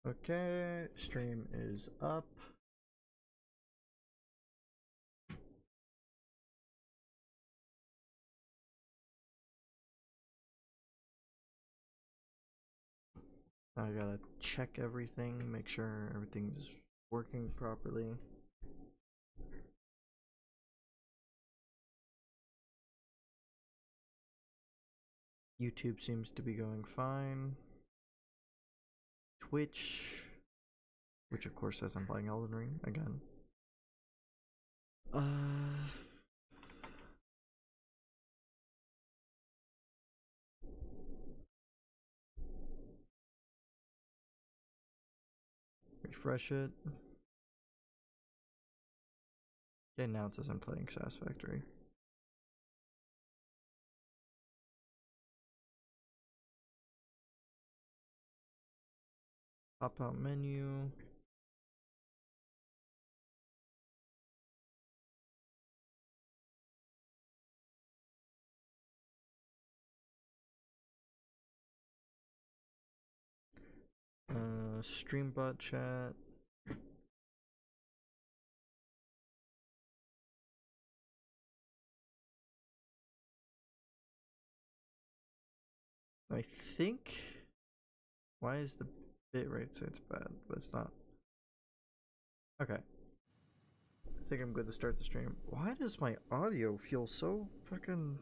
Okay, stream is up. I gotta check everything, make sure everything's working properly. YouTube seems to be going fine. Twitch, which of course says I'm playing Elden Ring again. Refresh it. Okay, now it says I'm playing Satisfactory. Pop out menu. Streambot chat. I think. Why is the bitrate say it's bad, but it's not? Okay. I think I'm good to start the stream. Why does my audio feel so fucking...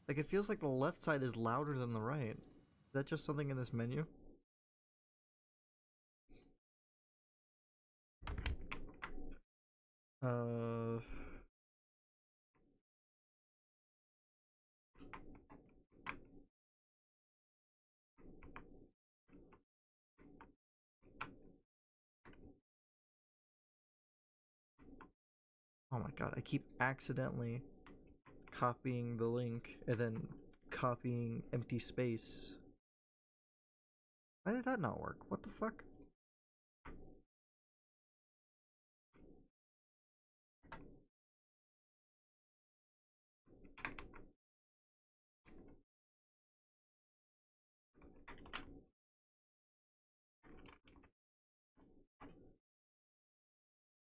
Like, it feels like the left side is louder than the right. Is that just something in this menu? Oh my god, I keep accidentally copying the link and then copying empty space. Why did that not work? What the fuck?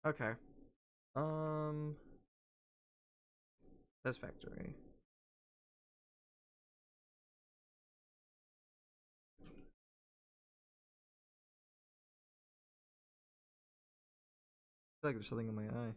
Okay. Satisfactory. I feel like there's something in my eye.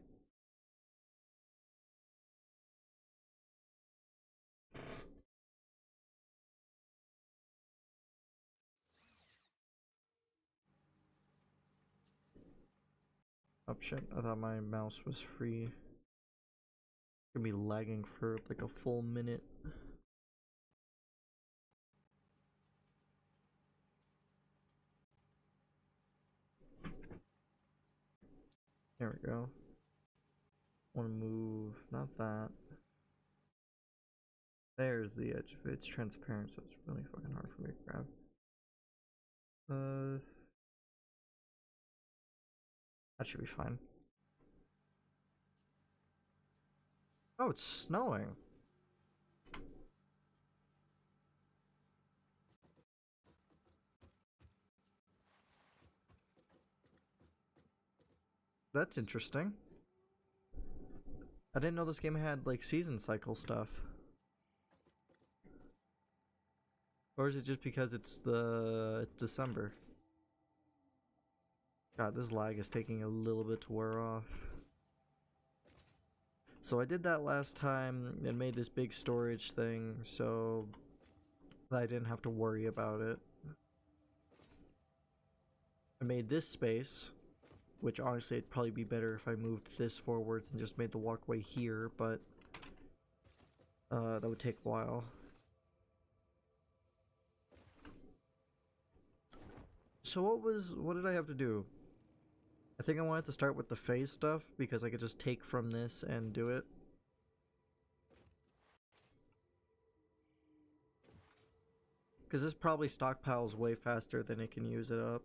Oh shit, I thought my mouse was free. Gonna be lagging for like a full minute. There we go. Want to move, not that. There's the edge of it. It's transparent, so it's really fucking hard for me to grab. That should be fine. Oh, it's snowing. That's interesting. I didn't know this game had like season cycle stuff. Or is it just because it's December? God, this lag is taking a little bit to wear off. So I did that last time and made this big storage thing so that I didn't have to worry about it. I made this space, which honestly it'd probably be better if I moved this forwards and just made the walkway here, but that would take a while. So what did I have to do? I think I wanted to start with the phase stuff because I could just take from this and do it. Because this probably stockpiles way faster than it can use it up.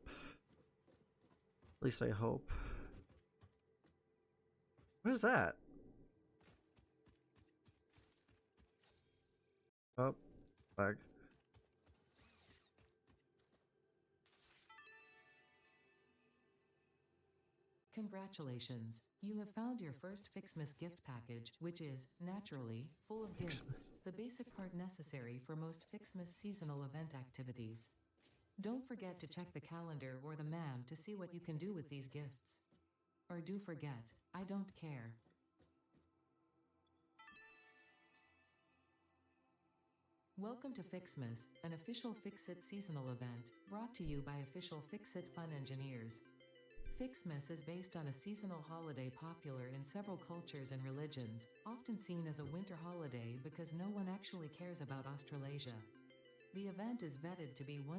At least I hope. What is that? Oh, lag. Congratulations, you have found your first Fixmas gift package, which is, naturally, full of gifts, the basic part necessary for most Fixmas seasonal event activities. Don't forget to check the calendar or the MAM to see what you can do with these gifts. Or do forget, I don't care. Welcome to Fixmas, an official Fix-It seasonal event, brought to you by official Fix-It Fun engineers. Fixmas is based on a seasonal holiday popular in several cultures and religions, often seen as a winter holiday because no one actually cares about Australasia. The event is vetted to be 100%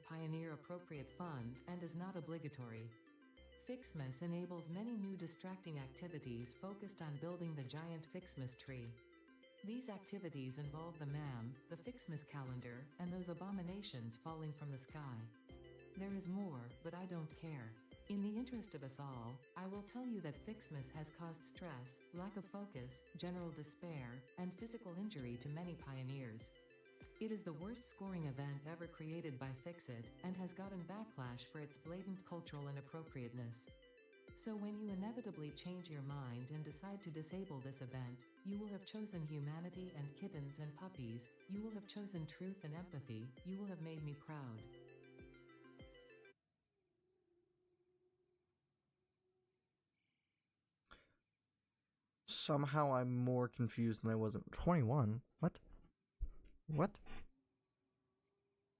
pioneer-appropriate fun and is not obligatory. Fixmas enables many new distracting activities focused on building the giant Fixmas tree. These activities involve the MAM, the Fixmas calendar, and those abominations falling from the sky. There is more, but I don't care. In the interest of us all, I will tell you that Fixmas has caused stress, lack of focus, general despair, and physical injury to many pioneers. It is the worst scoring event ever created by Fix-It and has gotten backlash for its blatant cultural inappropriateness. So when you inevitably change your mind and decide to disable this event, you will have chosen humanity and kittens and puppies, you will have chosen truth and empathy, you will have made me proud. Somehow I'm more confused than I was at 21. What? What?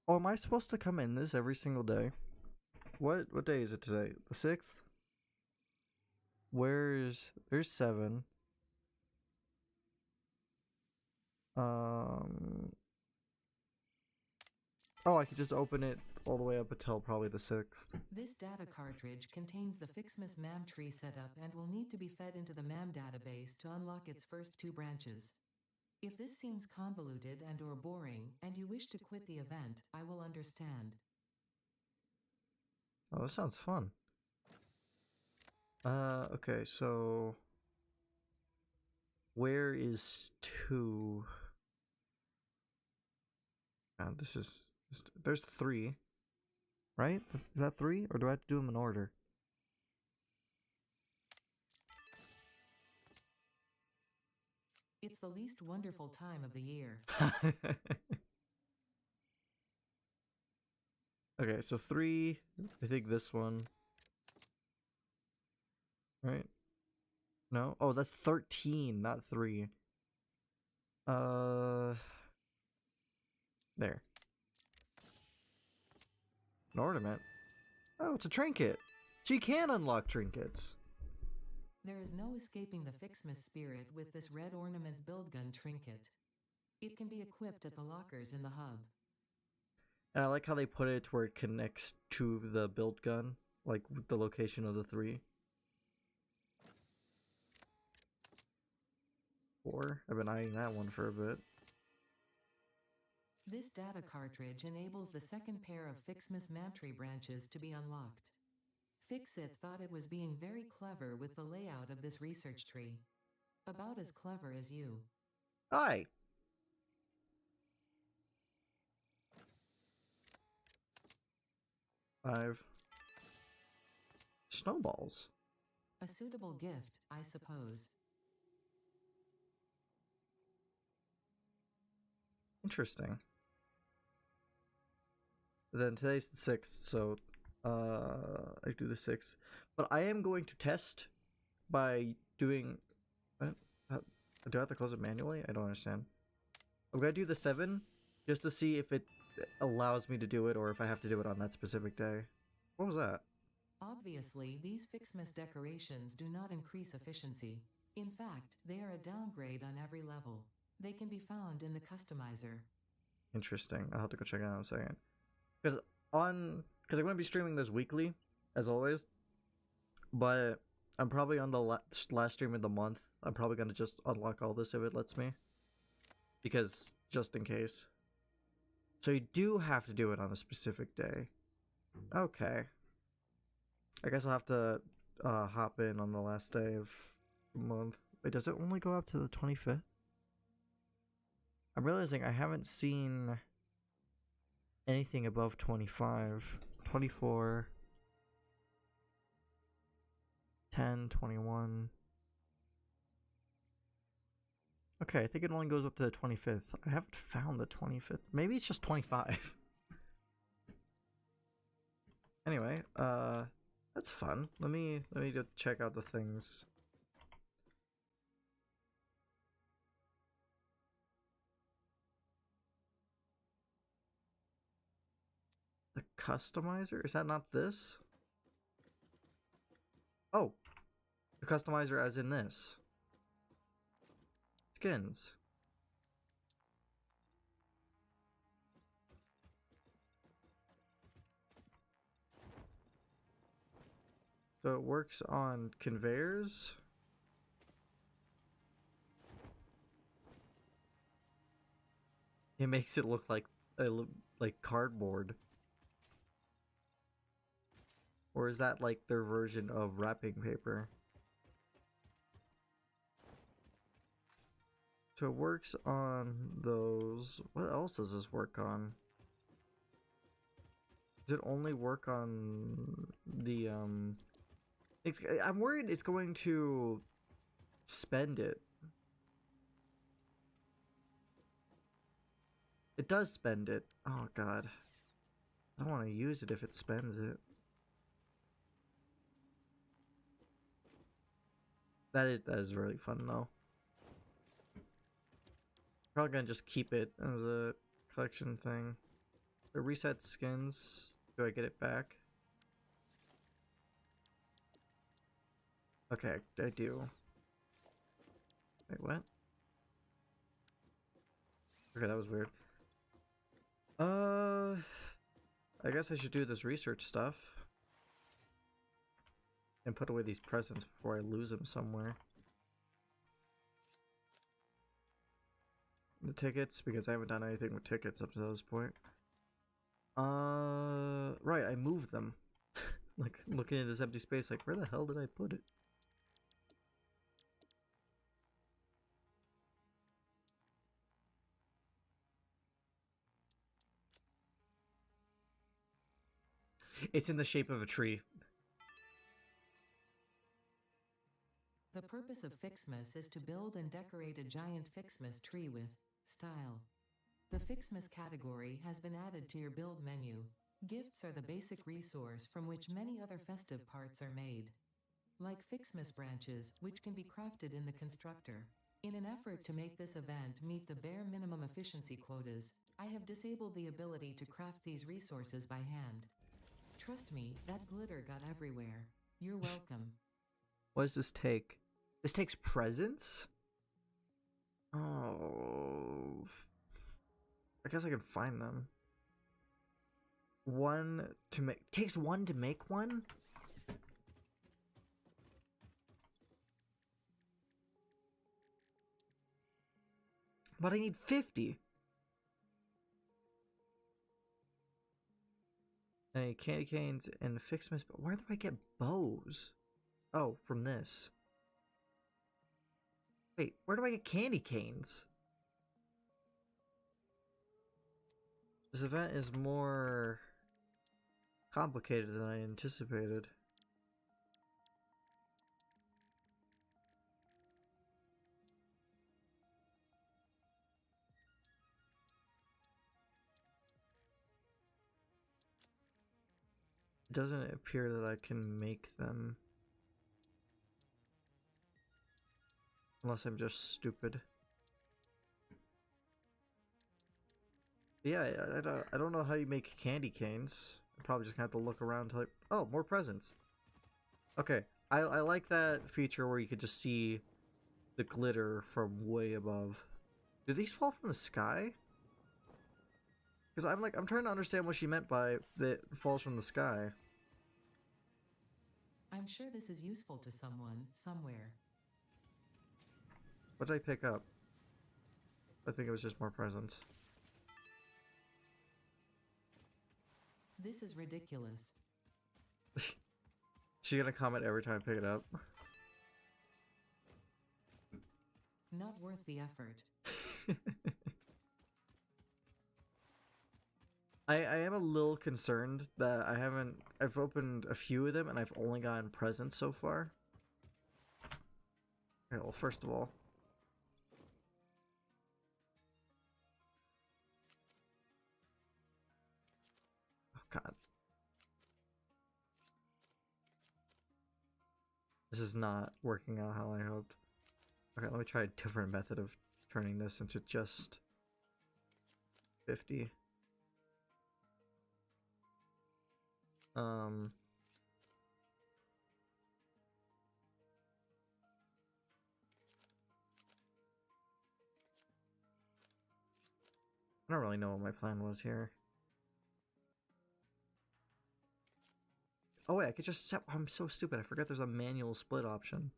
Oh, am I supposed to come in this every single day? What day is it today? The 6th? There's 7. Oh, I could just open it all the way up until probably the 6th. This data cartridge contains the Fixmas MAM tree setup and will need to be fed into the MAM database to unlock its first 2 branches. If this seems convoluted and/or boring, and you wish to quit the event, I will understand. Oh, this sounds fun. Okay, so where is 2? There's 3, right? Is that 3, or do I have to do them in order? It's the least wonderful time of the year. Okay, so 3, I think this one. Right? No? Oh, that's 13, not 3. There. An ornament. Oh, it's a trinket. She can unlock trinkets. There is no escaping the Fixmas spirit with this red ornament build gun trinket. It can be equipped at the lockers in the hub. And I like how they put it where it connects to the build gun, like with the location of the 3. 4. I've been eyeing that one for a bit. This data cartridge enables the second pair of Fixmas MAMtree branches to be unlocked. Fix-It thought it was being very clever with the layout of this research tree. About as clever as you. Hi! Five. Snowballs. A suitable gift, I suppose. Interesting. Then today's the 6th, so I do the 6th. But I am going to test by doing... do I have to close it manually? I don't understand. I'm going to do the 7 just to see if it allows me to do it or if I have to do it on that specific day. What was that? Obviously, these Fixmas decorations do not increase efficiency. In fact, they are a downgrade on every level. They can be found in the customizer. Interesting. I'll have to go check it out in a second. Because I'm going to be streaming this weekly, as always. But I'm probably on the last stream of the month. I'm probably going to just unlock all this if it lets me. Because, just in case. So you do have to do it on a specific day. Okay. I guess I'll have to hop in on the last day of the month. Wait, does it only go up to the 25th? I'm realizing I haven't seen anything above 25. 24. 10, 21. Okay, I think it only goes up to the 25th. I haven't found the 25th. Maybe it's just 25. Anyway, that's fun. Let me go check out the things. The customizer? Is that not this? Oh, the customizer as in this. Skins. So it works on conveyors. It makes it look like cardboard. Or is that like their version of wrapping paper? So it works on those. What else does this work on? Does it only work on the I'm worried it's going to spend it. It does spend it. Oh god. I don't want to use it if it spends it. That is really fun though. Probably gonna just keep it as a collection thing. The reset skins. Do I get it back? Okay, I do. Wait, what? Okay, that was weird. I guess I should do this research stuff. And put away these presents before I lose them somewhere. The tickets, because I haven't done anything with tickets up to this point. Right, I moved them. Like, looking at this empty space, like, where the hell did I put it? It's in the shape of a tree. The purpose of Fixmas is to build and decorate a giant Fixmas tree with style. The Fixmas category has been added to your build menu. Gifts are the basic resource from which many other festive parts are made. Like Fixmas branches, which can be crafted in the constructor. In an effort to make this event meet the bare minimum efficiency quotas, I have disabled the ability to craft these resources by hand. Trust me, that glitter got everywhere. You're welcome. What does this take? This takes presents? Oh. I guess I can find them. One to make. Takes one to make one? But I need 50. I need candy canes and Fixmas. But where do I get bows? Oh, from this. Wait, where do I get candy canes? This event is more complicated than I anticipated. It doesn't appear that I can make them. Unless I'm just stupid. Yeah, I don't know how you make candy canes. I'm probably just gonna have to look around till oh, more presents. Okay, I like that feature where you could just see the glitter from way above. Do these fall from the sky? Because I'm trying to understand what she meant by that falls from the sky. I'm sure this is useful to someone, somewhere. What did I pick up? I think it was just more presents. This is ridiculous. She's gonna comment every time I pick it up. Not worth the effort. I am a little concerned that I've opened a few of them and I've only gotten presents so far. Okay, well, first of all, oh god, this is not working out how I hoped. Okay, let me try a different method of turning this into just 50. I don't really know what my plan was here. Oh wait, I could just set. I'm so stupid. I forgot there's a manual split option.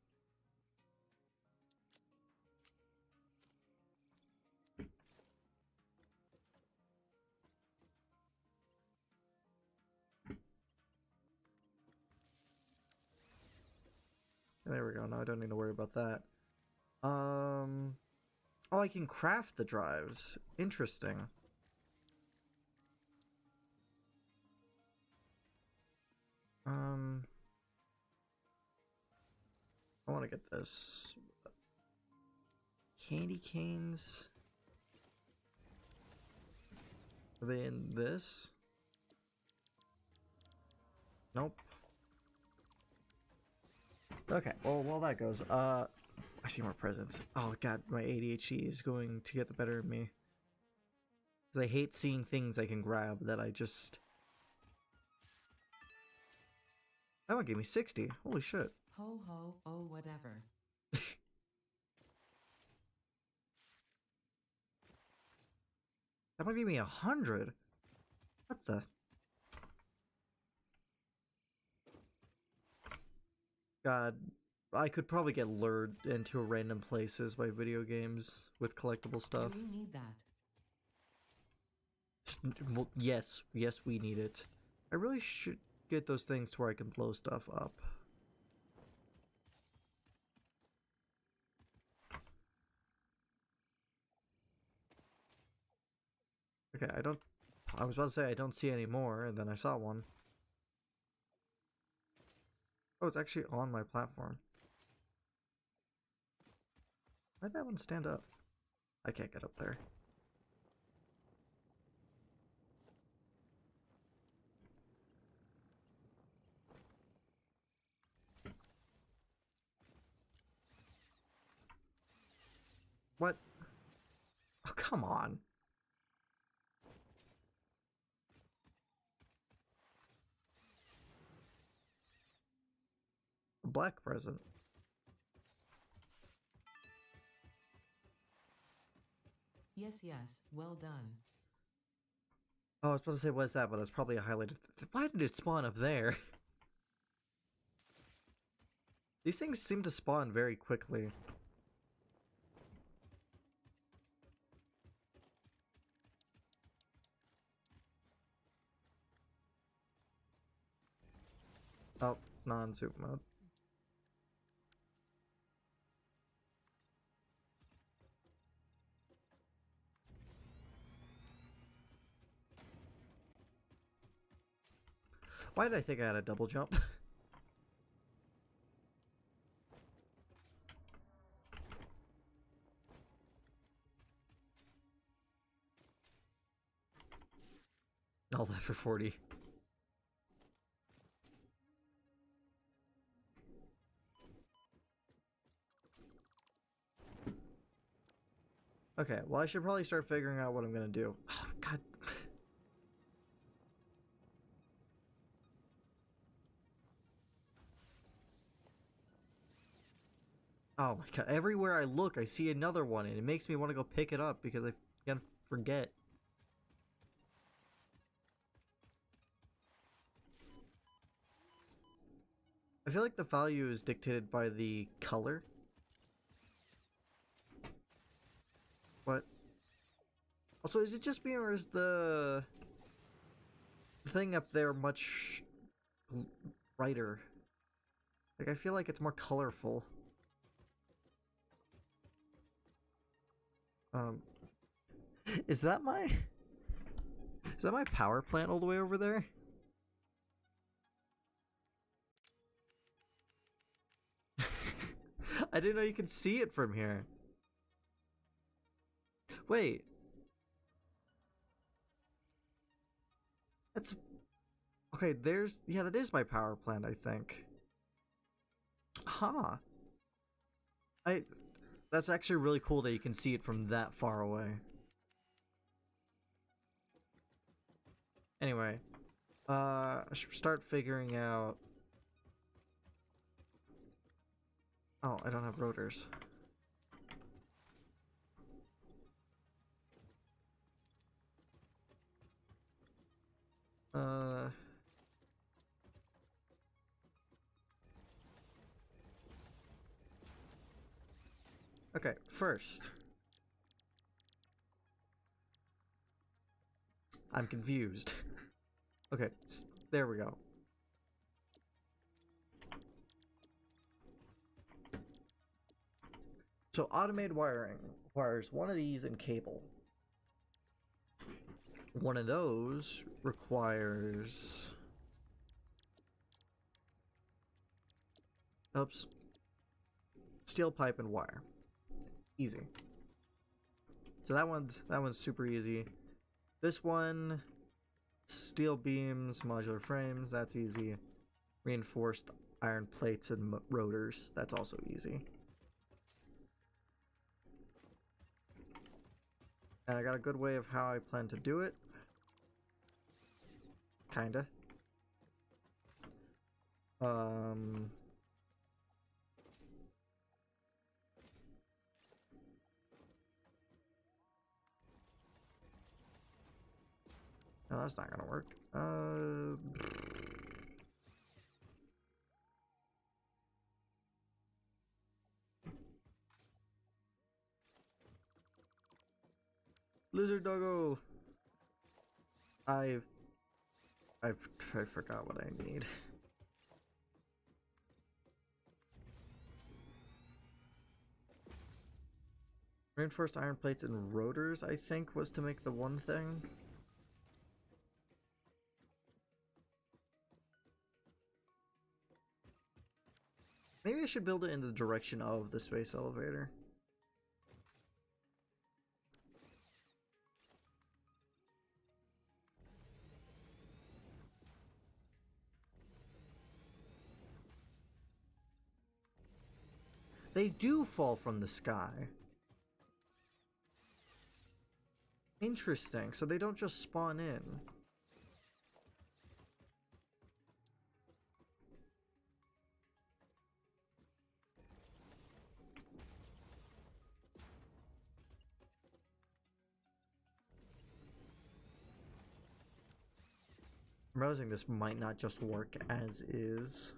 There we go. Now I don't need to worry about that. Oh, I can craft the drives. Interesting. I want to get this. Candy canes. Are they in this? Nope. Okay, well, while that goes, I see more presents. Oh god, my ADHD is going to get the better of me. Because I hate seeing things I can grab that I just... That one gave me 60. Holy shit. Ho ho, oh whatever. That might give me 100. What the? God, I could probably get lured into random places by video games with collectible stuff. Do we need that? Well, yes, we need it. I really should get those things to where I can blow stuff up. Okay, I was about to say I don't see any more, and then I saw one. Oh, it's actually on my platform. Why'd that one stand up? I can't get up there. What? Oh, come on. A black present. Yes, yes, well done. Oh, I was about to say, what is that? But that's probably a highlighted... Why did it spawn up there? These things seem to spawn very quickly. Oh, it's non-zoom mode. Why did I think I had a double jump? All that for 40. Okay, well I should probably start figuring out what I'm gonna do. Oh, god. Oh my god, everywhere I look I see another one and it makes me want to go pick it up because I can't forget. I feel like the value is dictated by the color. What? Also, is it just me or is the thing up there much brighter? Like, I feel like it's more colorful. Is that my power plant all the way over there? I didn't know you could see it from here. Wait. That's... Okay, there's... Yeah, that is my power plant, I think. Huh. That's actually really cool that you can see it from that far away. Anyway. I should start figuring out... Oh, I don't have rotors. Okay, first. I'm confused. Okay, there we go. So automated wiring requires one of these and cable. One of those requires... Oops. Steel pipe and wire. Easy. So that one's super easy. This one, steel beams, modular frames, that's easy. Reinforced iron plates and rotors, that's also easy. And I got a good way of how I plan to do it. Kinda. No, that's not gonna work. Lizard doggo. I forgot what I need. Reinforced iron plates and rotors, I think, was to make the one thing. Maybe I should build it in the direction of the space elevator. They do fall from the sky. Interesting, so they don't just spawn in. I'm realizing this might not just work as is.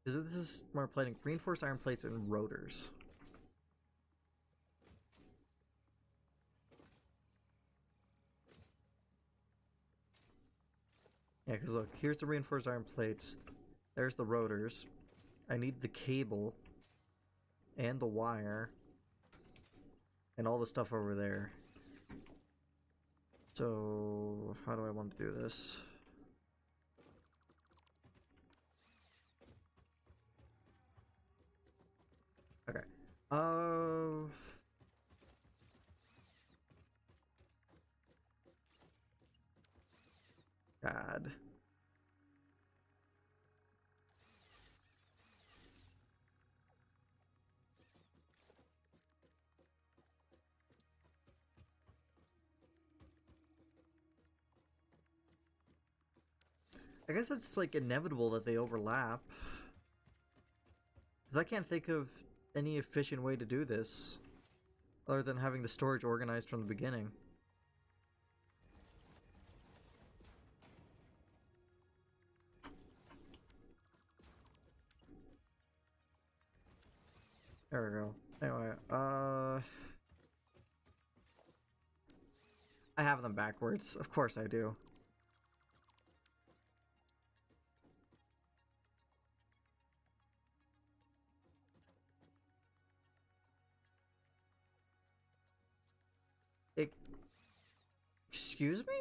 Because this is smart plating, reinforced iron plates and rotors. Yeah, because look, here's the reinforced iron plates. There's the rotors. I need the cable and the wire and all the stuff over there. So, how do I want to do this? Okay. God. I guess it's like inevitable that they overlap. Because I can't think of any efficient way to do this other than having the storage organized from the beginning. There we go. Anyway, I have them backwards. Of course I do. Excuse me?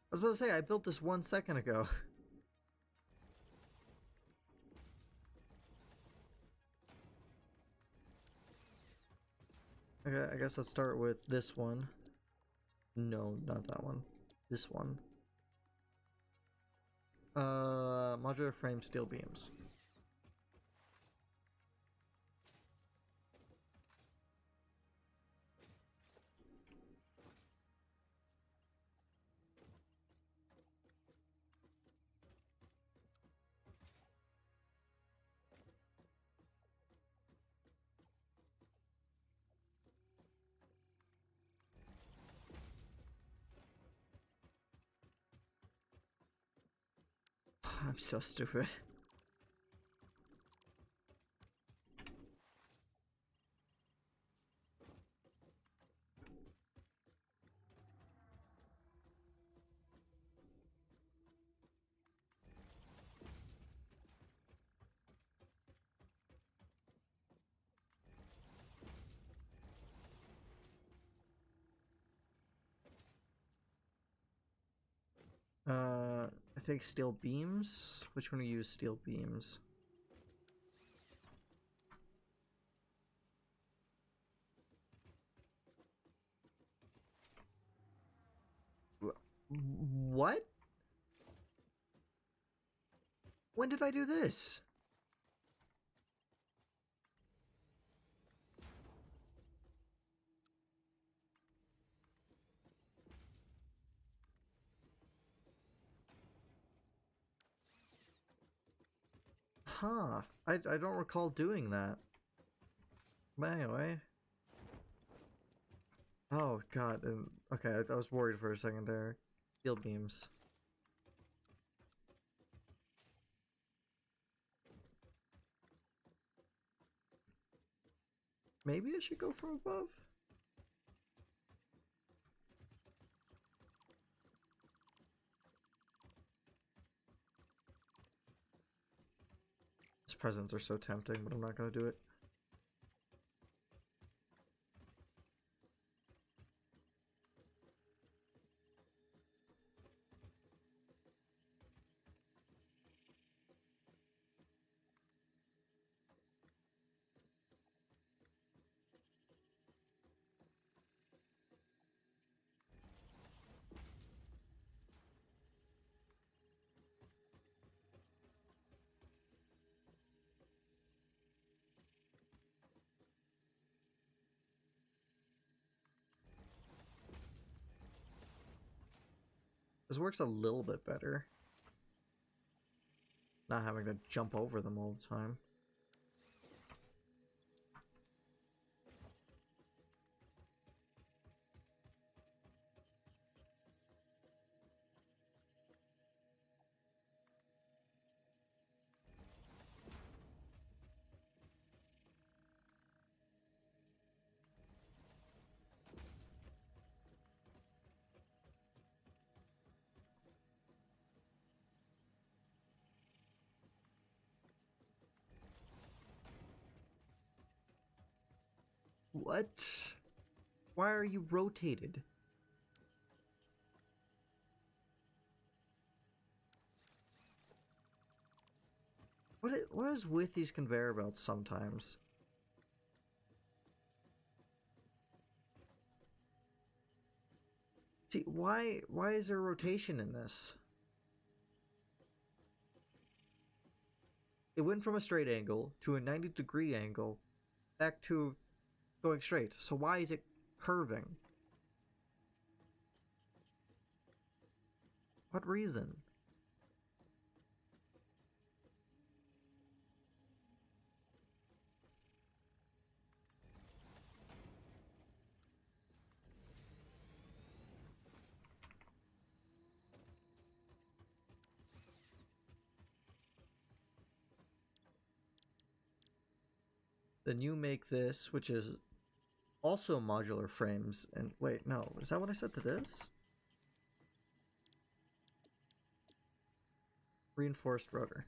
I was about to say, I built this 1 second ago. Okay, I guess let's start with this one. No, not that one. This one. Modular frame steel beams. I'm so stupid. I think steel beams. Which one do you use steel beams? What? When did I do this? Huh. I don't recall doing that. But anyway. Oh god. Okay, I was worried for a second there. Steel beams. Maybe I should go from above? These presents are so tempting, but I'm not gonna do it. This works a little bit better. Not having to jump over them all the time. What? Why are you rotated? What is with these conveyor belts sometimes? See, why is there rotation in this? It went from a straight angle to a 90-degree angle back to going straight. So why is it curving? What reason? Then you make this, which is also modular frames. And wait, no, is that what I said to this? Reinforced rotor.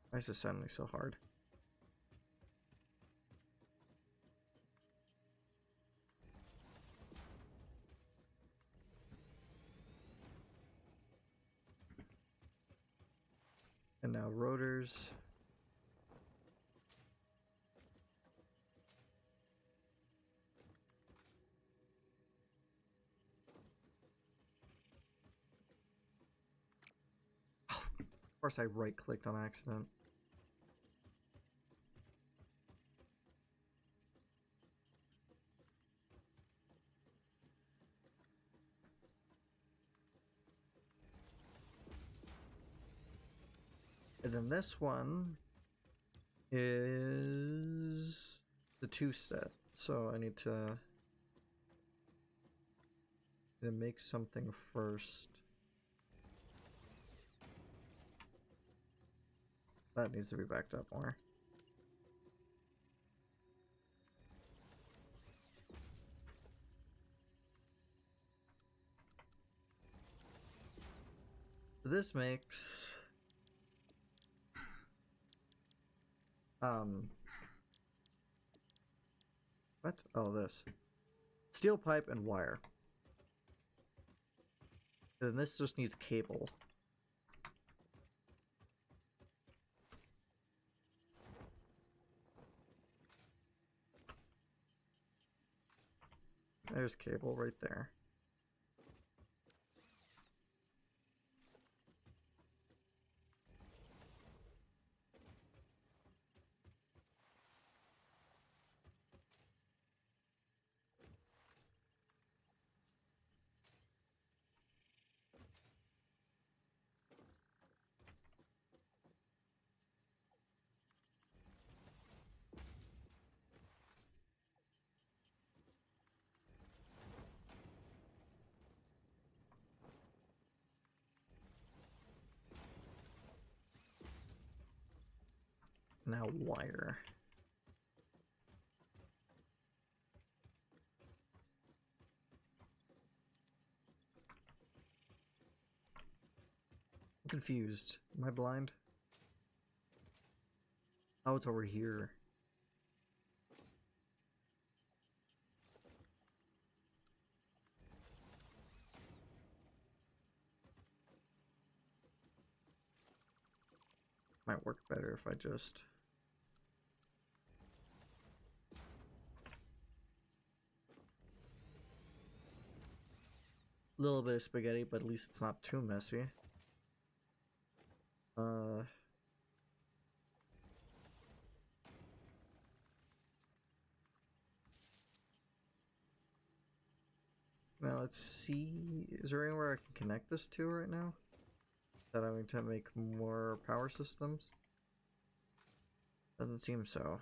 Why is this sounding so hard? wires. Of course I right-clicked on accident. And then this one is the 2-step. So I need to make something first. That needs to be backed up more. This makes what? Oh, this steel pipe and wire. And this just needs cable. There's cable right there. Now wire. I'm confused. Am I blind? Oh, it's over here. Might work better if I just... A little bit of spaghetti, but at least it's not too messy. Now let's see, is there anywhere I can connect this to right now? That I'm going to make more power systems? Doesn't seem so.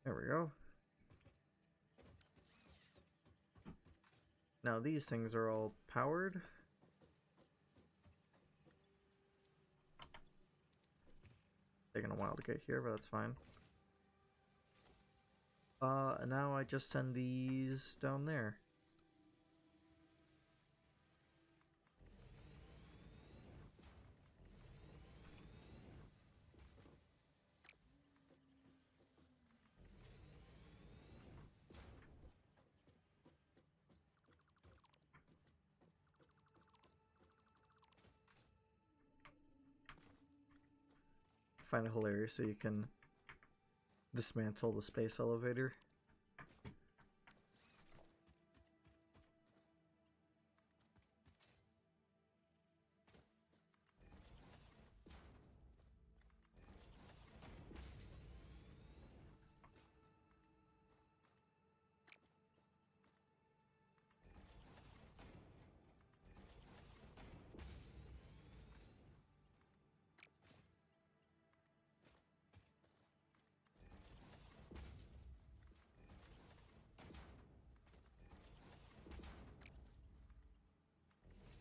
There we go. Now these things are all powered. Taking a while to get here, but that's fine. And now I just send these down there. I find it hilarious that you can dismantle the space elevator.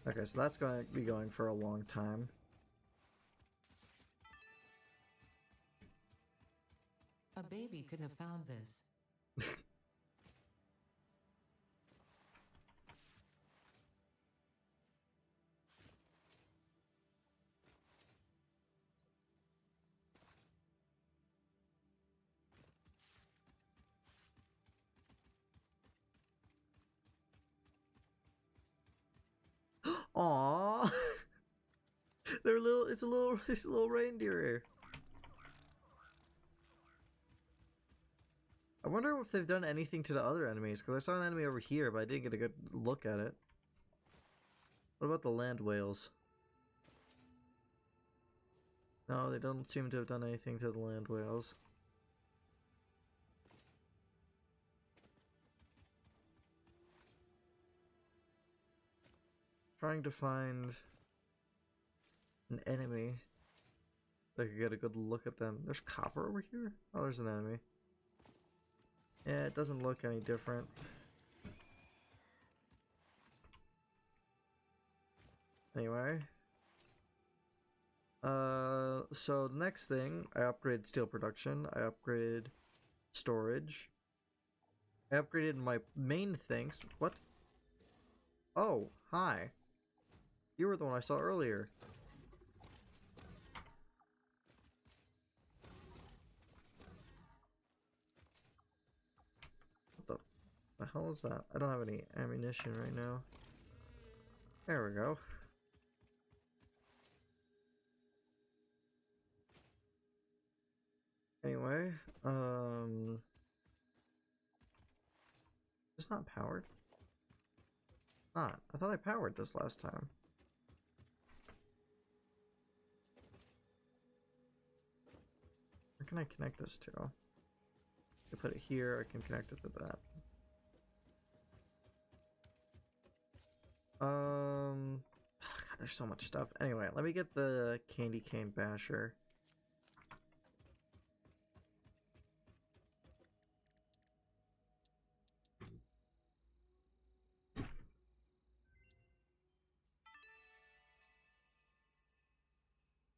Okay, so that's going to be going for a long time. A baby could have found this. Aww. They're little. It's a little reindeer. I wonder if they've done anything to the other enemies, because I saw an enemy over here, but I didn't get a good look at it. What about the land whales? No, they don't seem to have done anything to the land whales. Trying to find an enemy that I could get a good look at them. There's copper over here? Oh, there's an enemy. Yeah, it doesn't look any different. Anyway. So the next thing, I upgraded steel production, I upgraded storage. I upgraded my main things. What? Oh, hi. You were the one I saw earlier. What the hell is that? I don't have any ammunition right now. There we go. Anyway, it's not powered. Not. I thought I powered this last time. Where can I connect this to? I put it here, I can connect it to that. God, there's so much stuff. Anyway, let me get the candy cane basher.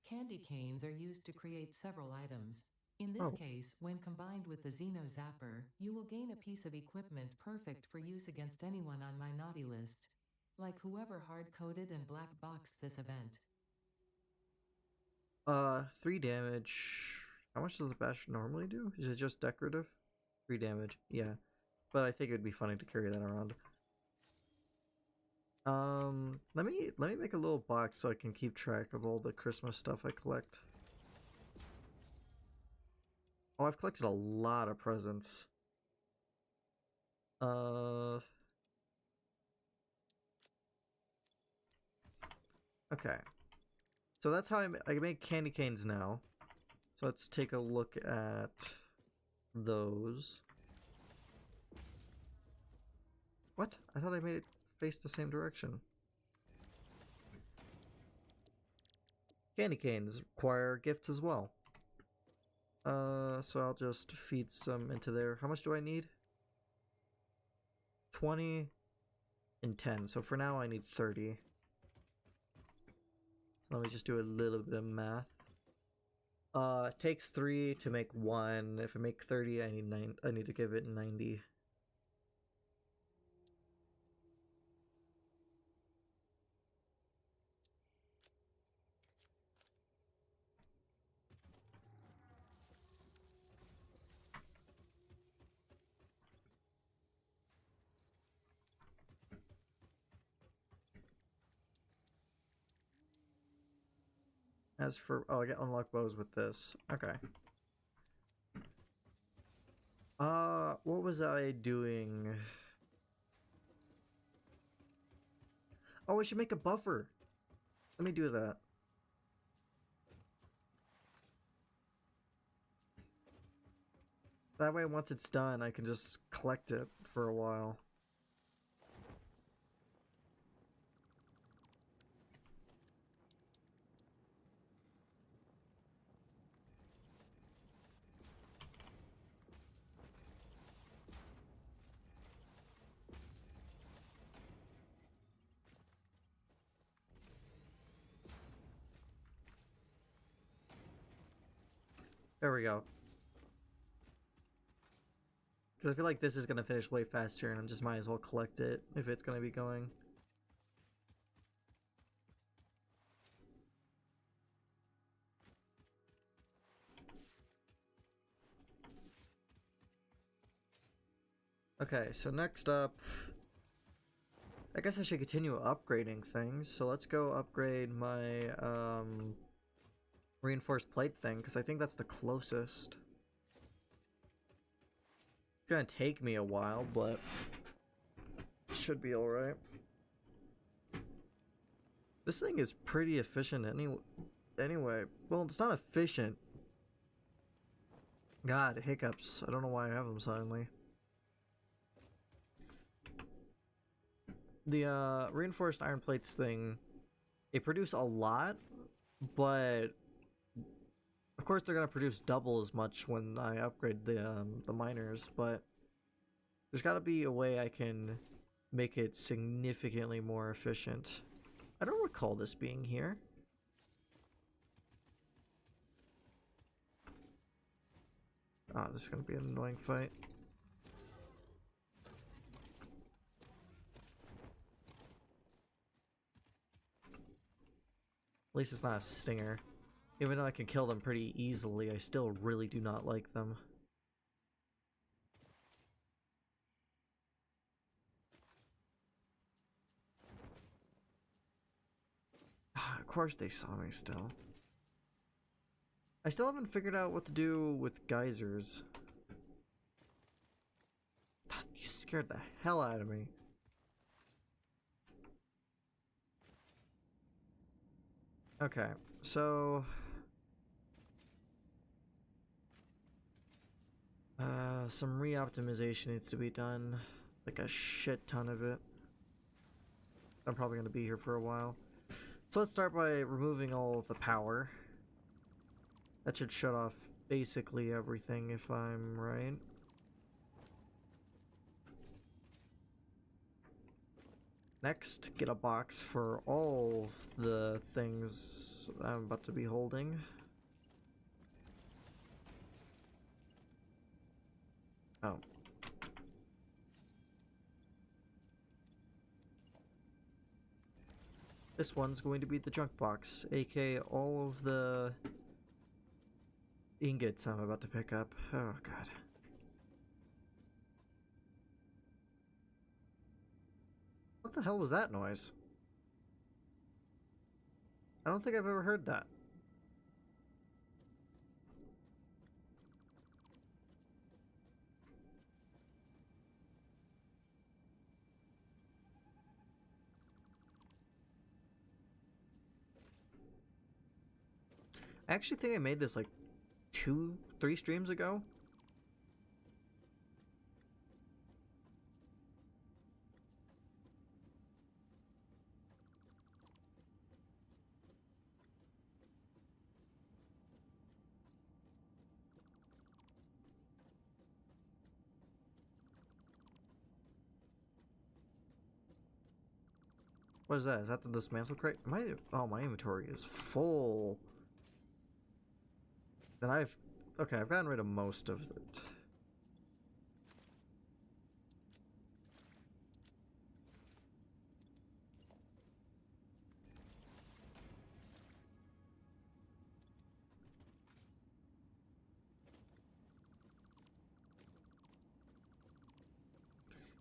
Candy canes are used to create several items. In this case, when combined with the Xeno Zapper, you will gain a piece of equipment perfect for use against anyone on my naughty list. Like whoever hard-coded and black-boxed this event. 3 damage. How much does the basher normally do? Is it just decorative? 3 damage, yeah. But I think it would be funny to carry that around. Let me make a little box so I can keep track of all the Christmas stuff I collect. Oh, I've collected a lot of presents. Okay. So that's how I make candy canes now. So let's take a look at those. What? I thought I made it face the same direction. Candy canes require gifts as well. So I'll just feed some into there. How much do I need? 20 and 10. So for now I need 30. Let me just do a little bit of math. It takes 3 to make 1. If I make 30, I need to give it 90. As for, oh, I get unlocked bows with this. Okay. What was I doing? Oh, I should make a buffer. Let me do that. That way, once it's done, I can just collect it for a while. There we go. Because I feel like this is going to finish way faster, and I just might as well collect it if it's going to be going. Okay, so next up, I guess I should continue upgrading things. So let's go upgrade my reinforced plate thing, because I think that's the closest. It's gonna take me a while, but it should be alright. This thing is pretty efficient anyway. Well, it's not efficient. God, hiccups. I don't know why I have them suddenly. The reinforced iron plates thing, they produce a lot, but of course they're gonna produce double as much when I upgrade the miners. But there's got to be a way I can make it significantly more efficient. I don't recall this being here. Ah, this is gonna be an annoying fight. At least it's not a stinger. Even though I can kill them pretty easily, I still really do not like them. Of course they saw me still. I still haven't figured out what to do with geysers. You scared the hell out of me. Okay, so... some re-optimization needs to be done. Like a shit ton of it. I'm probably going to be here for a while. So let's start by removing all of the power. That should shut off basically everything if I'm right. Next, get a box for all the things I'm about to be holding. Oh. This one's going to be the junk box, aka all of the ingots I'm about to pick up. Oh god. What the hell was that noise? I don't think I've ever heard that. I actually think I made this like 2-3 streams ago. What is that? Is that the dismantle crate? My inventory is full. Then I've gotten rid of most of it.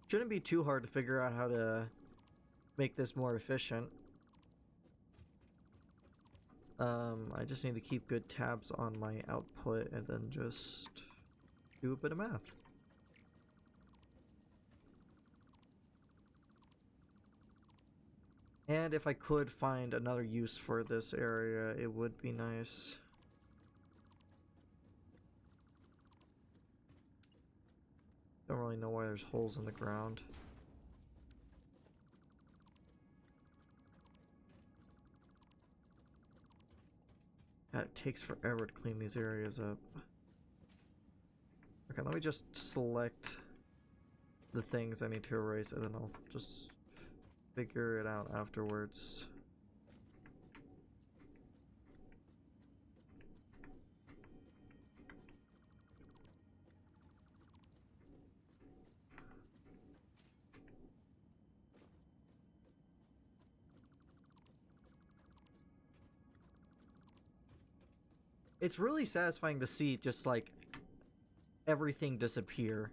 Shouldn't be too hard to figure out how to make this more efficient. I just need to keep good tabs on my output and then just do a bit of math. And if I could find another use for this area, it would be nice. Don't really know why there's holes in the ground. God, it takes forever to clean these areas up. Okay, let me just select the things I need to erase and then I'll just figure it out afterwards. It's really satisfying to see just like everything disappear.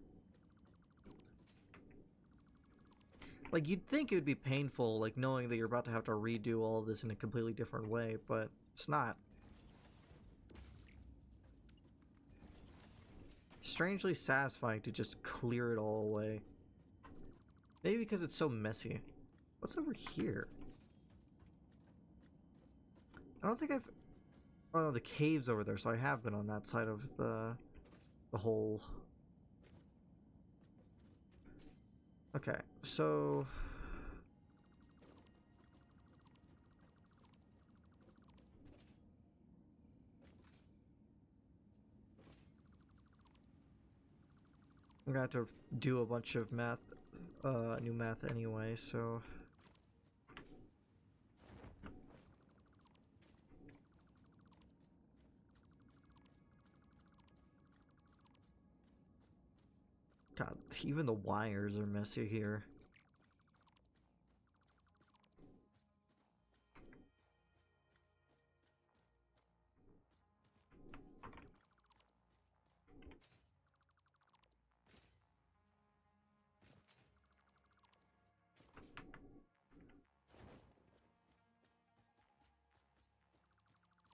Like, you'd think it would be painful, like, knowing that you're about to have to redo all of this in a completely different way, but it's not. Strangely satisfying to just clear it all away. Maybe because it's so messy. What's over here? I don't think I've... Oh no, the cave's over there, so I have been on that side of the hole. Okay, so... I'm gonna have to do a bunch of math, new math anyway, so... God, even the wires are messy here.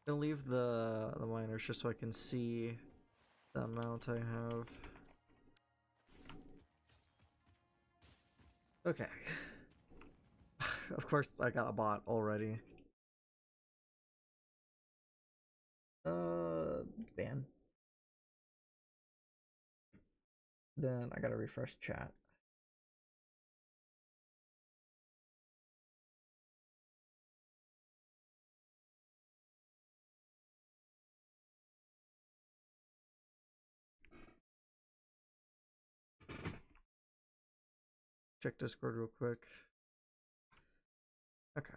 I'm gonna leave the miners just so I can see the amount I have. Okay. Of course, I got a bot already. Ban. Then I gotta refresh chat. Check Discord real quick. Okay.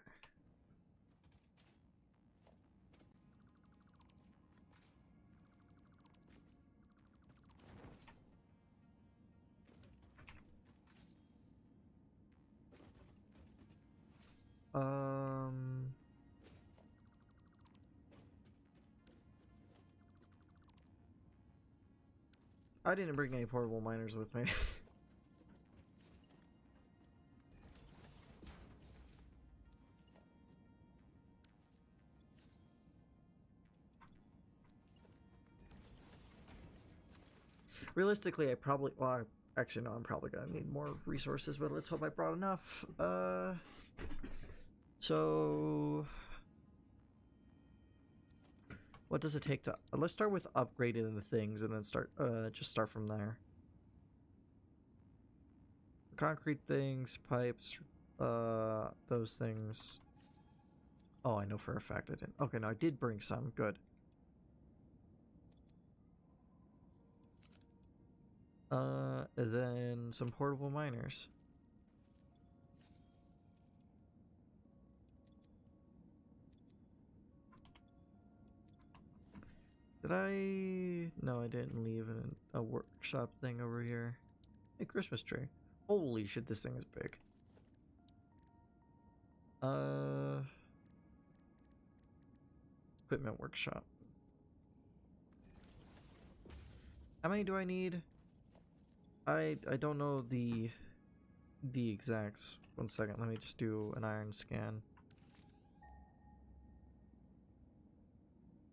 I didn't bring any portable miners with me. Realistically, I probably... Well, actually, no, I'm probably gonna need more resources, but let's hope I brought enough. So... What does it take to... Let's start with upgrading the things and then just start from there. Concrete things, pipes, those things. Oh, I know for a fact I didn't. Okay, no, I did bring some. Good. Then some portable miners. Did I... No, I didn't leave a workshop thing over here. A Christmas tree. Holy shit, this thing is big. Equipment workshop. How many do I need? I don't know the exacts. 1 second, let me just do an iron scan.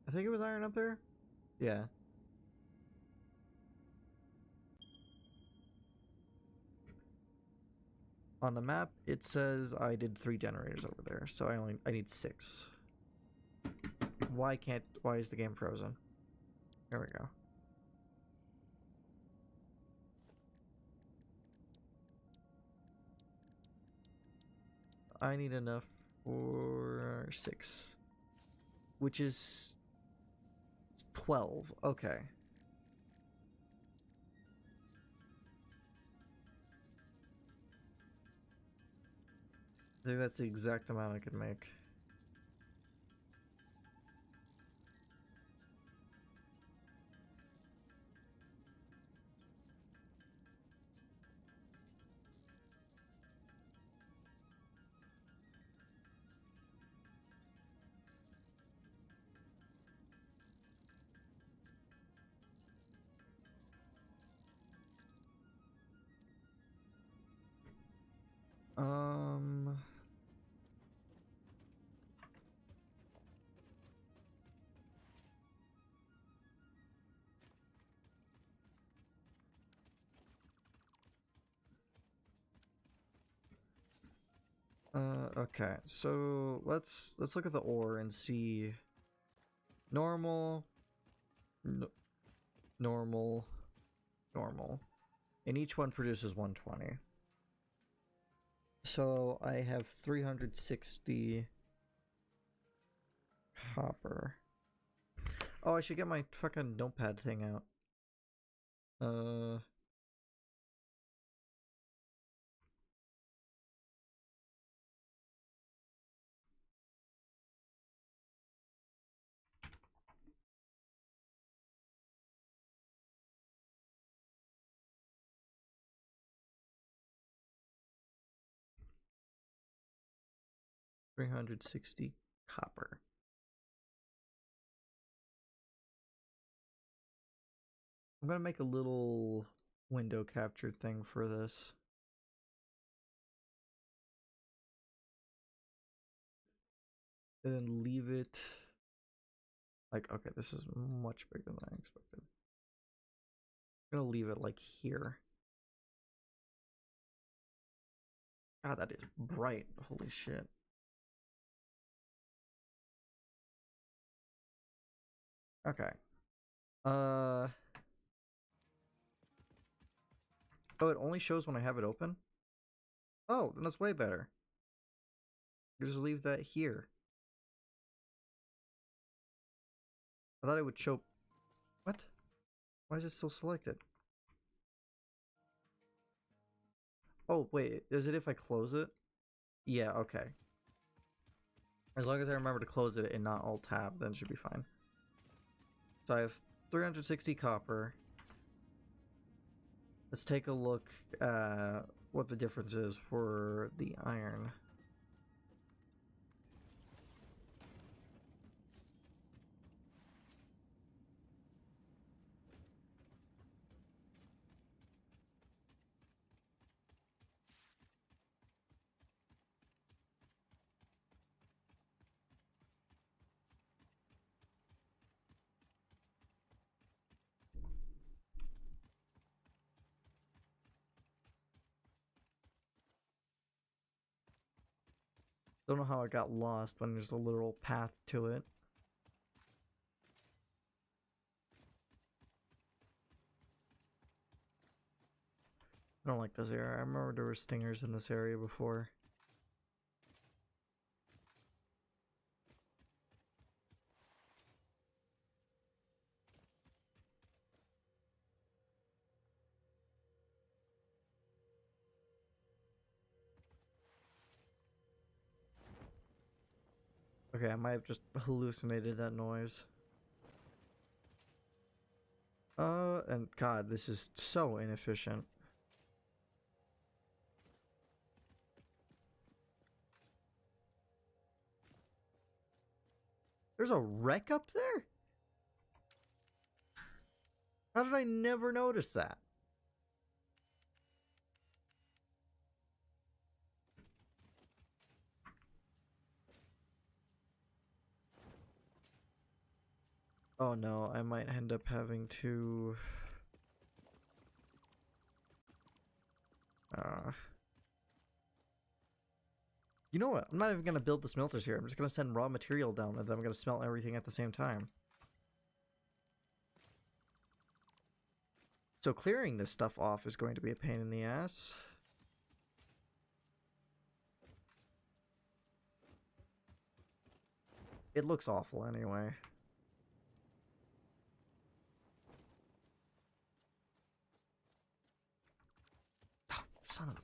I think it was iron up there? Yeah. On the map, it says I did 3 generators over there, so I need 6. Why is the game frozen? There we go. I need enough for 6. Which is 12. Okay. I think that's the exact amount I could make. Okay, so let's look at the ore and see normal, normal, normal, and each one produces 120. So I have 360 copper. Oh, I should get my fucking notepad thing out. 360 copper. I'm gonna make a little window capture thing for this. And then leave it like, okay, this is much bigger than I expected. I'm gonna leave it like here. God, that is bright. Holy shit. Okay. Oh, it only shows when I have it open? Oh, then that's way better. You just leave that here. I thought it would show... What? Why is it still selected? Oh, wait. Is it if I close it? Yeah, okay. As long as I remember to close it and not alt tab, then it should be fine. So I have 360 copper. Let's take a look at what the difference is for the iron. Don't know how I got lost when there's a literal path to it. I don't like this area. I remember there were stingers in this area before. Okay, I might have just hallucinated that noise. And God, this is so inefficient. There's a wreck up there? How did I never notice that? Oh no, I might end up having to... You know what? I'm not even going to build the smelters here. I'm just going to send raw material down and then I'm going to smelt everything at the same time. So clearing this stuff off is going to be a pain in the ass. It looks awful anyway. Oh, son of a...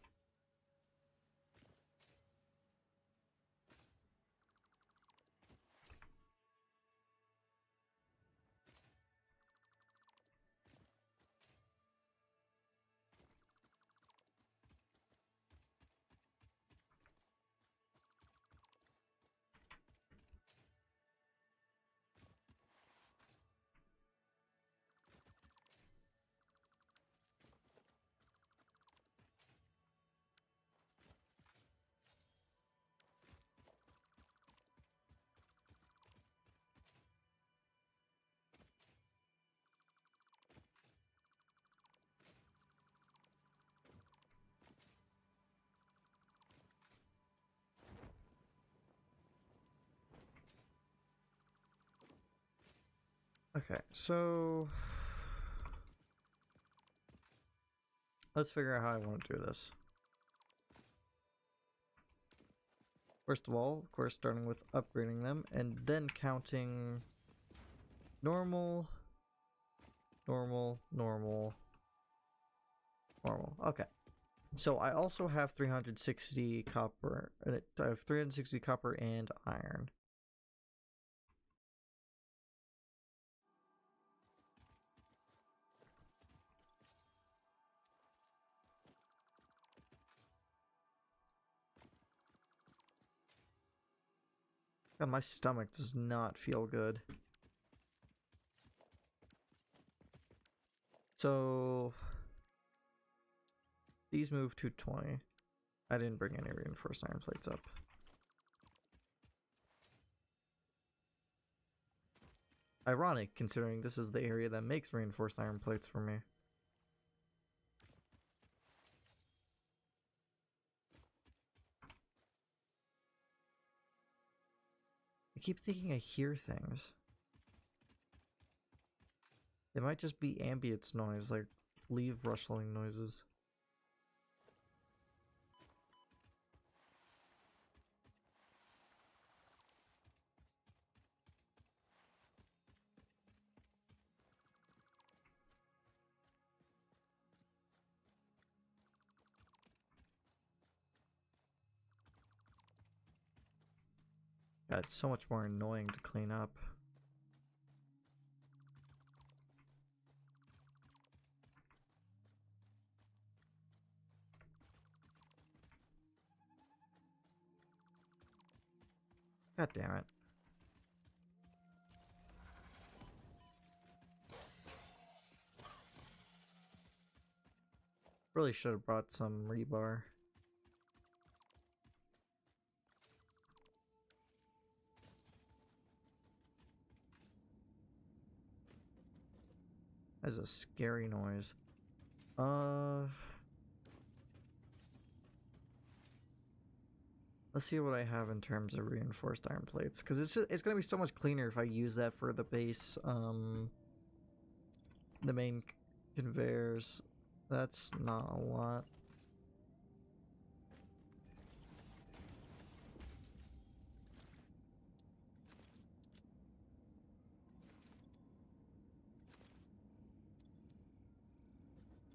Okay, so let's figure out how I want to do this. First of all, of course, starting with upgrading them and then counting normal, normal, normal, normal. Okay. So I also have 360 copper. I have 360 copper and iron. God, my stomach does not feel good. So these move to 20. I didn't bring any reinforced iron plates up. Ironic, considering this is the area that makes reinforced iron plates for me. I keep thinking I hear things. It might just be ambient noise, like leaf rustling noises. God, it's so much more annoying to clean up. God damn it. Really should have brought some rebar. That's a scary noise. Let's see what I have in terms of reinforced iron plates, because it's gonna be so much cleaner if I use that for the base. The main conveyors. That's not a lot.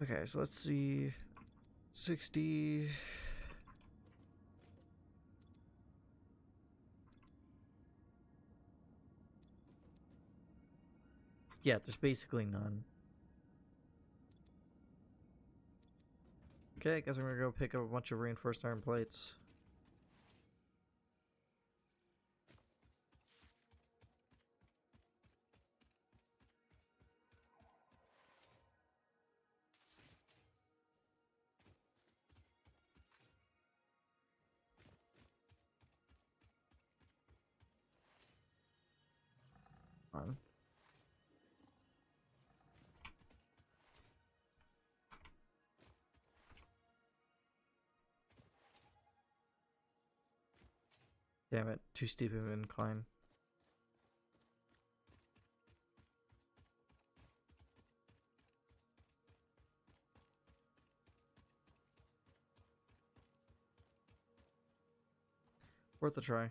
Okay, so let's see. 60. Yeah, there's basically none. Okay, I guess I'm gonna go pick up a bunch of reinforced iron plates. On. Damn it, too steep of an incline. Worth a try.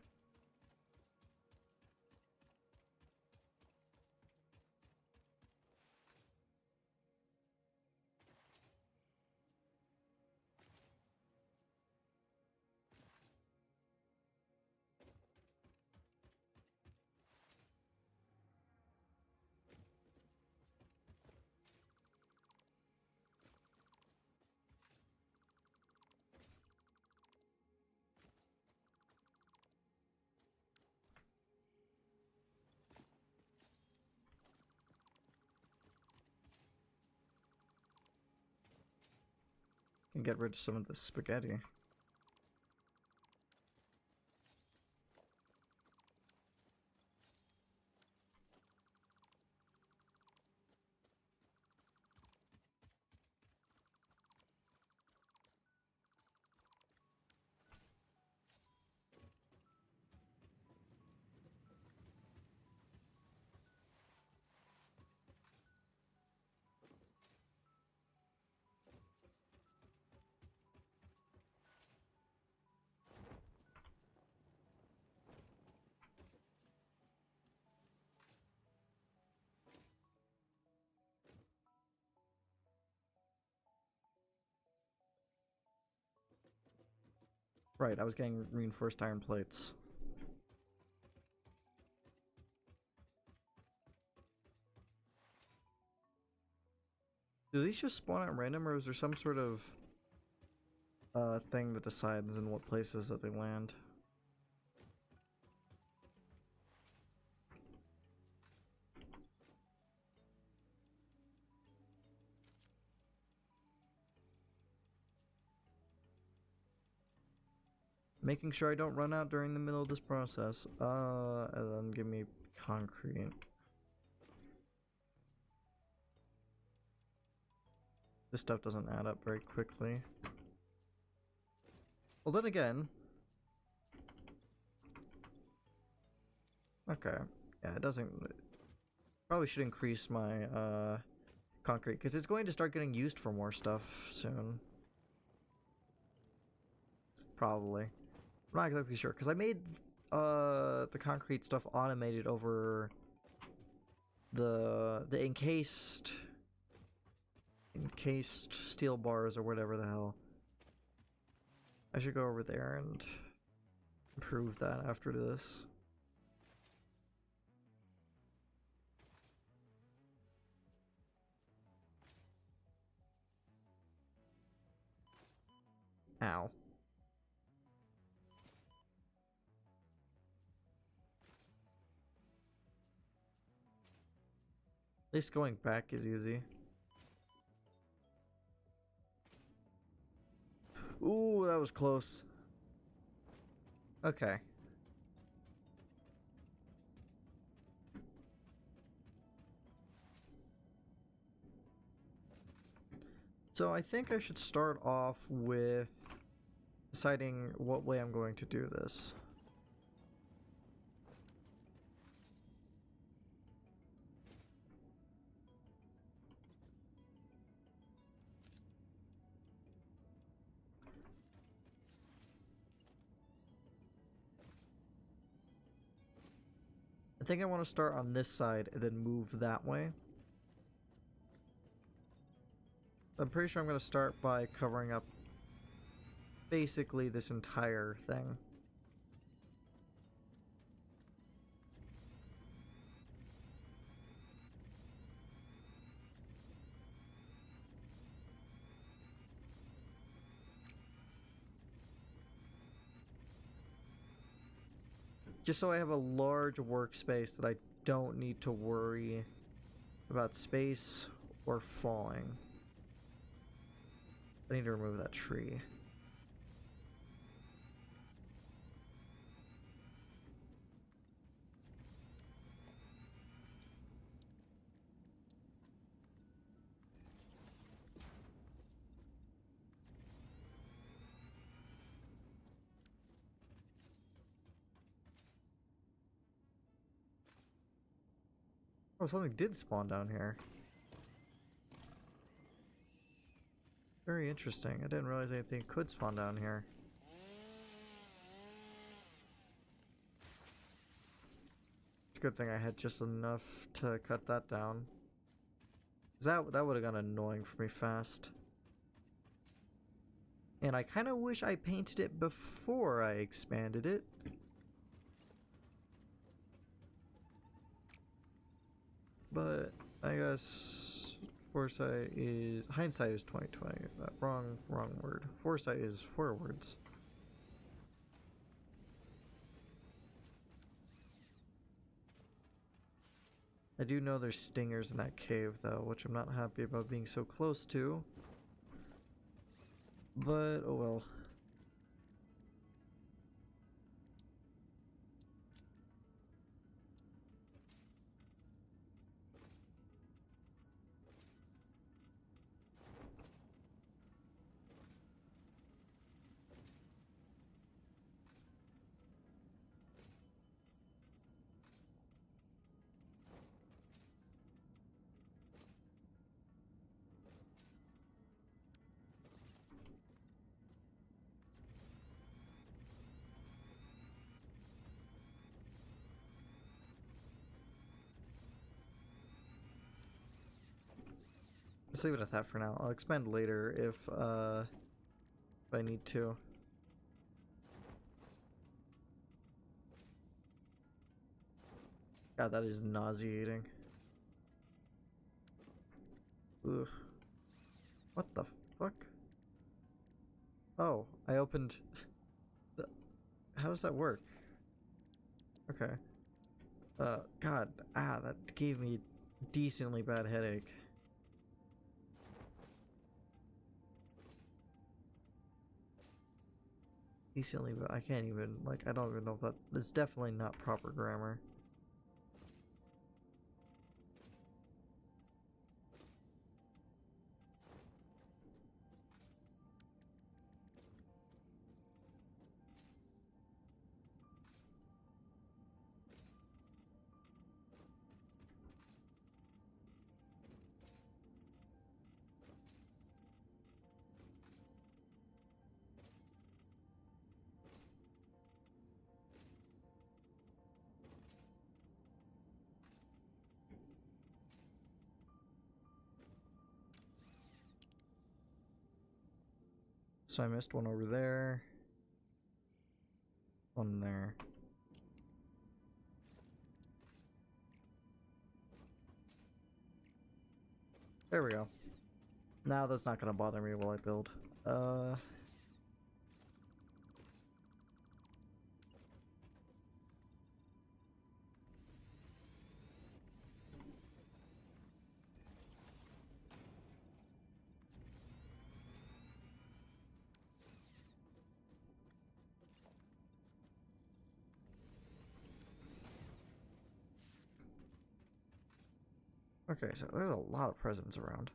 And get rid of some of the spaghetti. Right, I was getting reinforced iron plates. Do these just spawn at random, or is there some sort of thing that decides in what places that they land? Making sure I don't run out during the middle of this process. And then give me concrete. This stuff doesn't add up very quickly. Well, then again... Okay. Yeah, it doesn't... Probably should increase my, concrete, because it's going to start getting used for more stuff soon. Probably. I'm not exactly sure, because I made, the concrete stuff automated over the encased steel bars or whatever the hell. I should go over there and improve that after this. Ow. At least going back is easy. Ooh, that was close. Okay. So I think I should start off with deciding what way I'm going to do this. I think I want to start on this side and then move that way. I'm pretty sure I'm going to start by covering up basically this entire thing. Just so I have a large workspace that I don't need to worry about space or falling. I need to remove that tree. Oh, something did spawn down here. Very interesting. I didn't realize anything could spawn down here. It's a good thing I had just enough to cut that down. 'Cause that would have gotten annoying for me fast. And I kind of wish I painted it before I expanded it. But I guess foresight is hindsight is 2020. Wrong word. Foresight is forwards. I do know there's stingers in that cave though, which I'm not happy about being so close to. But oh well. Let's leave it at that for now. I'll expand later if I need to. God, that is nauseating. Ugh. What the fuck? Oh, I opened... How does that work? Okay. God, that gave me a decently bad headache. Decently, but I can't even, like, I don't even know if that is definitely not proper grammar. So I missed one over there. One there. There we go. Now that's not gonna bother me while I build. Okay, so there's a lot of presents around.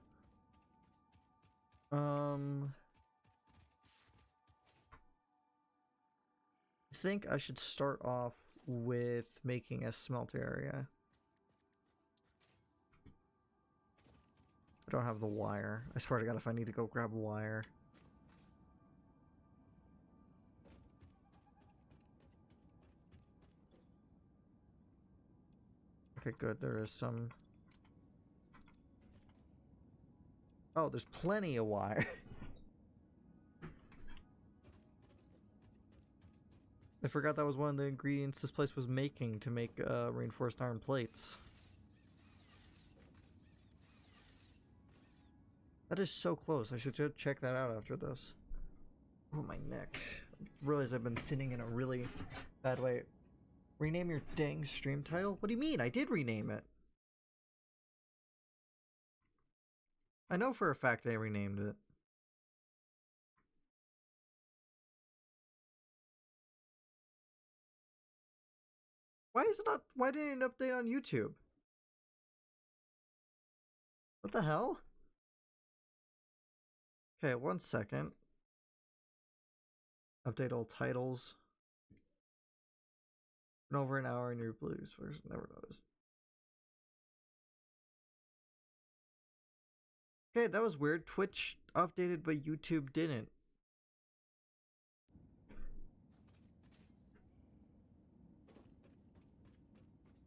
I think I should start off with making a smelter area. I don't have the wire. I swear to God, if I need to go grab a wire. Okay, good. There is some... Oh, there's plenty of wire. I forgot that was one of the ingredients this place was making to make reinforced iron plates. That is so close. I should check that out after this. Oh, my neck. I realize I've been sitting in a really bad way. Rename your dang stream title? What do you mean? I did rename it. I know for a fact I renamed it. Why is it not? Why didn't it update on YouTube? What the hell? Okay, 1 second. Update all titles. Been over an hour in your blues. Never noticed. Okay, that was weird. Twitch updated, but YouTube didn't.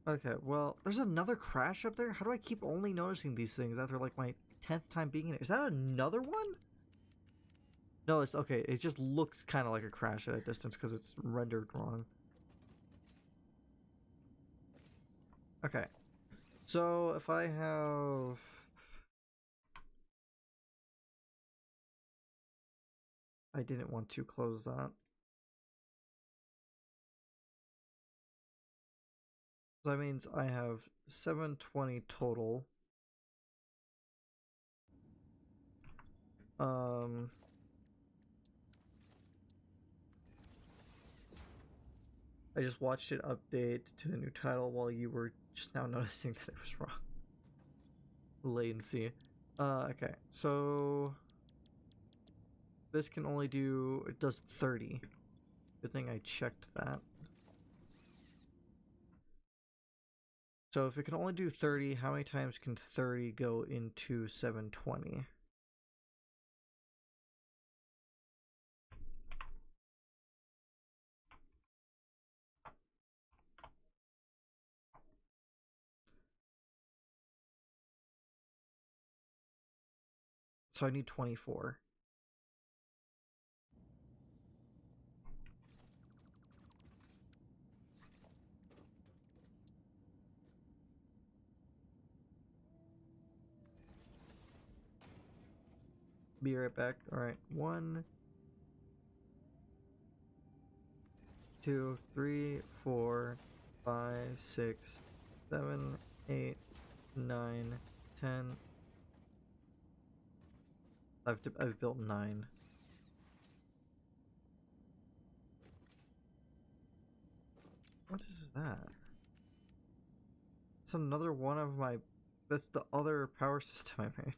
Okay, well, there's another crash up there? How do I keep only noticing these things after, like, my 10th time being in it? Is that another one? No, it's okay. It just looks kind of like a crash at a distance because it's rendered wrong. Okay. So, if I have... I didn't want to close that. So that means I have 720 total. I just watched it update to the new title while you were just now noticing that it was wrong. Latency. Okay, so this can only do, it does 30. Good thing I checked that. So if it can only do 30, how many times can 30 go into 720? So I need 24. Be right back. Alright, 1, 2, 3, 4, 5, 6, 7, 8, 9, 10. I've built 9. What is that? It's another one of my... That's the other power system I made.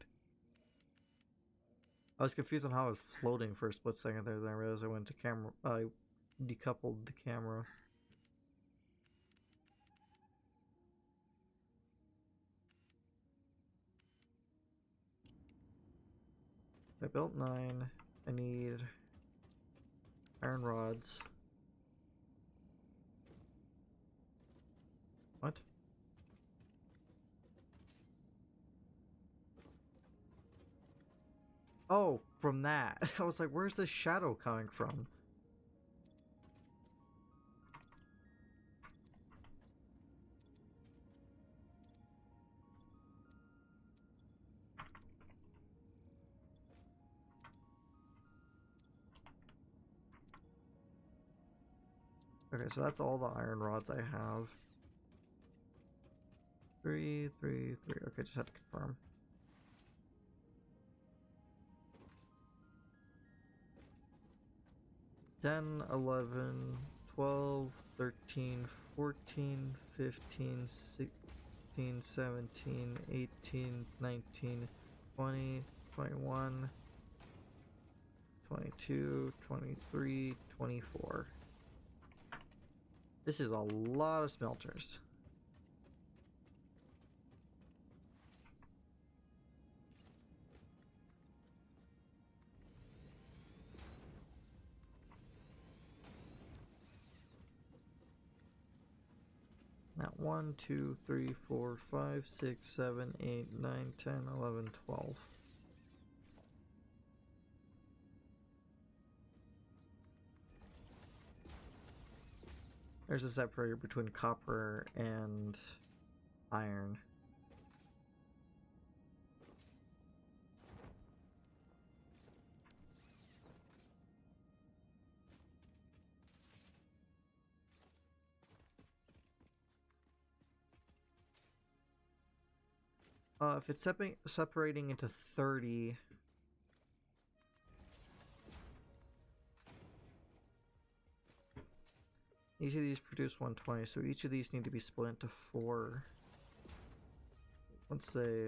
I was confused on how I was floating for a split second there, then I realized I went to camera... I decoupled the camera. I built 9. I need iron rods. What? Oh, from that. I was like, where's the shadow coming from? Okay, so that's all the iron rods I have. 3, 3, 3. Okay, just had to confirm. Ten, 11, 12, 13, 14, 15, 16, 17, 18, 19, 20, 21, 22, 23, 24. This is a lot of smelters. Now 1, 2, 3, 4, 5, 6, 7, 8, 9, 10, 11, 12. There's a separator between copper and iron. If it's separating into 30... Each of these produce 120, so each of these need to be split into 4. Let's say...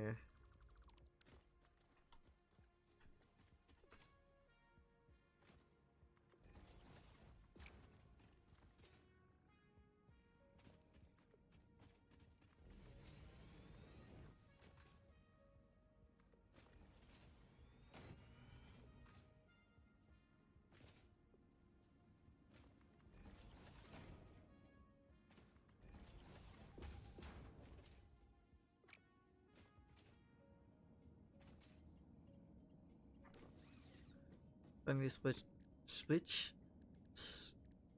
I need to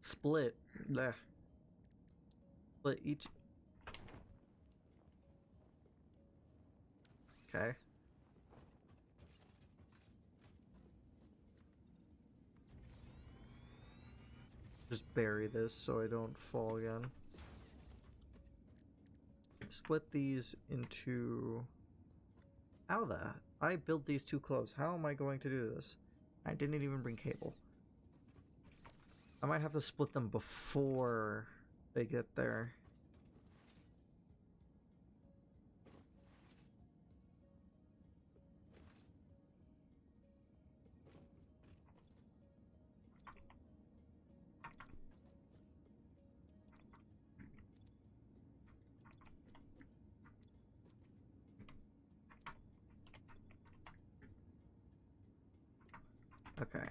split each. Okay. Just bury this so I don't fall again. Split these into... How the... I built these too close. How am I going to do this? I didn't even bring cable. I might have to split them before they get there. Okay.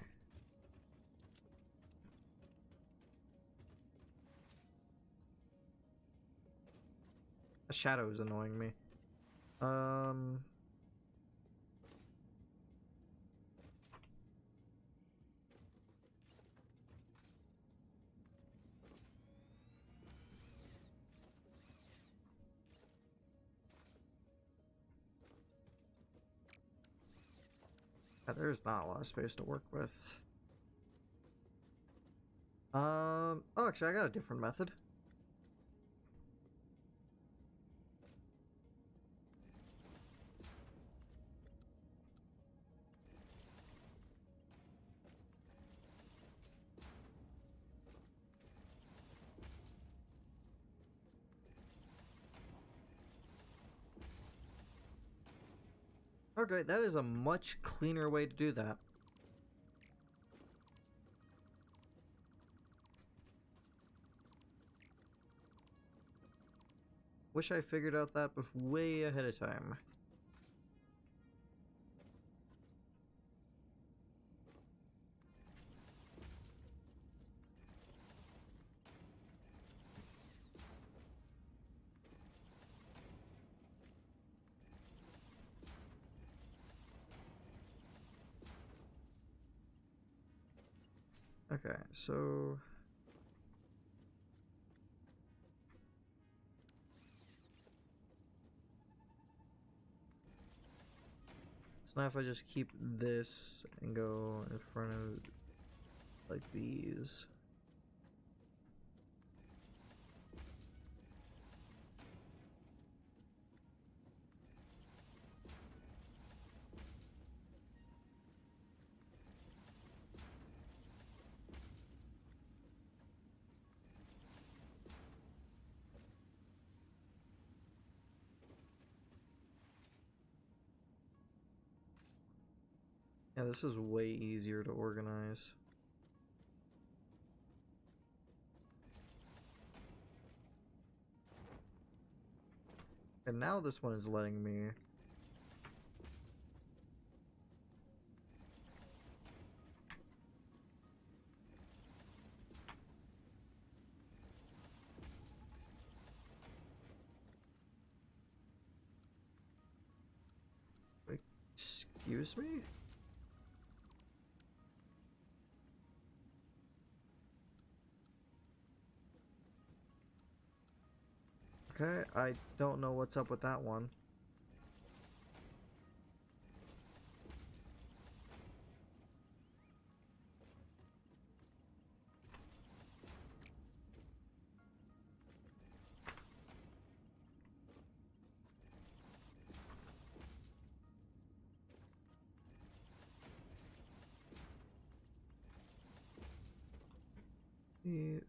The shadow is annoying me. There's not a lot of space to work with. Oh, actually, I got a different method. Okay, that is a much cleaner way to do that. Wish I figured out that way ahead of time. Okay, so now if I just keep this and go in front of like these. Yeah, this is way easier to organize. And now this one is letting me. Excuse me? Okay, I don't know what's up with that one. Yeah.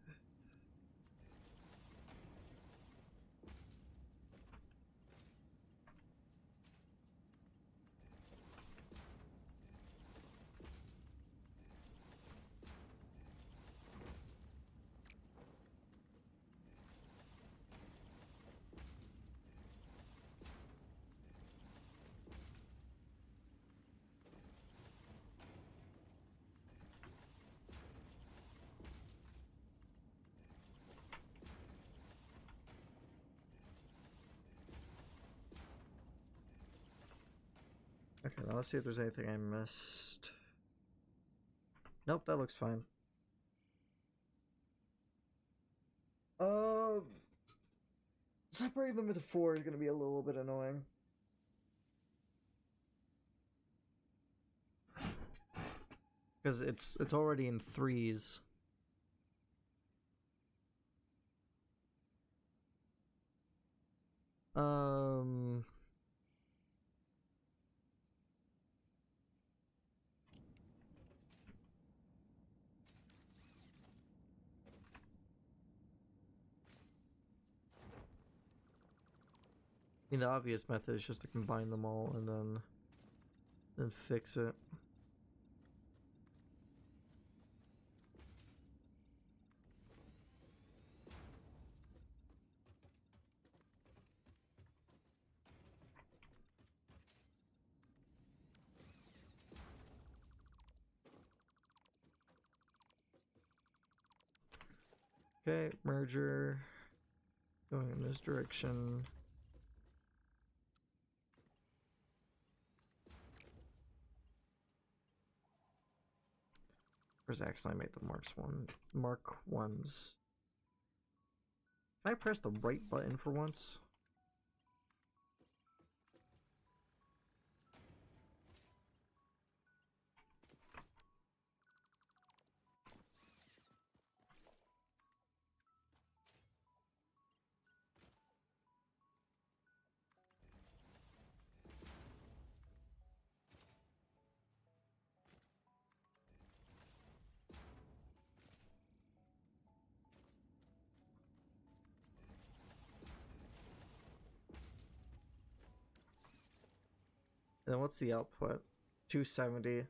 Okay, now let's see if there's anything I missed. Nope, that looks fine. Separating them into 4 is gonna be a little bit annoying. Because it's already in 3s. I mean, the obvious method is just to combine them all and then fix it. Okay, merger. Going in this direction. Where's actually I made the mark ones. Can I press the right button for once? then what's the output? 270.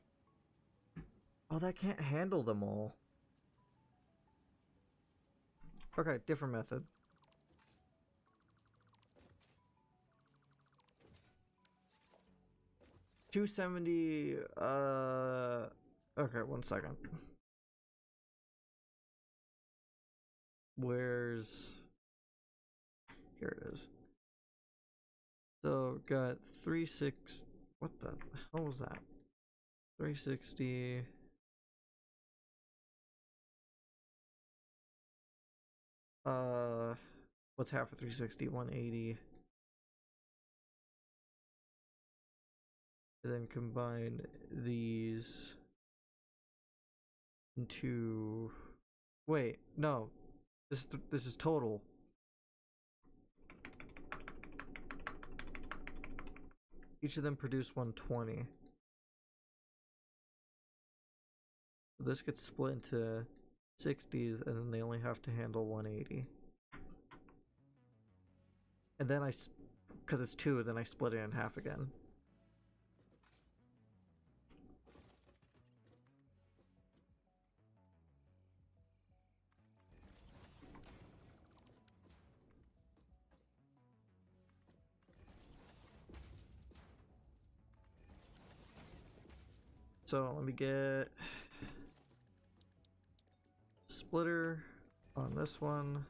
Oh, that can't handle them all. Okay, different method. $270. Okay, 1 second. Where's... Here it is. So, got 360... What the hell was that? 360... What's half of 360? 180. And then combine these into... Wait, no. This is total. Each of them produce 120. So this gets split into 60s, and then they only have to handle 180. And then because it's 2, then I split it in half again. So let me get splitter on this one.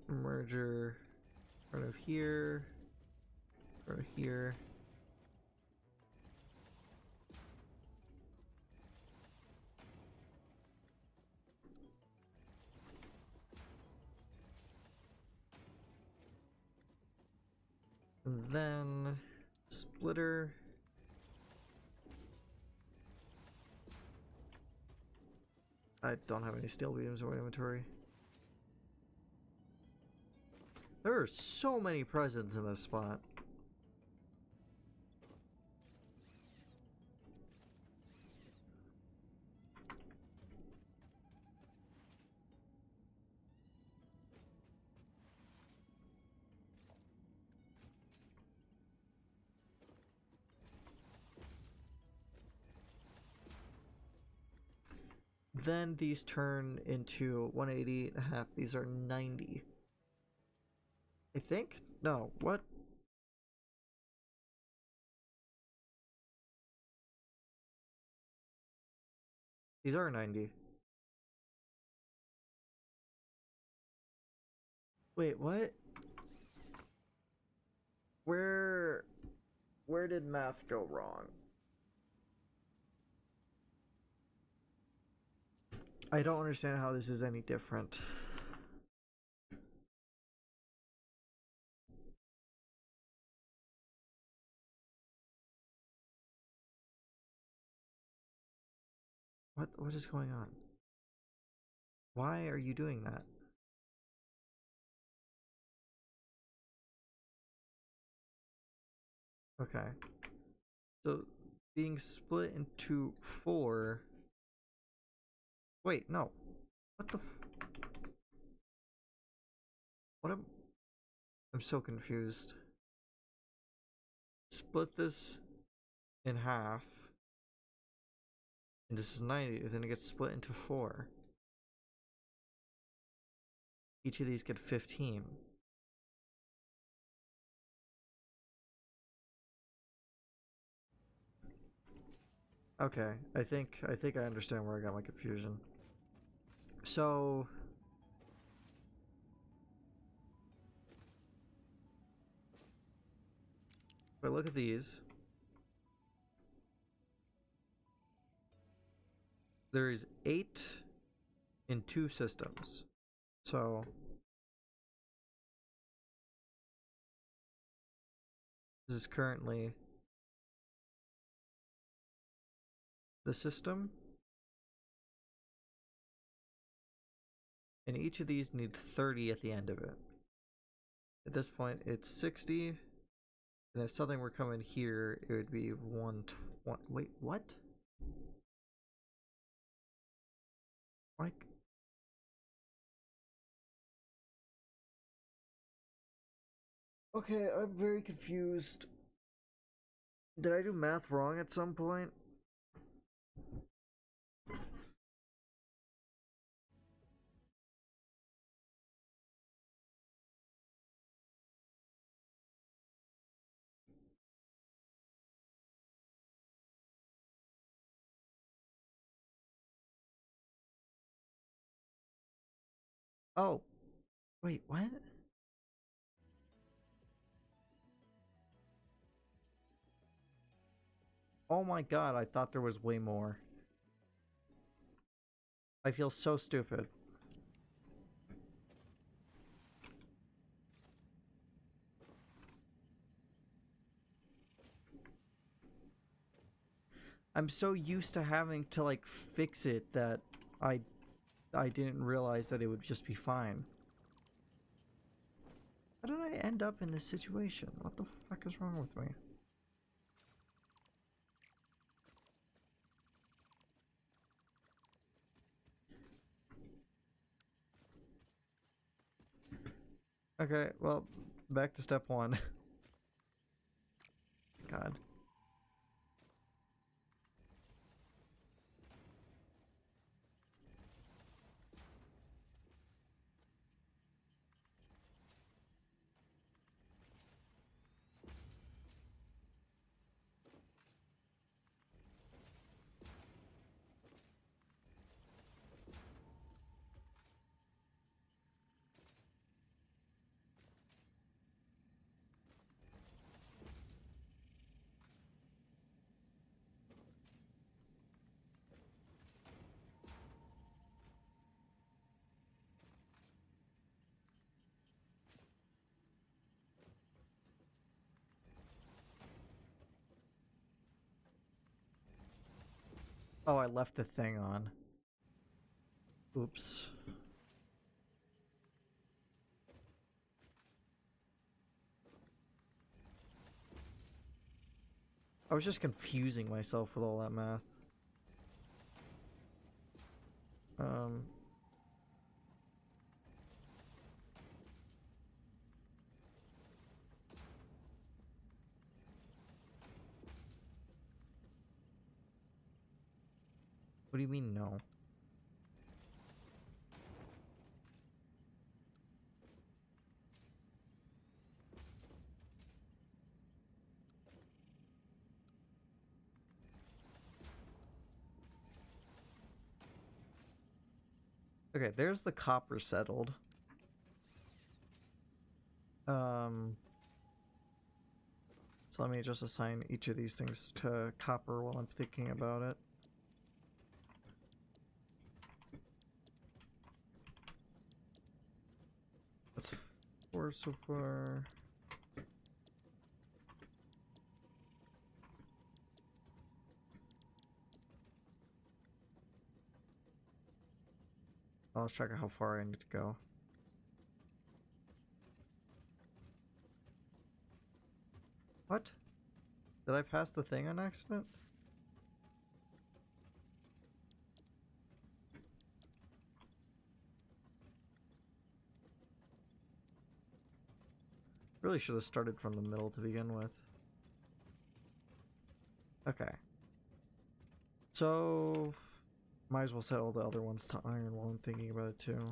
Merger in front of here, in front of here. And then splitter. I don't have any steel beams in my inventory. There are so many presents in this spot. Then these turn into 180.5. These are 90. I think? No, what? These are 90. Wait, what? Where did math go wrong? I don't understand how this is any different. What is going on? Why are you doing that? Okay. So being split into 4. Wait, no. What the I'm so confused. Split this in half. And this is 90, and then it gets split into 4. Each of these get 15. Okay, I think I understand where I got my confusion. So if I look at these, there is 8 in 2 systems. So this is currently the system. And each of these need 30 at the end of it. At this point, it's 60. And if something were coming here, it would be 120. Wait, what? Like, Okay, I'm very confused. Did I do math wrong at some point? Oh, wait, what? Oh my god, I thought there was way more. I feel so stupid. I'm so used to having to like fix it that I I didn't realize that it would just be fine. How did I end up in this situation? What the fuck is wrong with me? Okay, well, back to step one. God. Oh, I left the thing on. Oops. I was just confusing myself with all that math. Um... What do you mean, no? Okay, there's the copper settled. So let me just assign each of these things to copper while I'm thinking about it. That's 4 so far. I'll check how far I need to go. What? Did I pass the thing on accident? Really should have started from the middle to begin with. Okay. So, might as well set all the other ones to iron while I'm thinking about it too.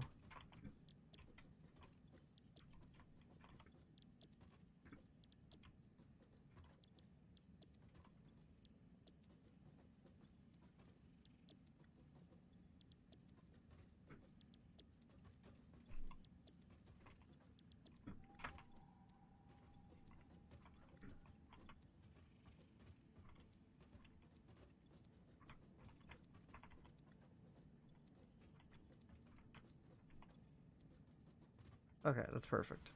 Okay, that's perfect.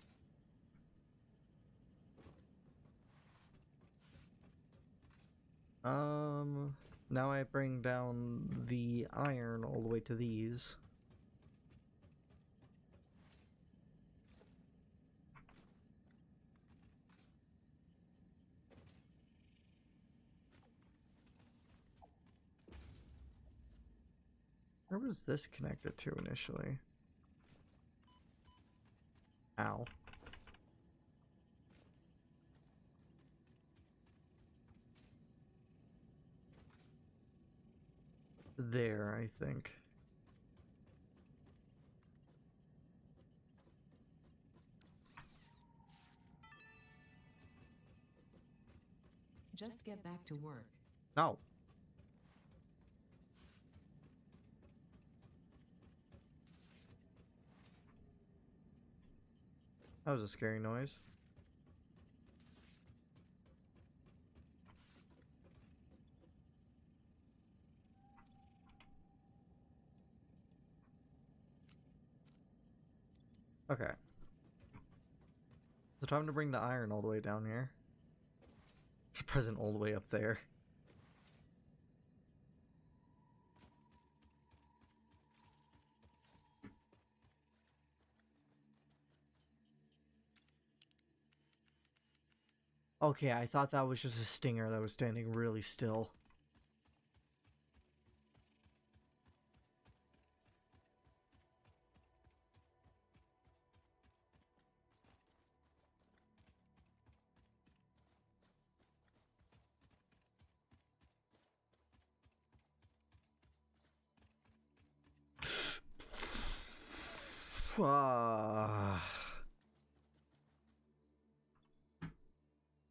Now I bring down the iron all the way to these. Where was this connected to initially? Ow. there, I think. Just get back to work. No. That was a scary noise. Okay. So time to bring the iron all the way down here. It's present all the way up there. Okay, I thought that was just a stinger that was standing really still.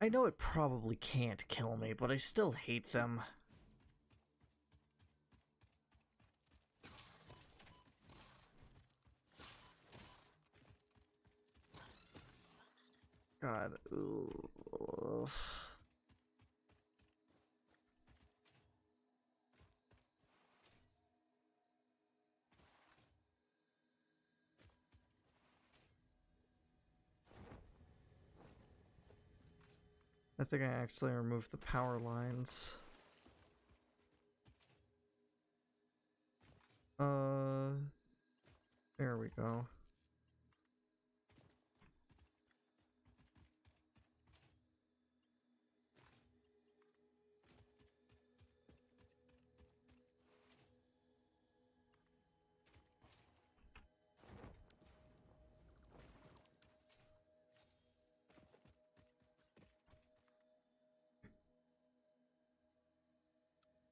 I know it probably can't kill me, but I still hate them. God. Ugh. I think I accidentally removed the power lines. There we go.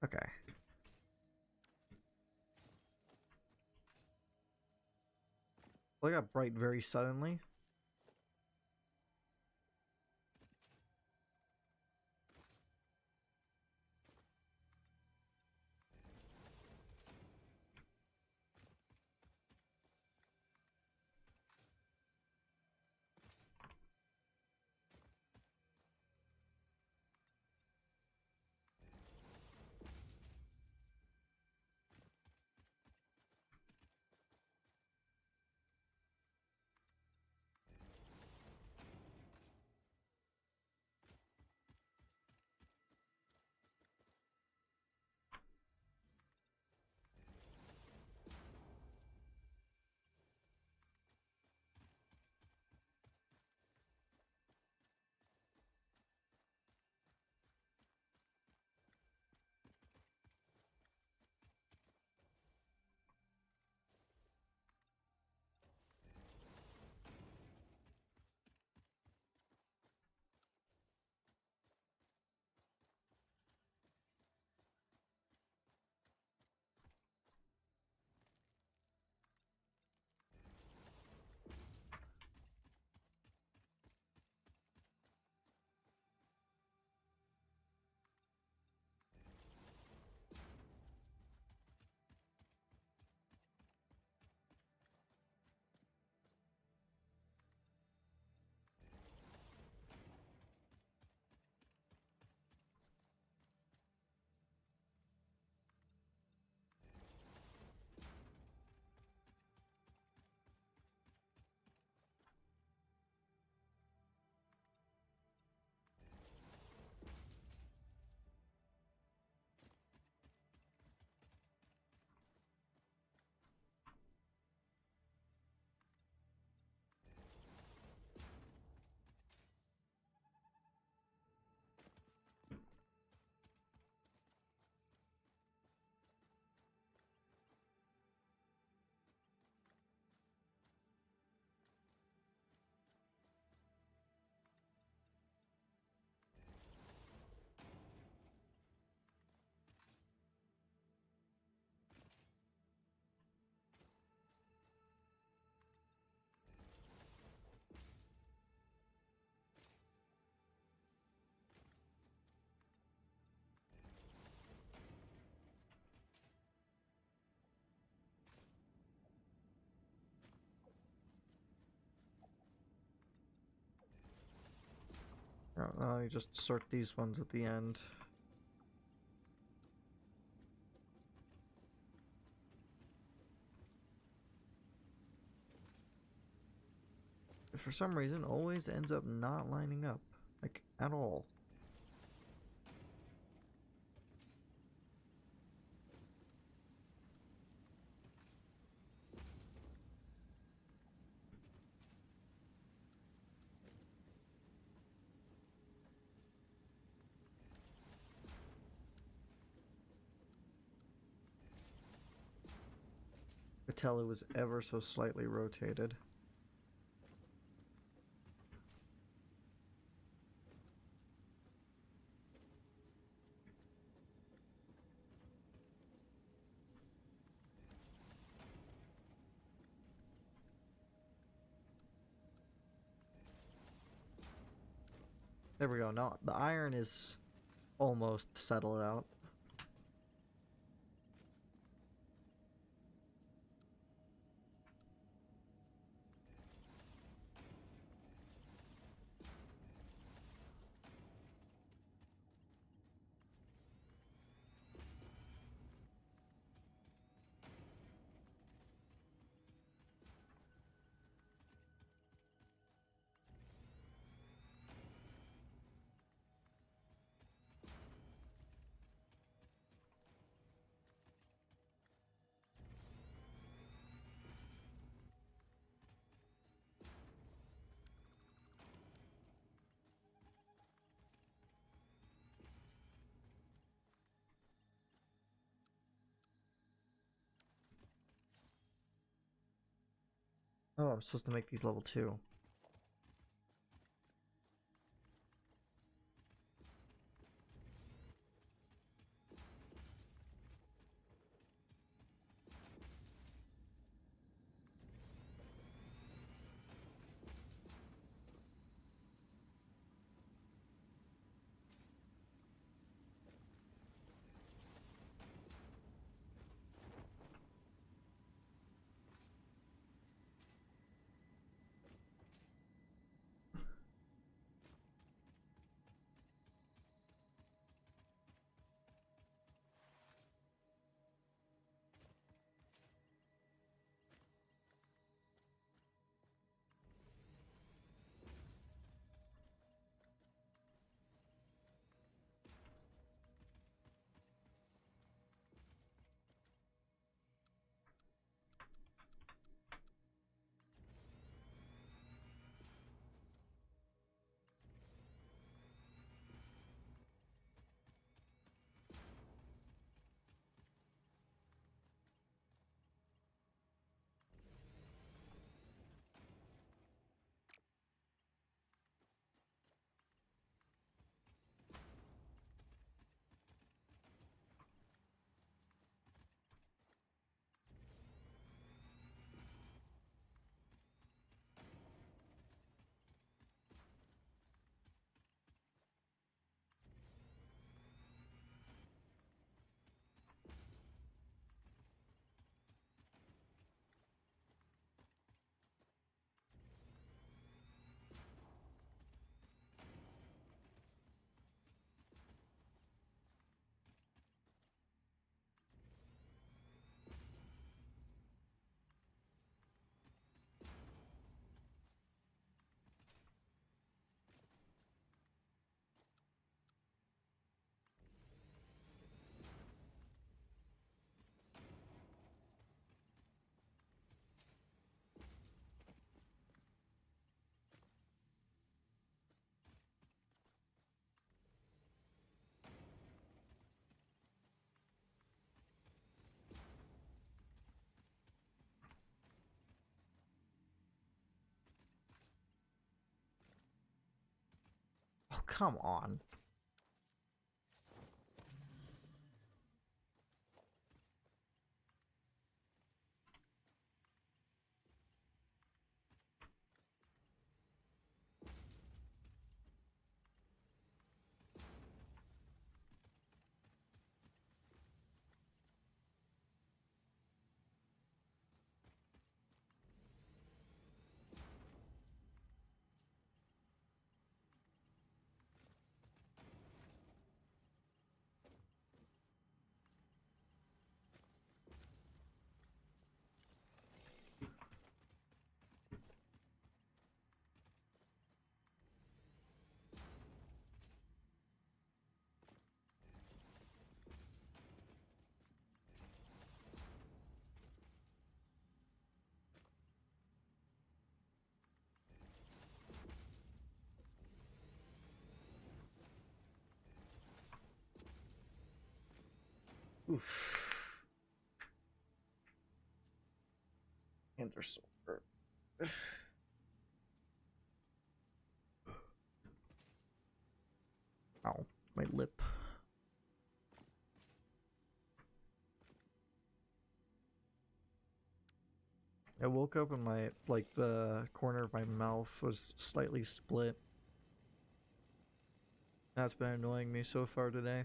Okay. Well, I got bright very suddenly. You just sort these ones at the end. For some reason, always ends up not lining up, like, at all. I could tell it was ever so slightly rotated. There we go. Now the iron is almost settled out. Oh, I'm supposed to make these level 2. Oh, come on. Oof. Hands are sore. Ow, my lip. I woke up and my, like, the corner of my mouth was slightly split. That's been annoying me so far today.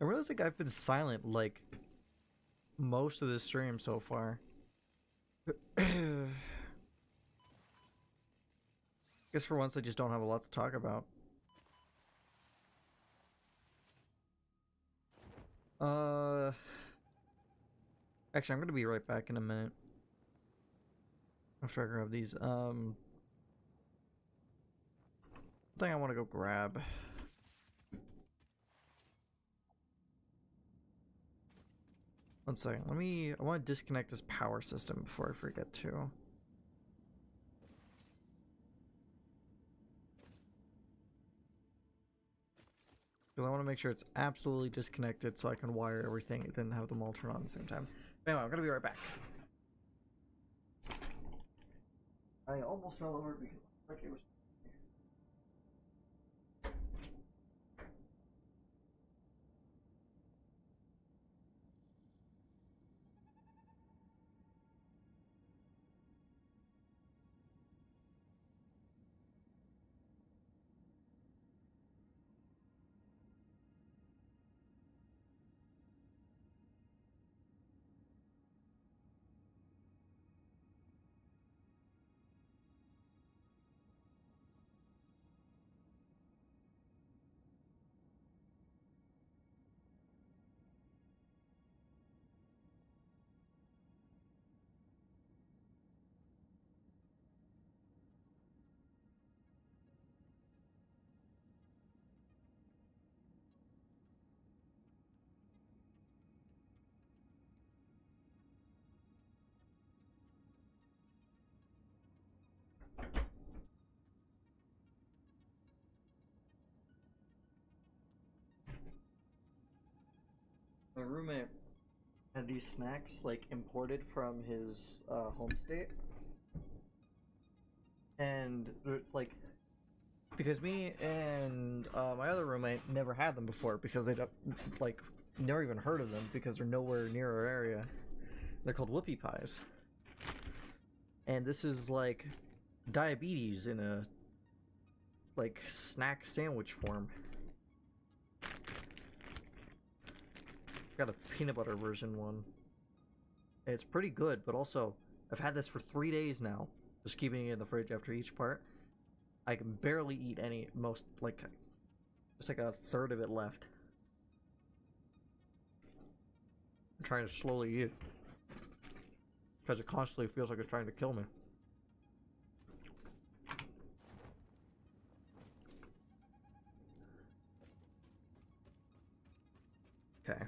I realize, like, I've been silent, like, most of the stream so far. Guess for once I just don't have a lot to talk about. Actually, I'm gonna be right back in a minute. After I grab these. Thing I want to go grab. One second. I want to disconnect this power system before I forget to. Because I want to make sure it's absolutely disconnected so I can wire everything and then have them all turn on at the same time. But anyway, I'm going to be right back. I almost fell over because like it was. My roommate had these snacks like imported from his home state, and it's like because me and my other roommate never had them before because they don't like never even heard of them because they're nowhere near our area. They're called whoopie pies, and this is like diabetes in a like snack sandwich form. Got a peanut butter version one. It's pretty good, but also I've had this for 3 days now, just keeping it in the fridge after each part. I can barely eat any, most like just like a third of it left. I'm trying to slowly eat because it constantly feels like it's trying to kill me. Okay.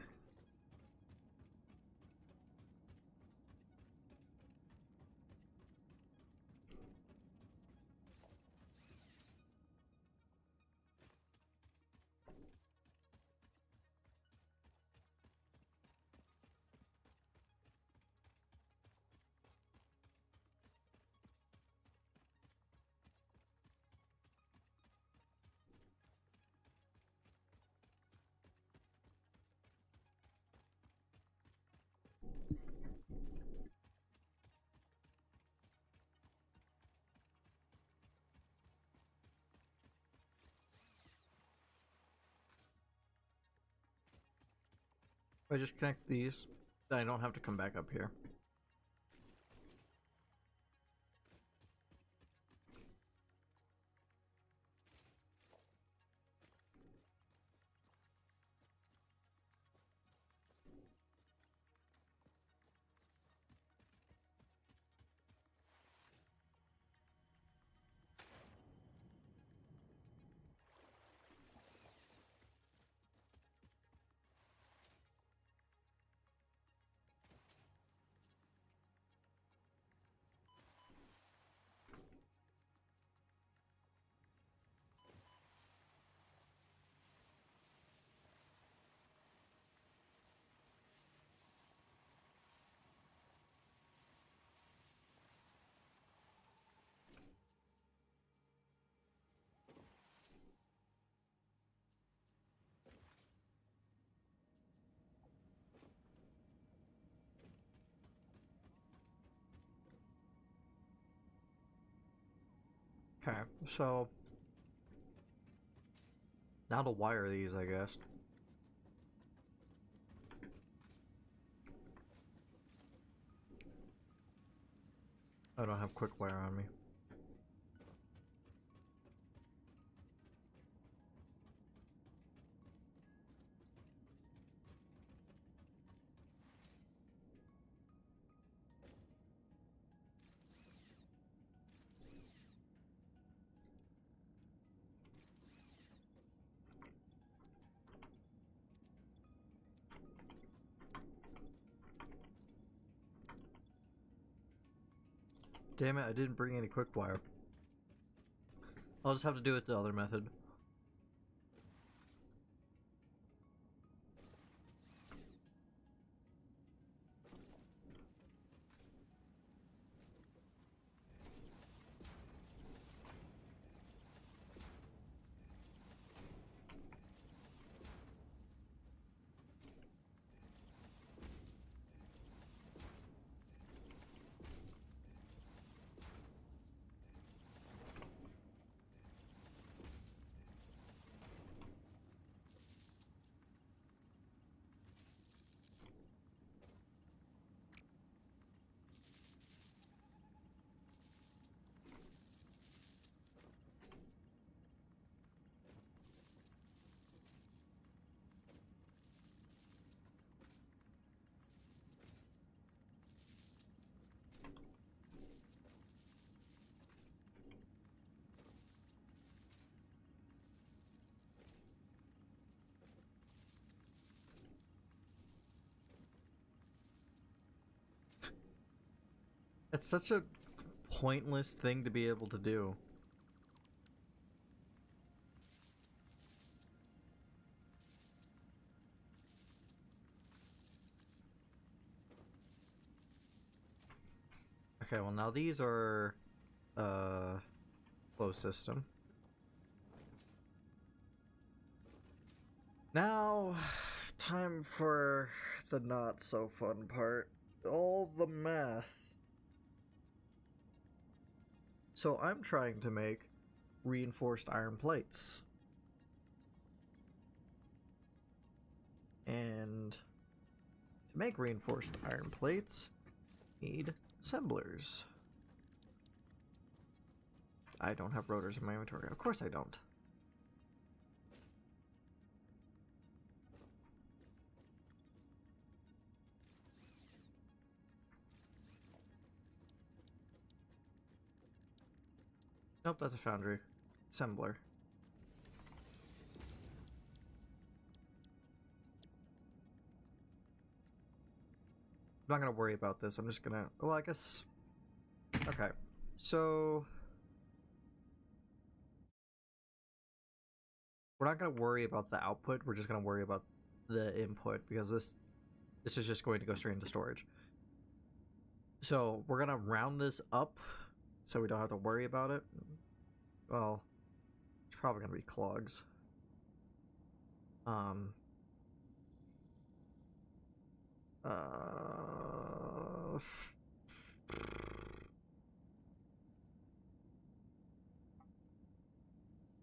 If I just connect these, then I don't have to come back up here. Okay, so now to wire these, I guess. I don't have quick wire on me. Damn it, I didn't bring any quick wire. I'll just have to do it the other method. It's such a pointless thing to be able to do. Okay, well now these are closed system. Now, time for the not so fun part. All the math. So I'm trying to make reinforced iron plates. And to make reinforced iron plates, need assemblers. I don't have rotors in my inventory. Of course I don't. Nope, that's a foundry. Assembler. I'm not gonna worry about this. I'm just gonna... Well, I guess... Okay. So... We're not gonna worry about the output. We're just gonna worry about the input, because this is just going to go straight into storage. So we're gonna round this up so we don't have to worry about it. Well, it's probably gonna be clogs.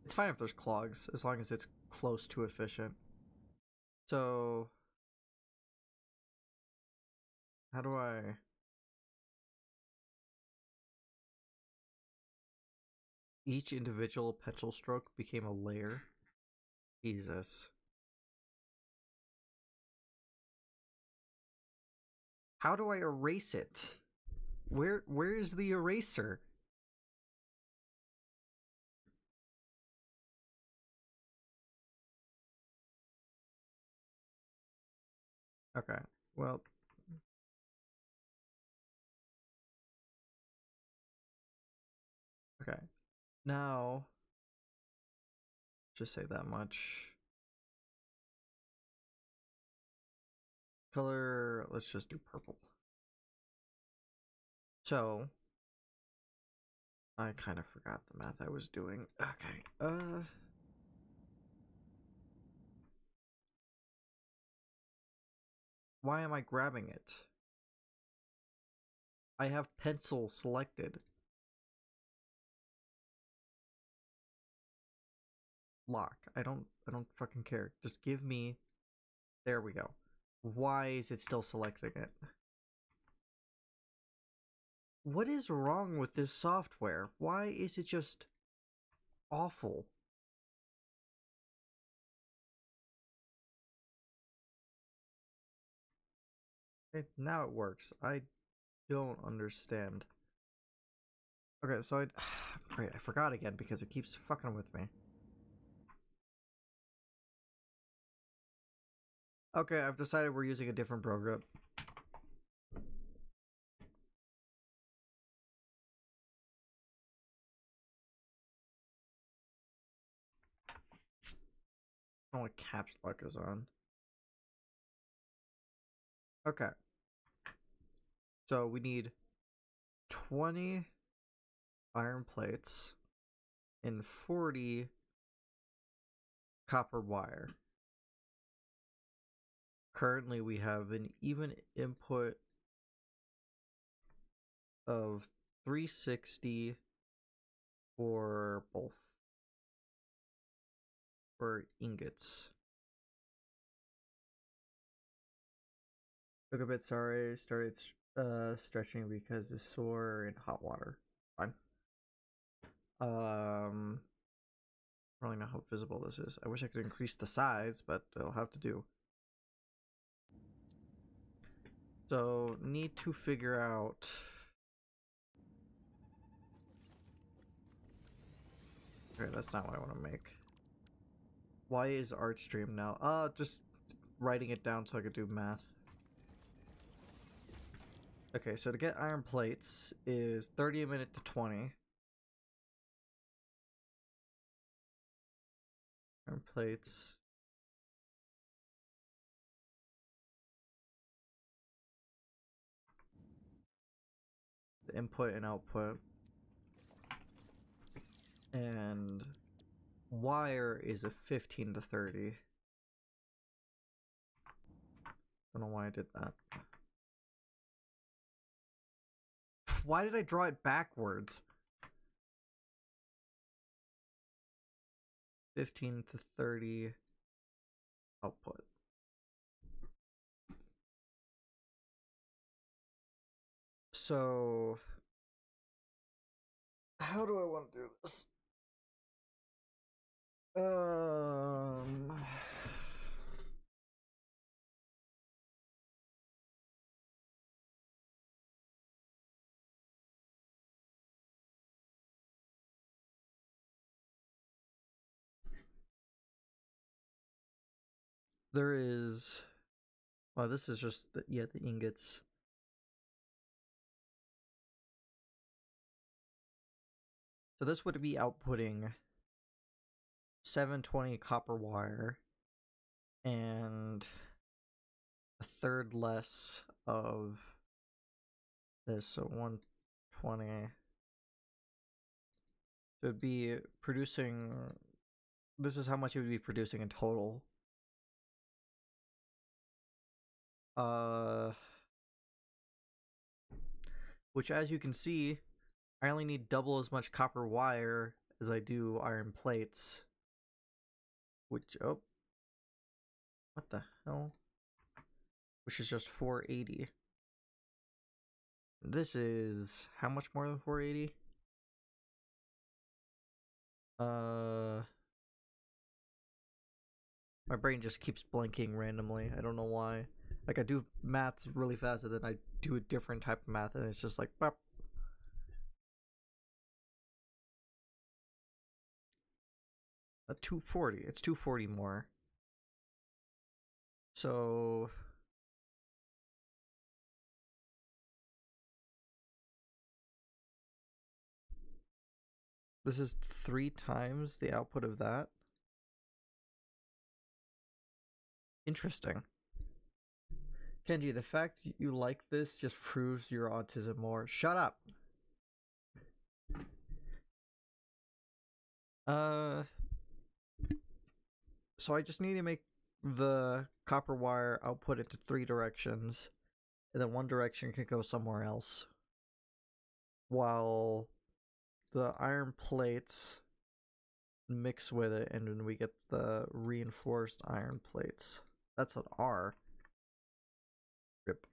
It's fine if there's clogs, as long as it's close to efficient. So, how do I... Each individual pencil stroke became a layer. Jesus. How do I erase it? Where is the eraser? Okay, well... Okay, now... Just say that much. Color, let's just do purple. So... I kind of forgot the math I was doing. Okay, why am I grabbing it? I have pencil selected. lock. I don't fucking care. Just give me. There we go. Why is it still selecting it? What is wrong with this software? Why is it just awful? Okay, now it works. I don't understand. Okay, so I great, I forgot again because it keeps fucking with me. Okay, I've decided we're using a different program. I don't know what caps lock is on. Okay. So we need 20 iron plates and 40 copper wire. Currently we have an even input of 360 for both. For ingots. Took a bit sorry, started stretching because it's sore in hot water. Fine. I don't really know how visible this is. I wish I could increase the size, but it'll have to do. So, need to figure out. Okay, that's not what I want to make. Why is art stream now? Just writing it down so I could do math. Okay, so to get iron plates is 30 a minute to 20. Iron plates. The input and output. And wire is a 15 to 30. Don't know why I did that. Why did I draw it backwards? 15 to 30 output. So, how do I want to do this? There is. Well, this is just the ingots. So this would be outputting 720 copper wire and a third less of this, so 120. So it'd be producing. This is how much it would be producing in total. Which, as you can see, I only need double as much copper wire as I do iron plates. Which, oh, what the hell? Which is just 480. This is how much more than 480? My brain just keeps blinking randomly. I don't know why. Like, I do maths really fast and then I do a different type of math and it's just like, bop. A 240. It's 240 more. So this is 3 times the output of that. Interesting. Kenji, the fact you like this just proves your autism more. Shut up. So I just need to make the copper wire output into 3 directions, and then 1 direction can go somewhere else. While the iron plates mix with it, and then we get the reinforced iron plates. That's an R. Rip.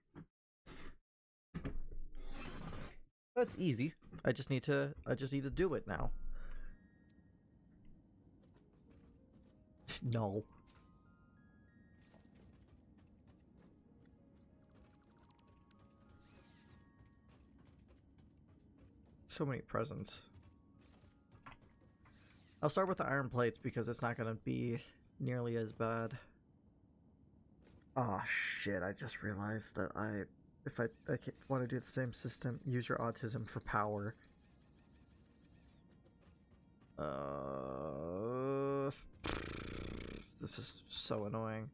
That's easy. I just need to do it now. No. So many presents. I'll start with the iron plates because it's not gonna be nearly as bad. Oh shit, I just realized that if I want to do the same system, use your autism for power. This is so annoying.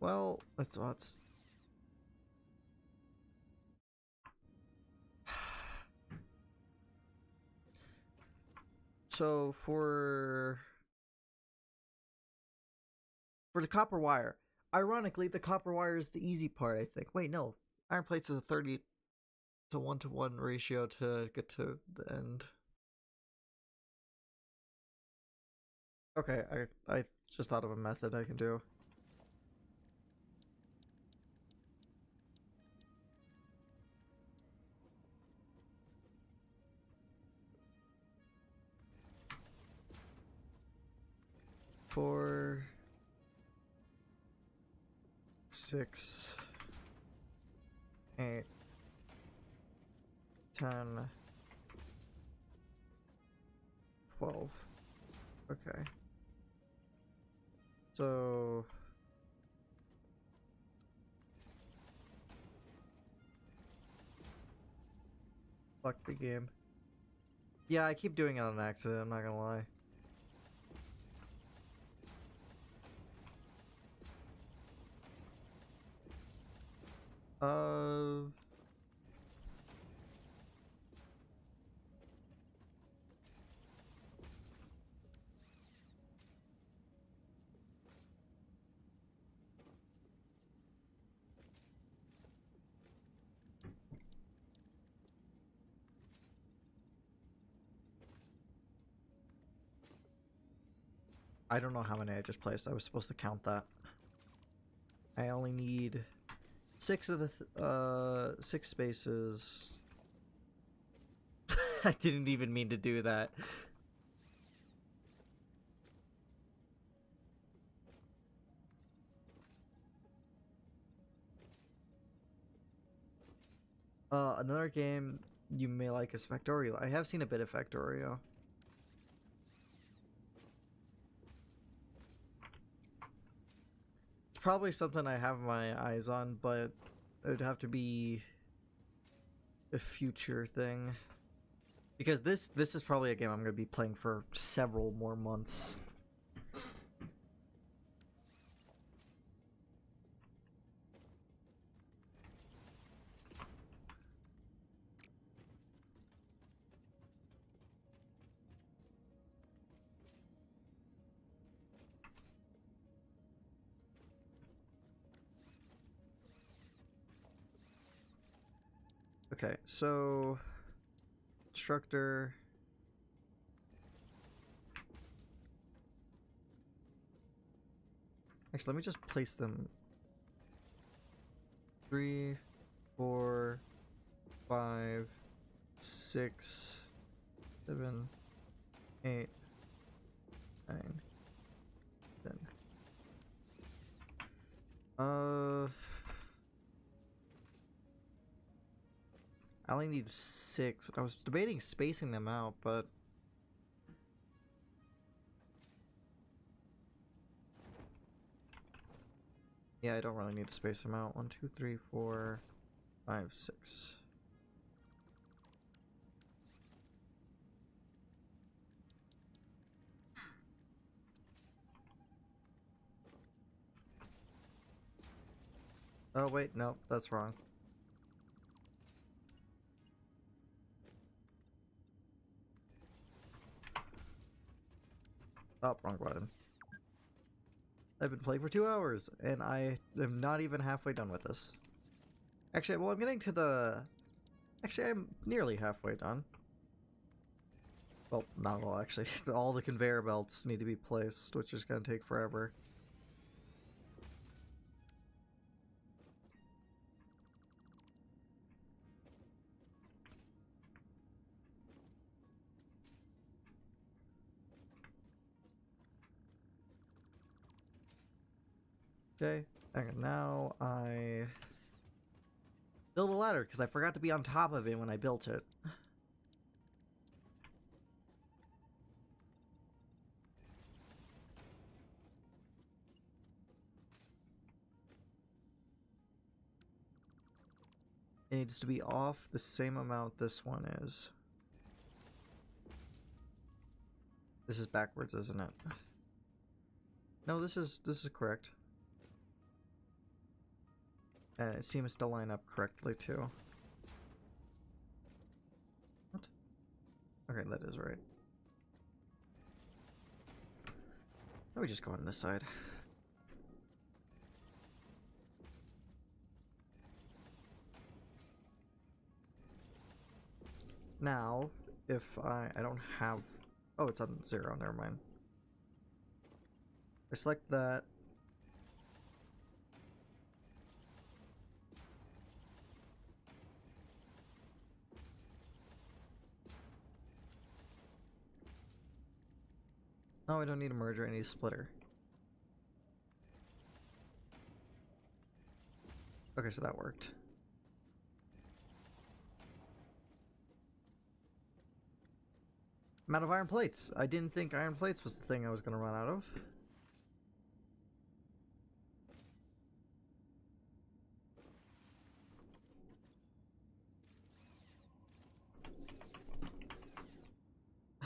Well, let's so for the copper wire, ironically, the copper wire is the easy part, I think. Wait, no. Iron plates is a 30 to 1-to-1 ratio to get to the end. Okay, I just thought of a method I can do. Four, 6, 8, 10, 12. Okay. So fuck the game. Yeah, I keep doing it on accident, I'm not gonna lie. I don't know how many I just placed. I was supposed to count that. I only need 6 of the 6 spaces. I didn't even mean to do that. Another game you may like is Factorio. I have seen a bit of Factorio. It's probably something I have my eyes on, but it would have to be a future thing. Because this is probably a game I'm going to be playing for several more months. Okay, so instructor. Actually, let me just place them 3, 4, 5, 6, 7, 8, 9, 10. I only need 6. I was debating spacing them out, but yeah, I don't really need to space them out. 1, 2, 3, 4, 5, 6. Oh wait, no, that's wrong. Oh, wrong button. I've been playing for 2 hours, and I am not even halfway done with this. Actually, well, I'm getting to the Actually, I'm nearly halfway done. Well, not all, actually. All the conveyor belts need to be placed, which is going to take forever. Okay, and now I build a ladder because I forgot to be on top of it when I built it. It needs to be off the same amount this one is. This is backwards, isn't it? No, this is correct. And it seems to line up correctly too. What? Okay, that is right. Let me just go on this side. Now, if I don't have... Oh, it's on 0, never mind. I select that. No, I don't need a merger, I need a splitter. Okay, so that worked. I'm out of iron plates. I didn't think iron plates was the thing I was going to run out of.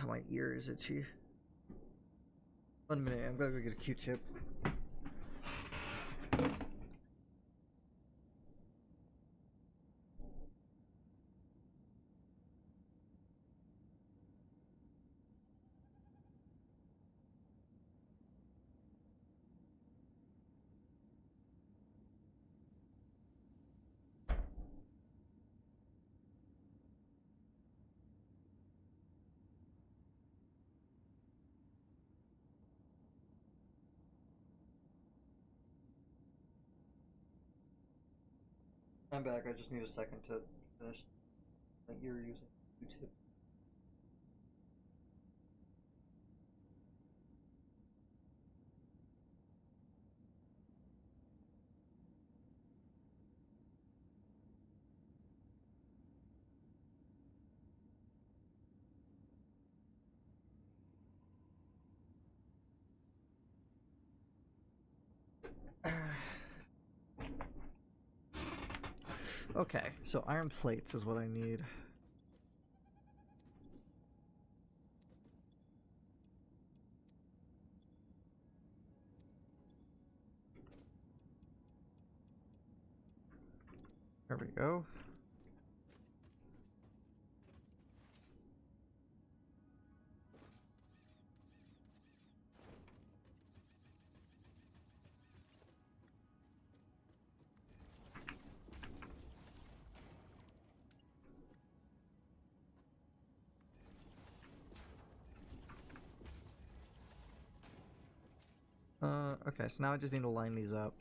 Oh, my ear is itchy. 1 minute, I'm gonna go get a Q-tip. I'm back, I just need a second to finish my ear using Q-tip. Okay, so iron plates is what I need. There we go. Okay, so now I just need to line these up.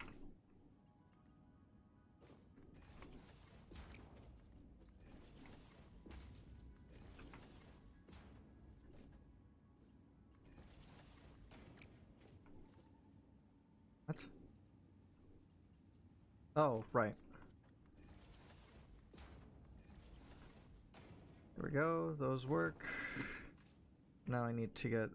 What? Oh, right. There we go, those work. Now I need to get,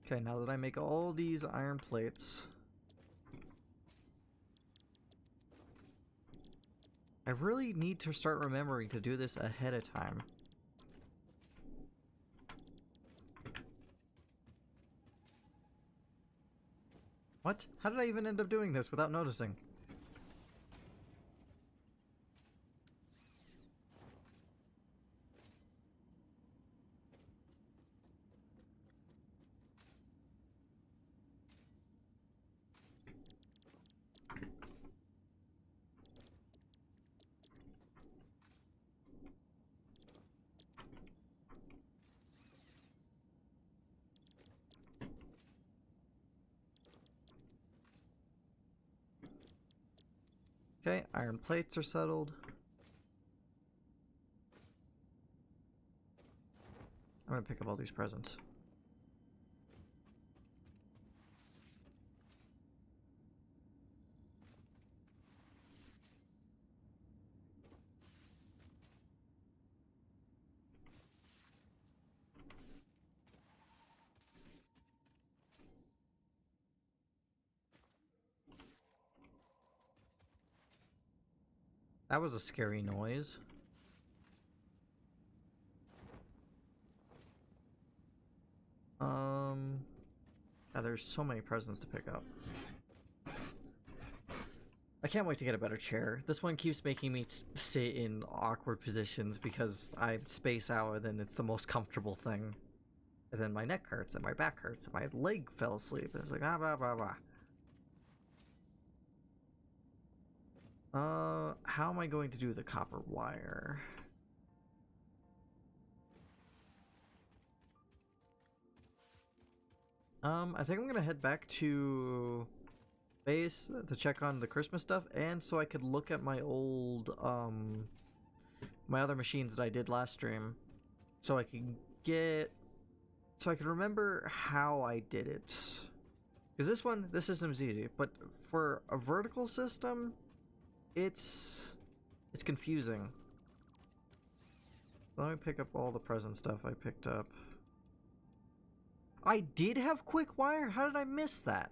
okay, now that I make all these iron plates, I really need to start remembering to do this ahead of time. What? How did I even end up doing this without noticing? Okay, iron plates are settled. I'm gonna pick up all these presents. That was a scary noise. Yeah, there's so many presents to pick up. I can't wait to get a better chair. This one keeps making me sit in awkward positions because I space out and then it's the most comfortable thing. And then my neck hurts and my back hurts and my leg fell asleep. And it's like, ah, blah, blah, blah. How am I going to do the copper wire? I think I'm gonna head back to base to check on the Christmas stuff, and so I could look at my old, my other machines that I did last stream, so I can remember how I did it. Because this system's easy, but for a vertical system, it's confusing. Let me pick up all the present stuff I picked up. I did have quick wire? How did I miss that?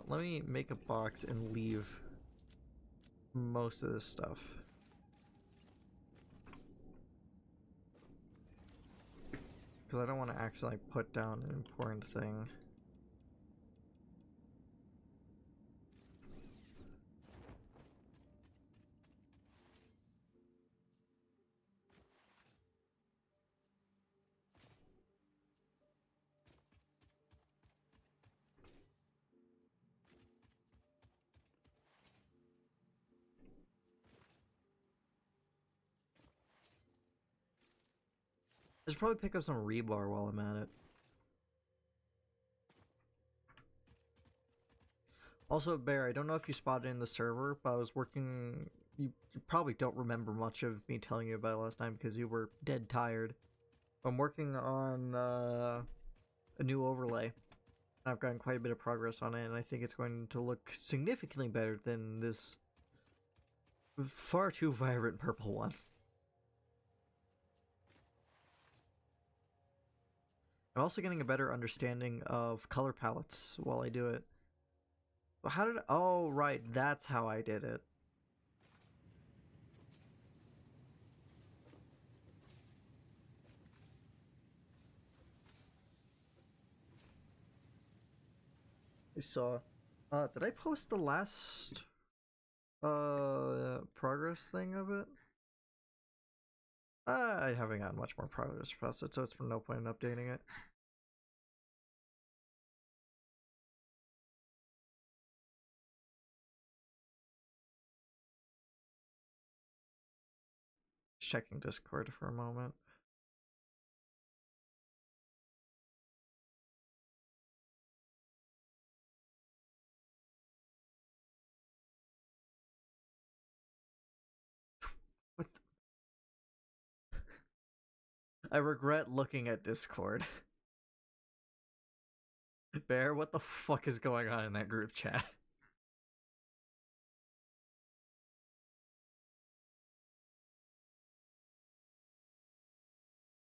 Let me make a box and leave most of this stuff. Because I don't want to accidentally put down an important thing. I should probably pick up some rebar while I'm at it. Also, Bear, I don't know if you spotted in the server, but I was working... You probably don't remember much of me telling you about it last time because you were dead tired. I'm working on a new overlay. I've gotten quite a bit of progress on it, and I think it's going to look significantly better than this far too vibrant purple one. I'm also getting a better understanding of color palettes while I do it. How did... Oh, right, that's how I did it. I saw... did I post the last... progress thing of it? I haven't gotten much more progress past it, so it's no point in updating it. Just checking Discord for a moment. What I regret looking at Discord. Bear, what the fuck is going on in that group chat?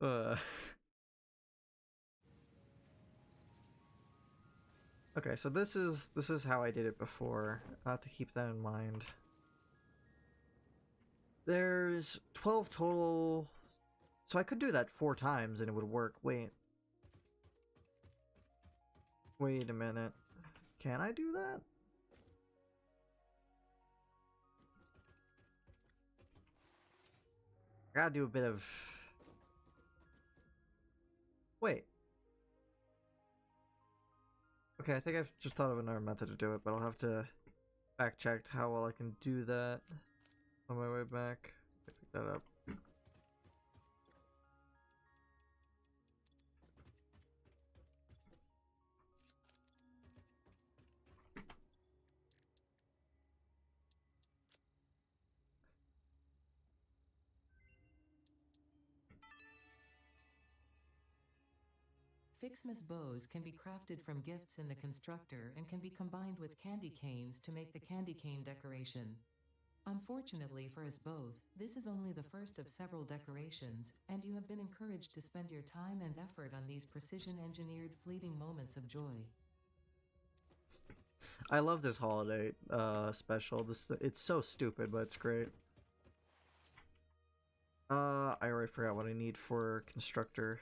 Okay, so this is how I did it before. I have to keep that in mind. There's 12 total, so I could do that 4 times and it would work. Wait a minute. Can I do that? I gotta do a bit of... Wait. Okay, I think I've just thought of another method to do it, but I'll have to fact check how well I can do that on my way back. Pick that up. Fixmas bows can be crafted from gifts in the constructor and can be combined with candy canes to make the candy cane decoration. Unfortunately for us both, this is only the first of several decorations, and you have been encouraged to spend your time and effort on these precision-engineered fleeting moments of joy. I love this holiday special. It's so stupid, but it's great. I already forgot what I need for constructor.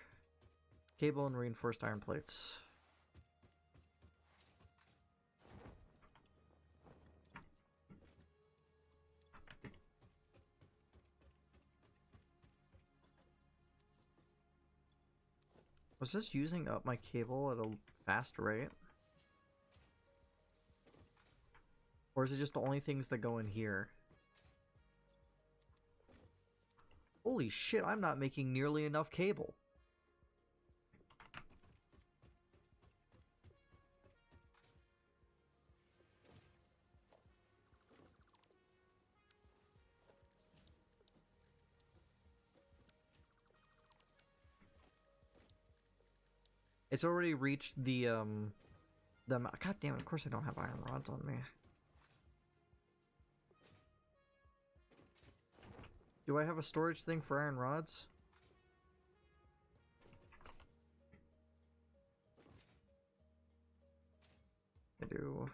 Cable and reinforced iron plates. Was this using up my cable at a fast rate? Or is it just the only things that go in here? Holy shit, I'm not making nearly enough cable. It's already reached the god damn it, of course I don't have iron rods on me. Do I have a storage thing for iron rods? I do.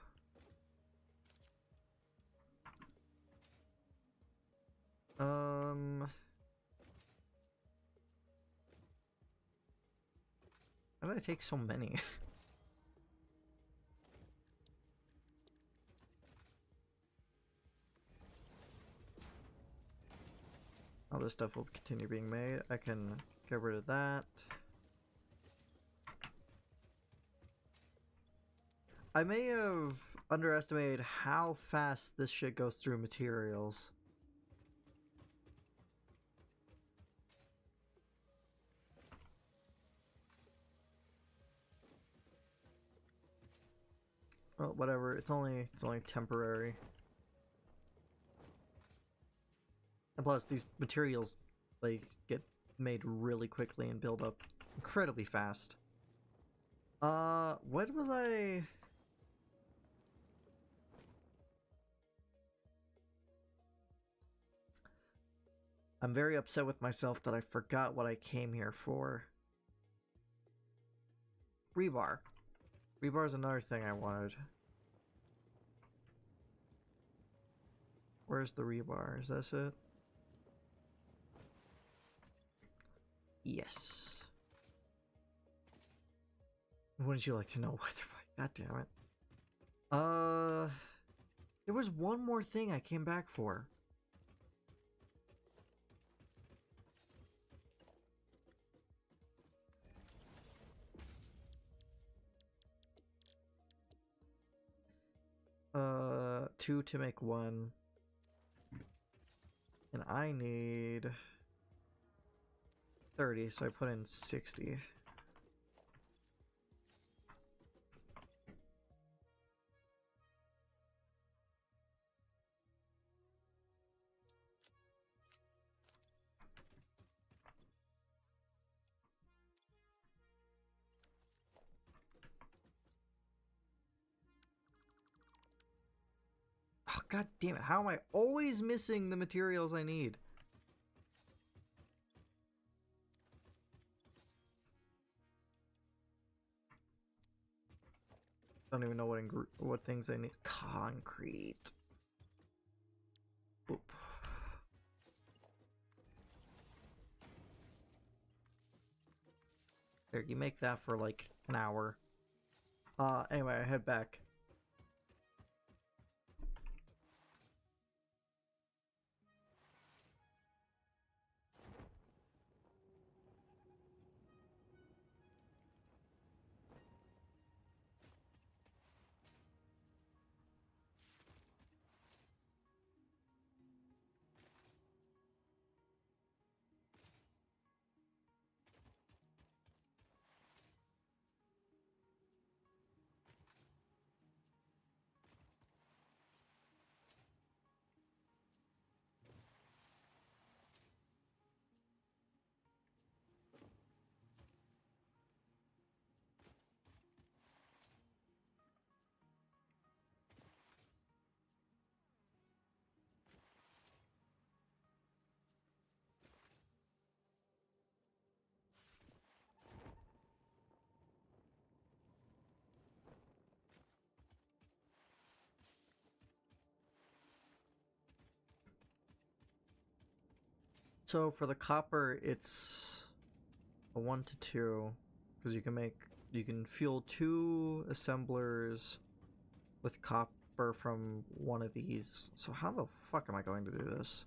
How did I take so many? All this stuff will continue being made. I can get rid of that. I may have underestimated how fast this shit goes through materials. Well, whatever. It's only temporary. And plus, these materials like get made really quickly and build up incredibly fast. What was I? I'm very upset with myself that I forgot what I came here for. Rebar. Rebar is another thing I wanted. Where's the rebar? Is this it? Yes. Wouldn't you like to know whether? God damn it. There was one more thing I came back for. Two to make one. And I need 30, so I put in 60. Oh, god damn it. How am I always missing the materials I need? Don't even know what things I need. Concrete. Boop. There, you make that for like an hour. Anyway, I head back. So for the copper, it's a 1 to 2, because you can fuel 2 assemblers with copper from one of these. So how the fuck am I going to do this?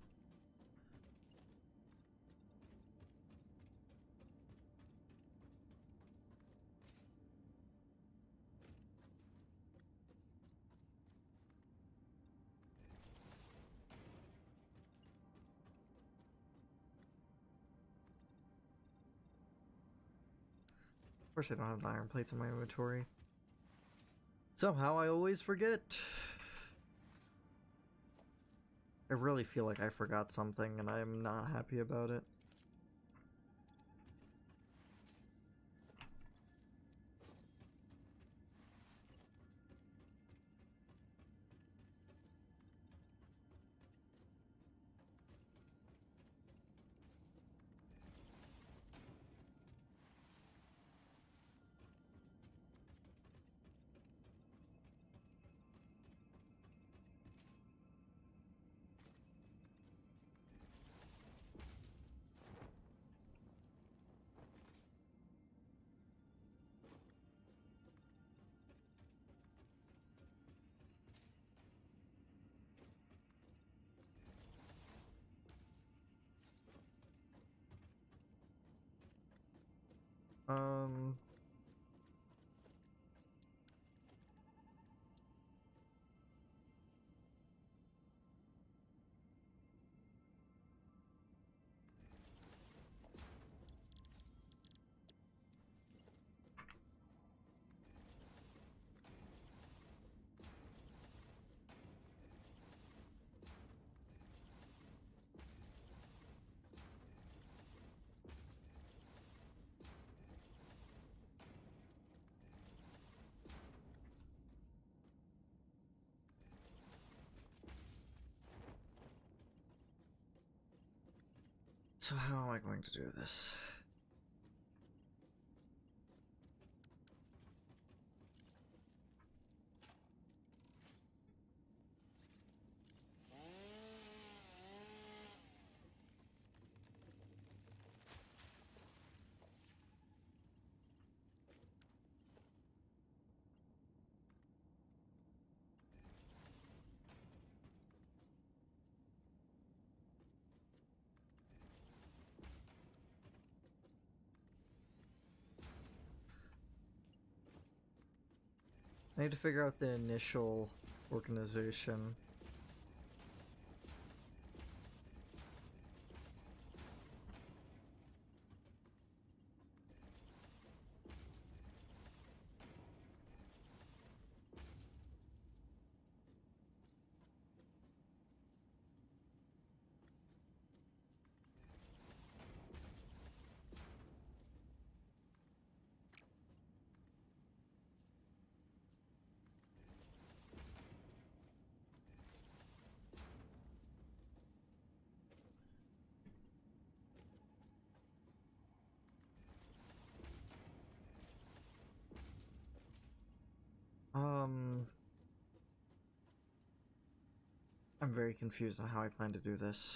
Of course I don't have iron plates in my inventory. Somehow I always forget. I really feel like I forgot something and I'm not happy about it. Um, so how am I going to do this? I need to figure out the initial organization. I'm very confused on how I plan to do this.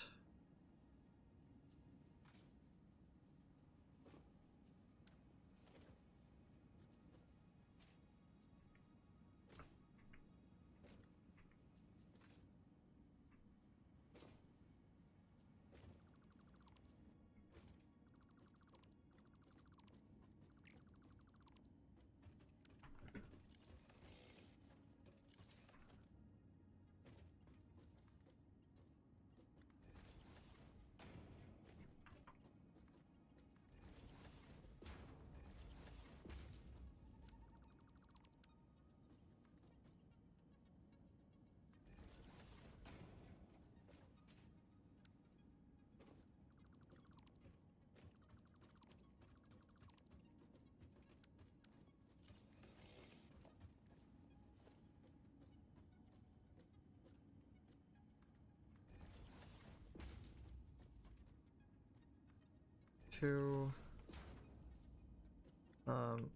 Two.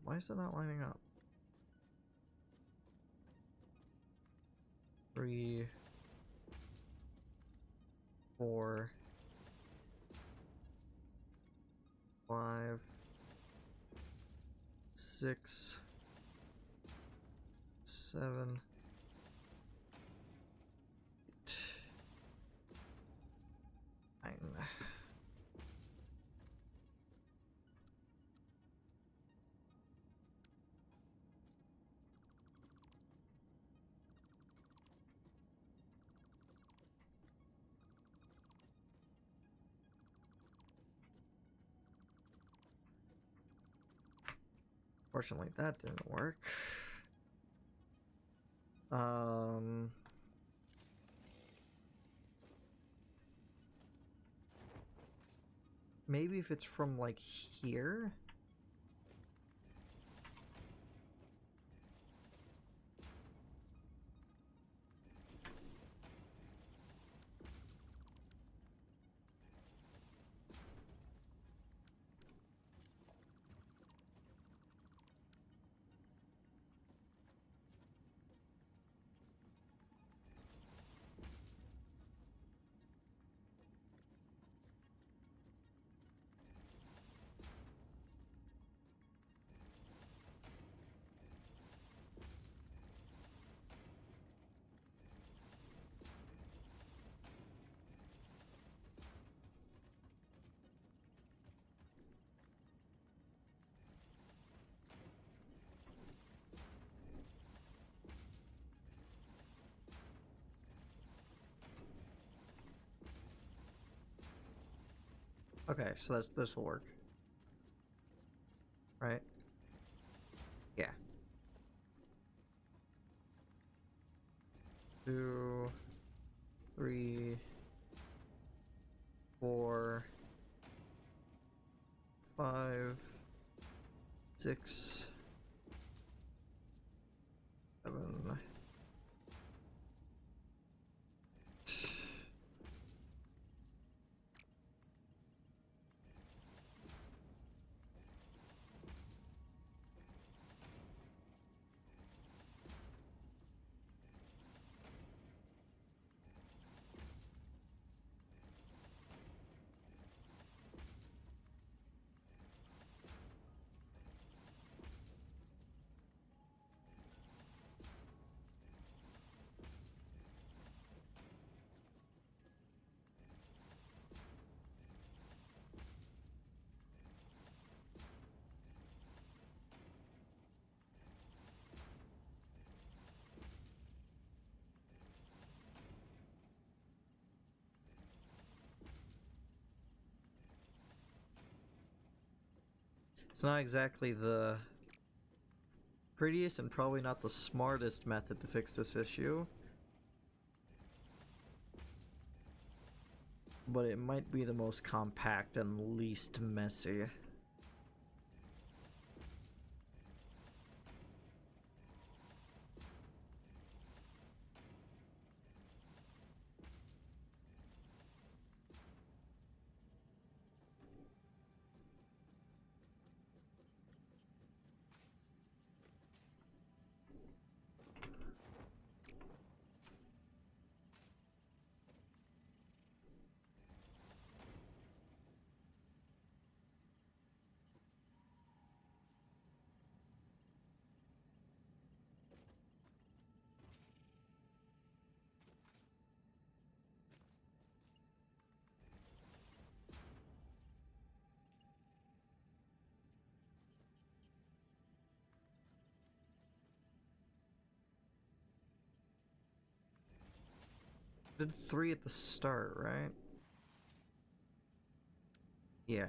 Why is it not lining up? 3, 4, 5, 6, 7, 8, 9. Fortunately, that didn't work. Maybe if it's from like here. Okay, so this will work. Right? Yeah. 2, 3, 4, 5, 6, 7. It's not exactly the prettiest and probably not the smartest method to fix this issue, but it might be the most compact and least messy. Did 3 at the start, right? Yeah.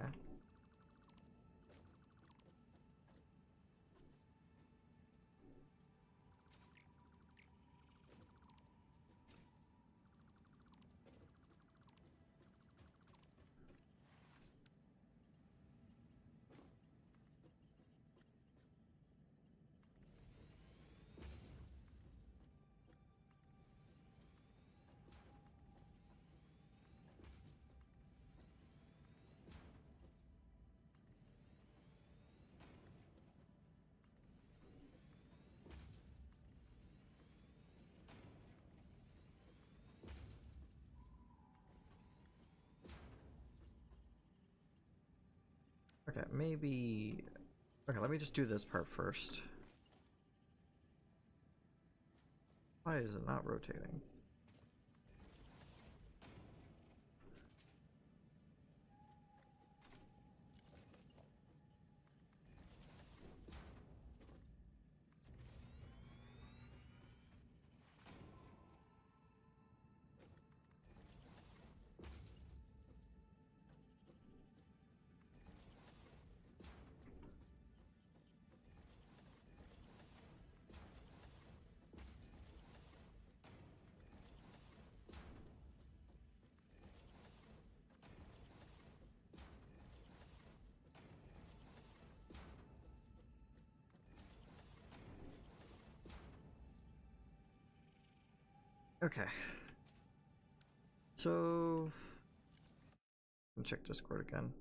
Okay, maybe... Okay, let me just do this part first. Why is it not rotating? Okay. So... Let me check Discord again.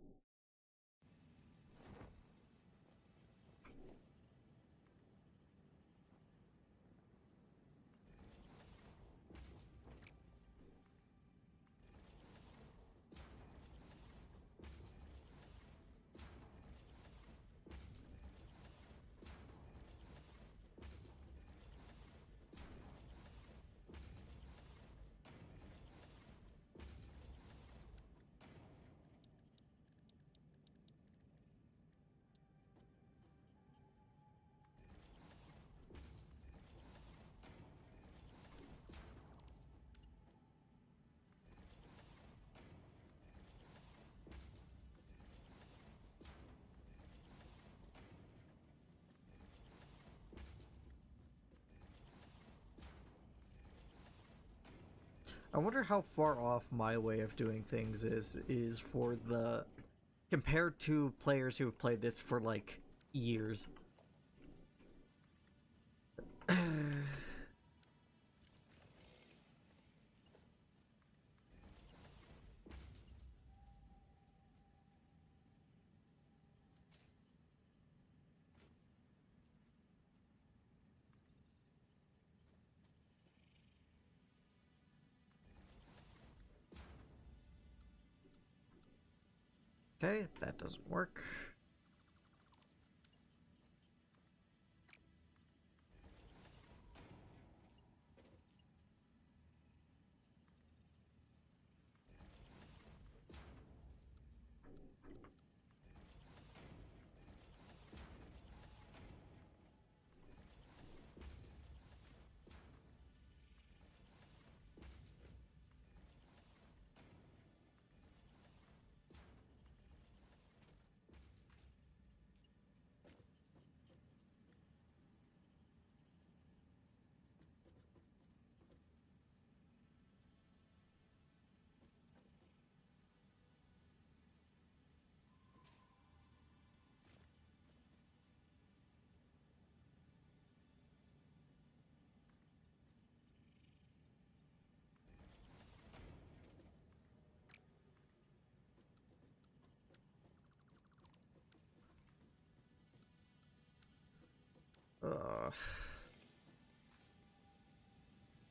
I wonder how far off my way of doing things is for the compared to players who have played this for like years. Okay, that doesn't work.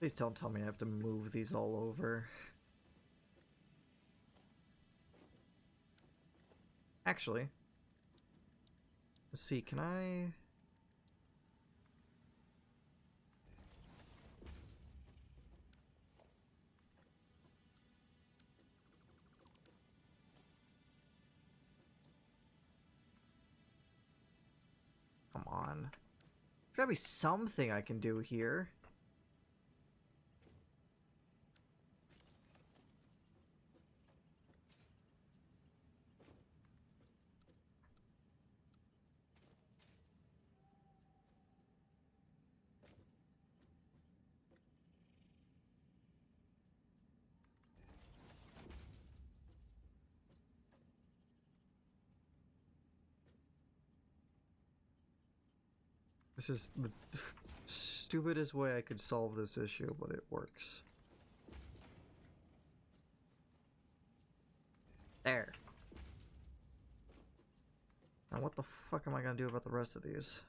Please don't tell me I have to move these all over. Actually, let's see, can I... Come on. There's gotta be something I can do here. This is the stupidest way I could solve this issue, but it works. There. Now what the fuck am I gonna do about the rest of these?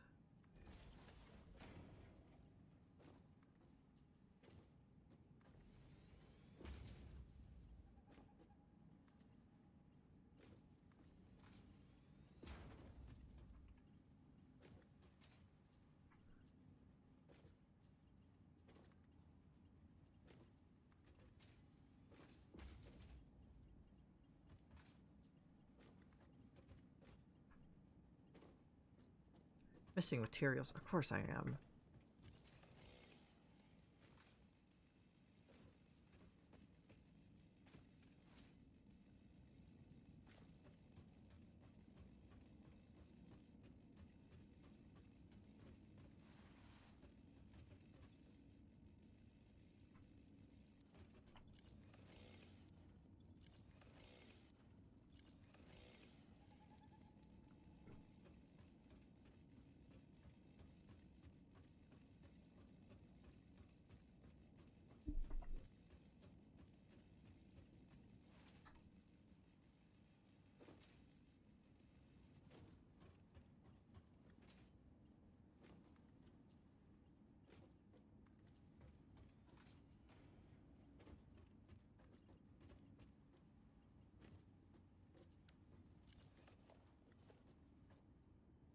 Missing materials. Of course I am.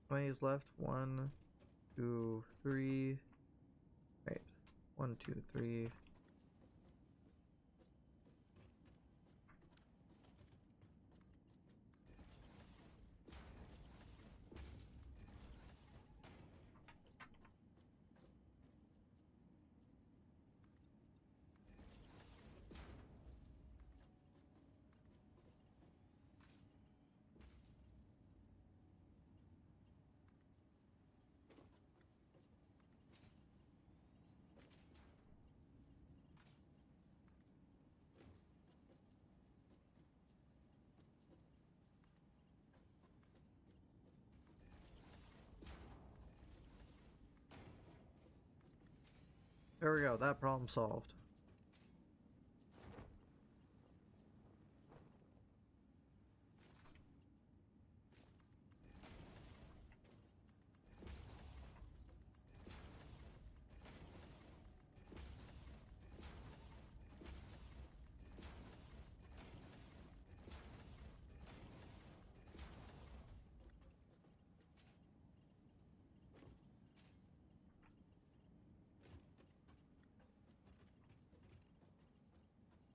How many is left? 1, 2, 3. Right. 1, 2, 3. There we go. That problem solved.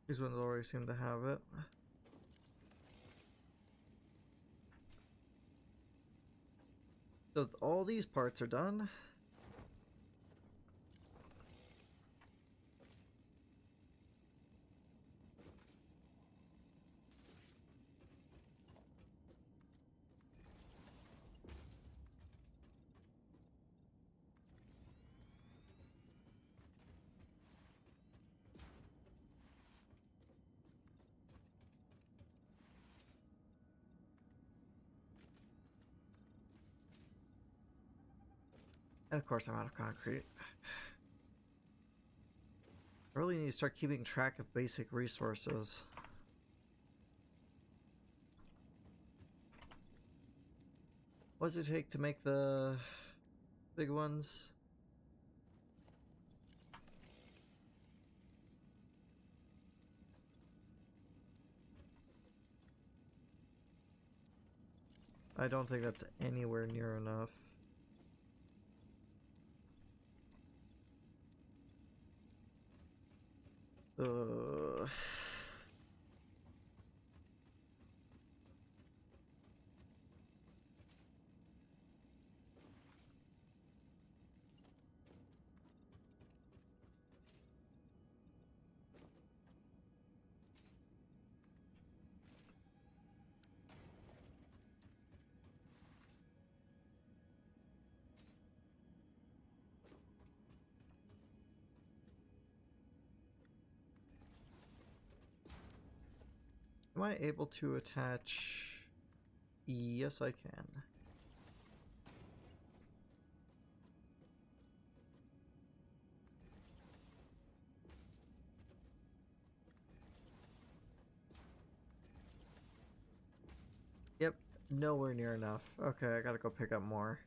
These ones already seem to have it. So all these parts are done. And of course I'm out of concrete. I really need to start keeping track of basic resources. What does it take to make the big ones? I don't think that's anywhere near enough. Ugh. Am I able to attach? Yes, I can. Yep, nowhere near enough. Okay, I gotta go pick up more.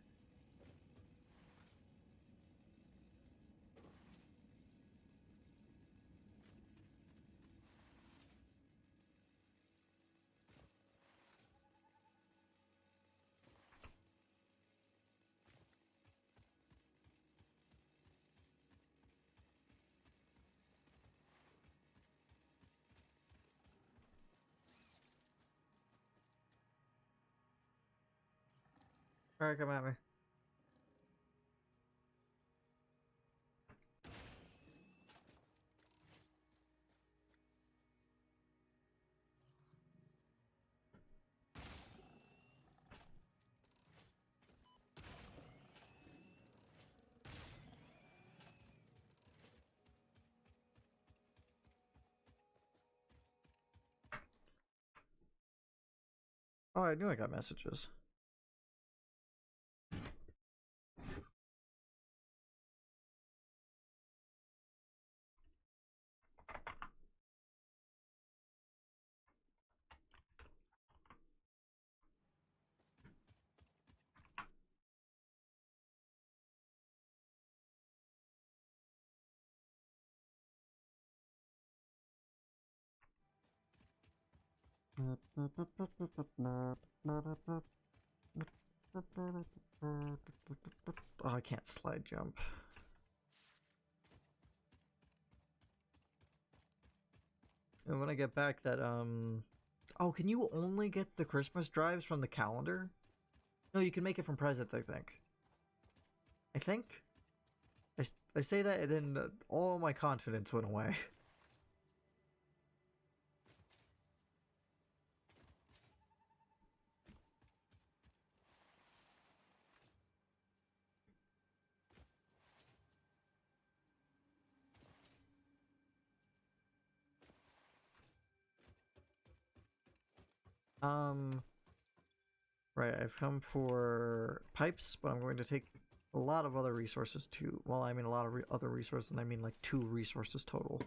Alright, come at me. Oh, I knew I got messages. Oh, I can't slide jump. And when I get back that, oh, can you only get the Christmas drives from the calendar? No, you can make it from presents, I think. I say that and then all my confidence went away. Right, I've come for pipes, but I'm going to take a lot of other resources too. Well, I mean a lot of other resources, and I mean like 2 resources total.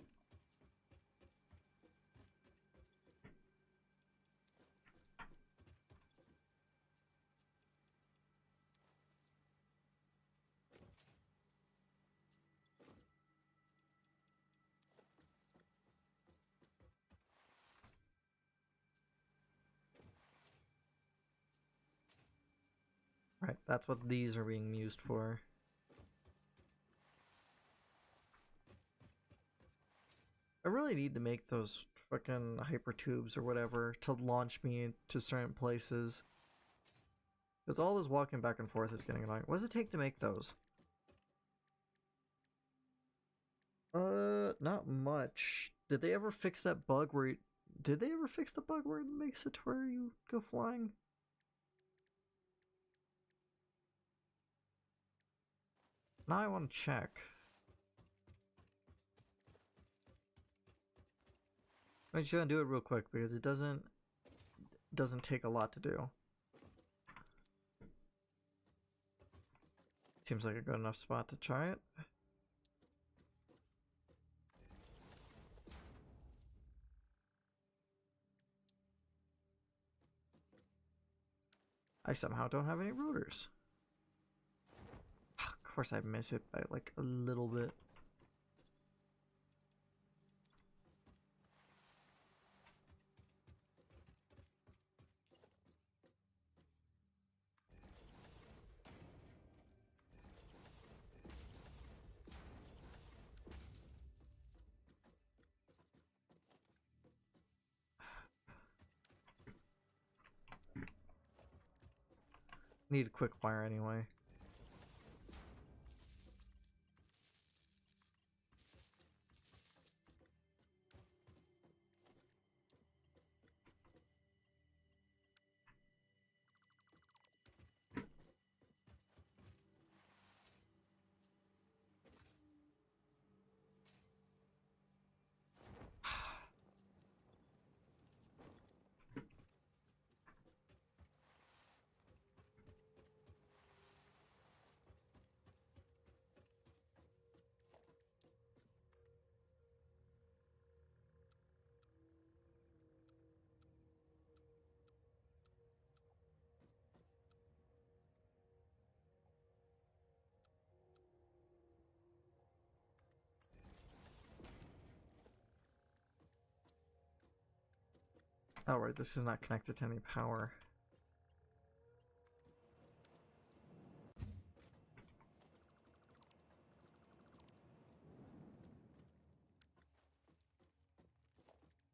Right, that's what these are being used for. I really need to make those fucking hyper tubes or whatever to launch me to certain places. Because all this walking back and forth is getting annoying. What does it take to make those? Not much. Did they ever fix that bug where did they ever fix the bug where it makes it to where you go flying? Now I want to check. I'm just gonna do it real quick because it doesn't take a lot to do. Seems like a good enough spot to try it. I somehow don't have any rotors. Of course I miss it by like a little bit. Need a quick fire anyway. Oh right, this is not connected to any power.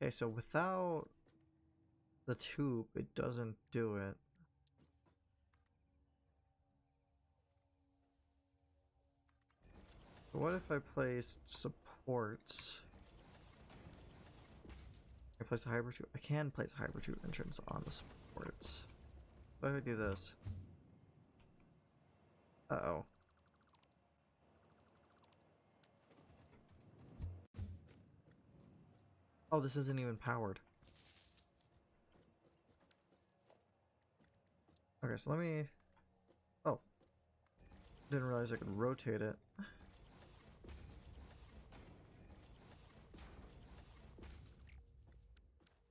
Okay, so without the tube, it doesn't do it. So what if I placed supports? I place a hybrid tube. I can place a hybrid tube entrance on the supports. What if I do this? Uh-oh. Oh, this isn't even powered. Okay, so let me... Oh. Didn't realize I could rotate it.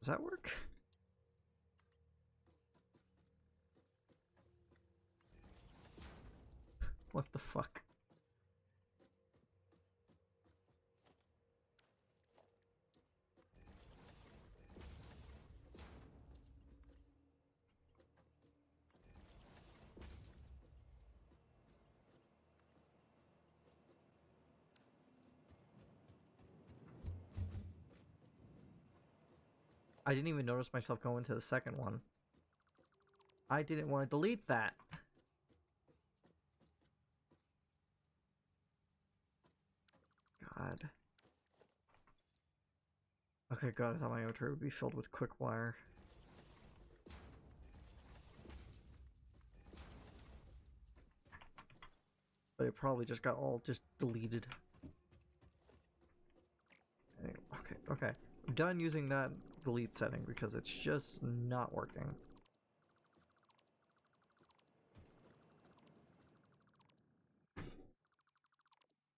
Does that work? What the fuck? I didn't even notice myself going to the second one. I didn't want to delete that. God. Okay, God, I thought my outro would be filled with quick wire. But it probably just got all just deleted. Okay, okay. I'm done using that delete setting because it's just not working.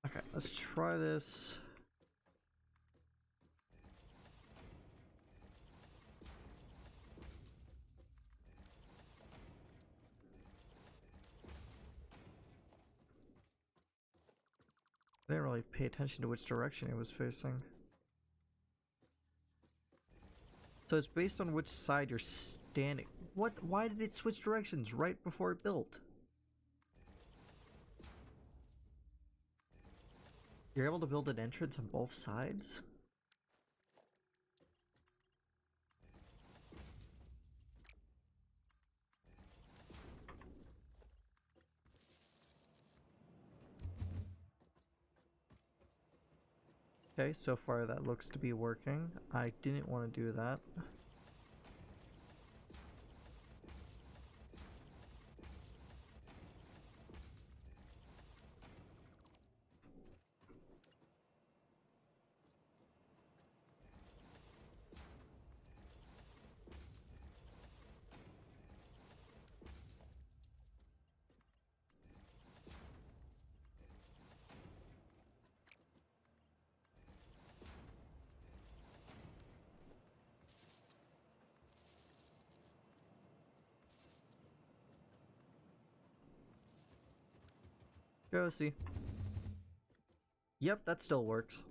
Okay, let's try this. I didn't really pay attention to which direction it was facing. So it's based on which side you're standing. What? Why did it switch directions right before it built? You're able to build an entrance on both sides? Okay, so far that looks to be working. I didn't want to do that. Go see. Yep, that still works.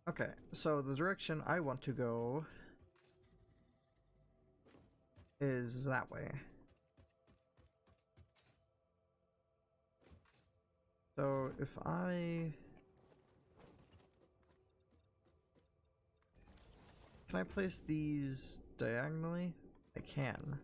Okay, so the direction I want to go is that way. So if I... Can I place these diagonally? I can.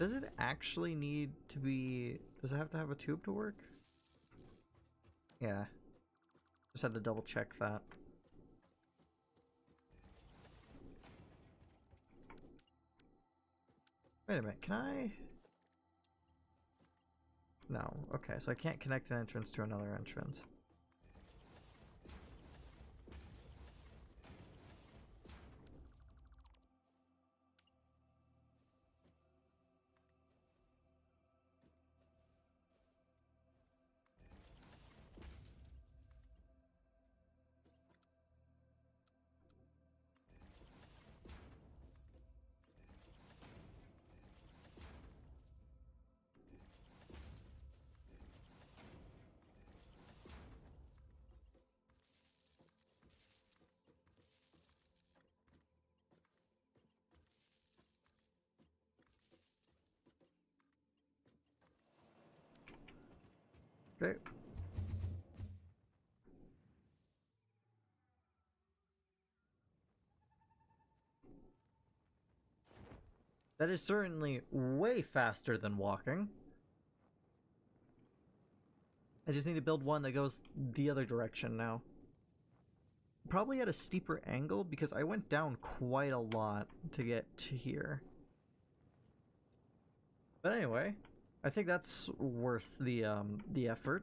Does it actually need to be... Does it have to have a tube to work? Yeah. Just had to double check that. Wait a minute, can I... No, okay, so I can't connect an entrance to another entrance. Okay. That is certainly way faster than walking. I just need to build one that goes the other direction now. Probably at a steeper angle because I went down quite a lot to get to here. But anyway, I think that's worth the effort.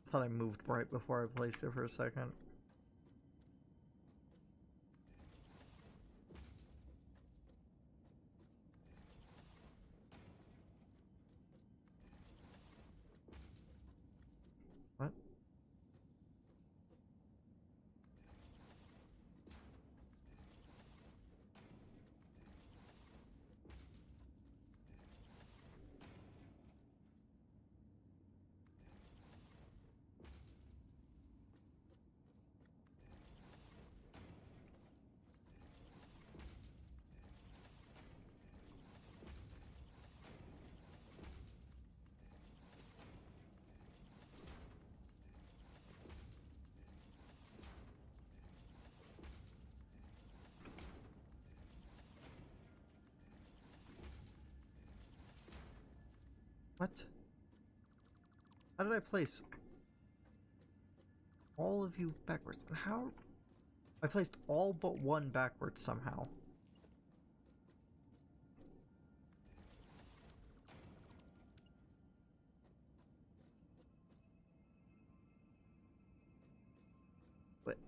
I thought I moved right before I placed it for a second. What? What? How did I place all of you backwards? How? I placed all but one backwards somehow. But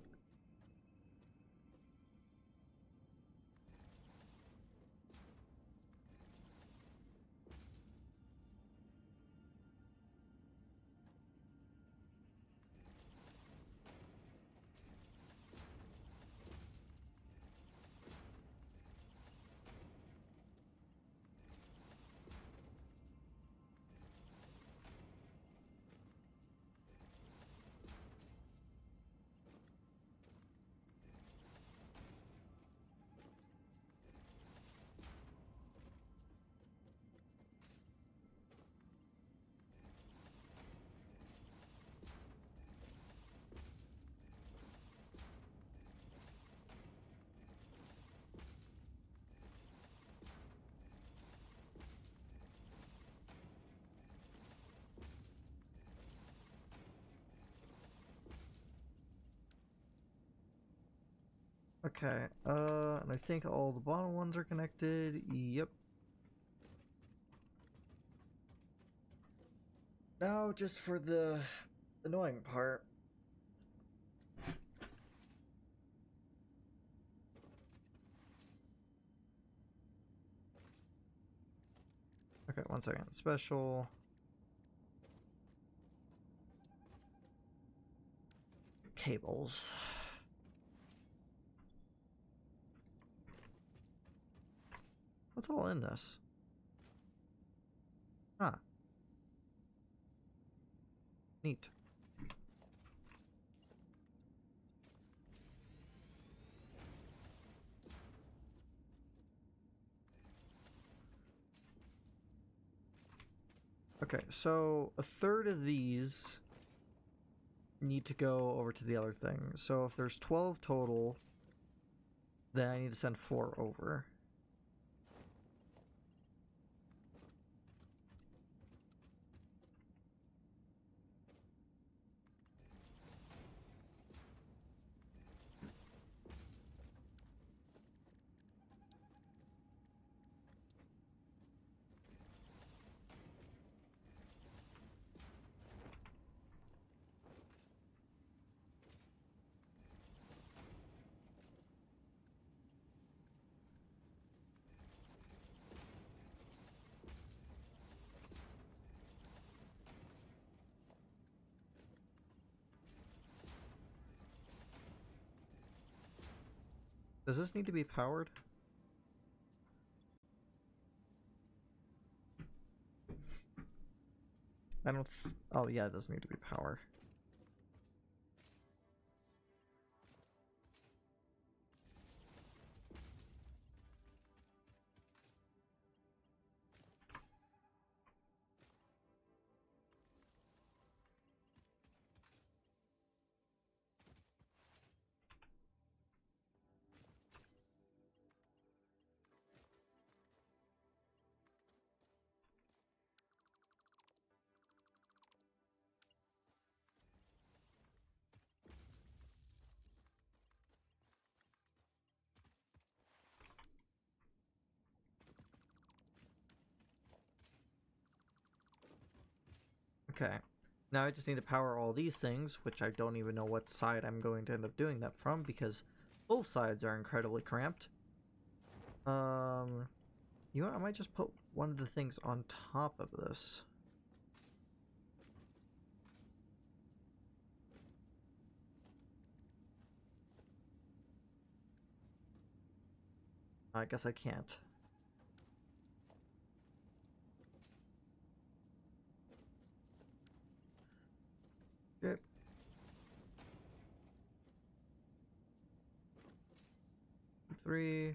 okay, and I think all the bottom ones are connected. Yep. Now, just for the annoying part. Okay, 1 second. Special. Cables. What's all in this? Huh. Neat. Okay, so a third of these need to go over to the other thing. So if there's 12 total, then I need to send 4 over. Does this need to be powered? I don't. Oh yeah, it does need to be powered. Okay. Now I just need to power all these things, which I don't even know what side I'm going to end up doing that from because both sides are incredibly cramped. You know what? I might just put one of the things on top of this. I guess I can't. Okay. Three.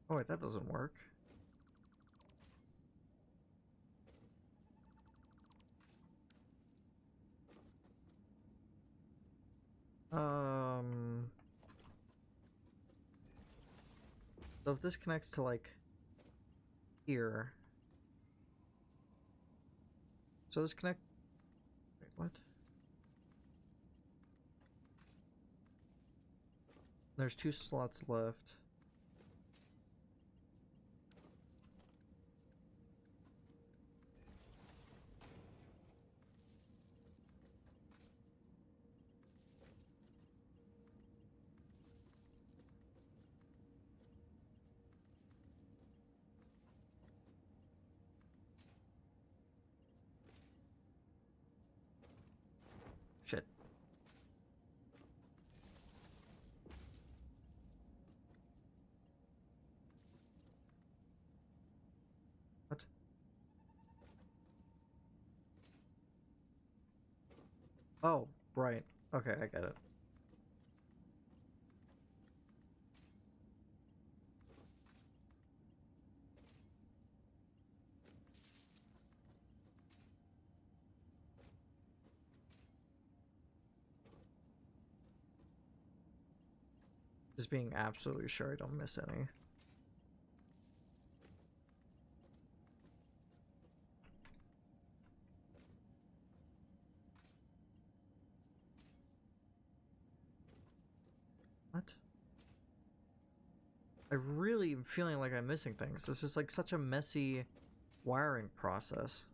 Oh wait, that doesn't work. So if this connects to like here. So this connect. Wait, what? There's 2 slots left. Shit. What? Oh, right. Okay, I get it. Just being absolutely sure I don't miss any. What? I really am feeling like I'm missing things. This is like such a messy wiring process.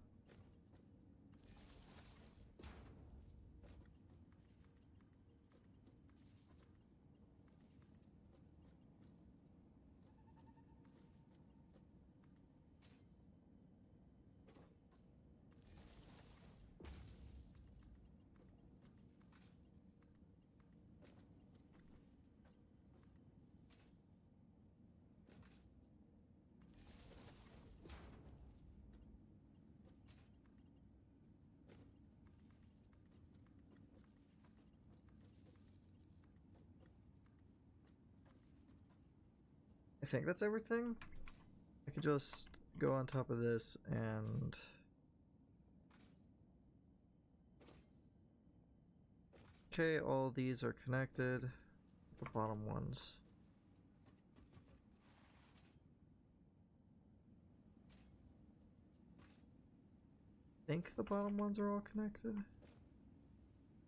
I think that's everything. I could just go on top of this and... Okay, all these are connected. The bottom ones. I think the bottom ones are all connected.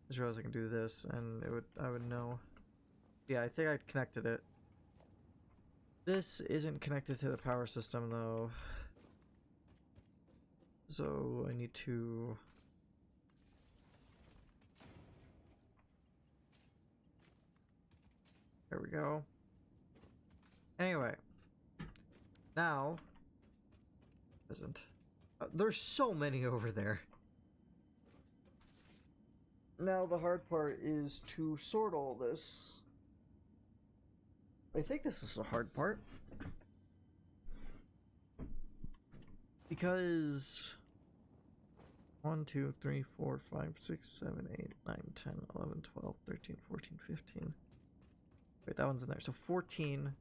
just realized I can do this, and I would know. Yeah, I think I connected it. This isn't connected to the power system though, so I need to. There we go. Anyway, now isn't. There's so many over there. Now the hard part is to sort all this. I think this is the hard part. Because 1, 2, 3, 4, 5, 6, 7, 8, 9, 10, 11, 12, 13, 14, 15. Wait, that one's in there. So 14.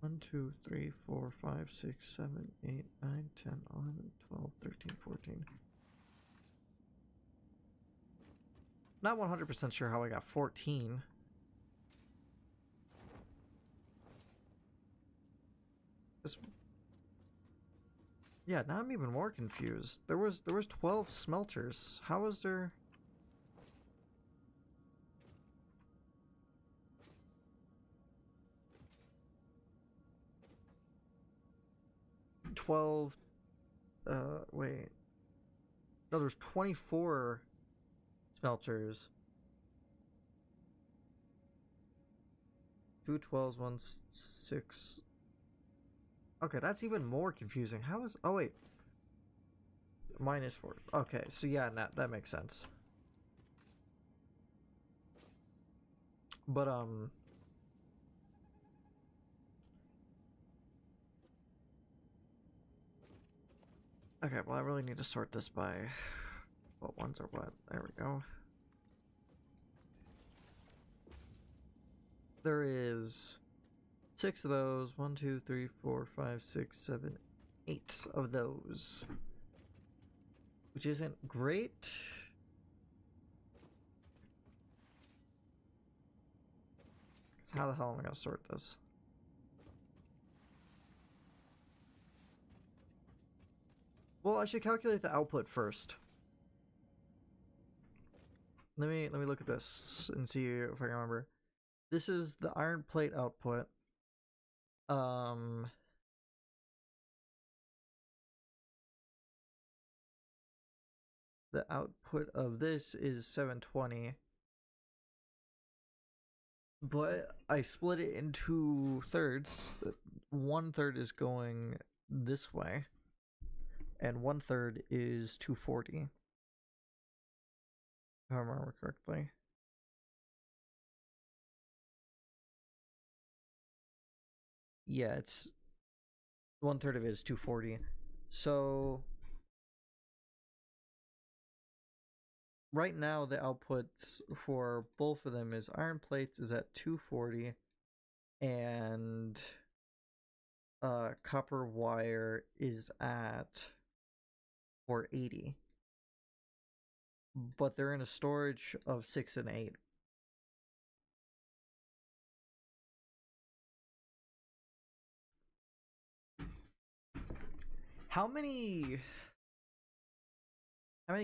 1, 2, 3, 4, 5, 6, 7, 8, 9, 10, 11, 12, 13, 14. Not 100% sure how I got 14. This, yeah, now I'm even more confused. There was 12 smelters. How was there 12 wait. No, there's 24 smelters. 2 12s, 1 6. Okay, that's even more confusing. How is... Oh, wait. -4. Okay, so yeah, that makes sense. But, okay, well, I really need to sort this by what ones are what. There we go. There is 6 of those. 1, 2, 3, 4, 5, 6, 7, 8 of those. Which isn't great. So how the hell am I going to sort this? Well, I should calculate the output first. Let me look at this and see if I can remember. This is the iron plate output. The output of this is 720. But I split it into thirds. 1/3 is going this way, and 1/3 is 240. If I remember correctly. Yeah, it's 1/3 of it is 240. So right now the outputs for both of them is iron plates is at 240 and copper wire is at 480. But they're in a storage of 6 and 8. How many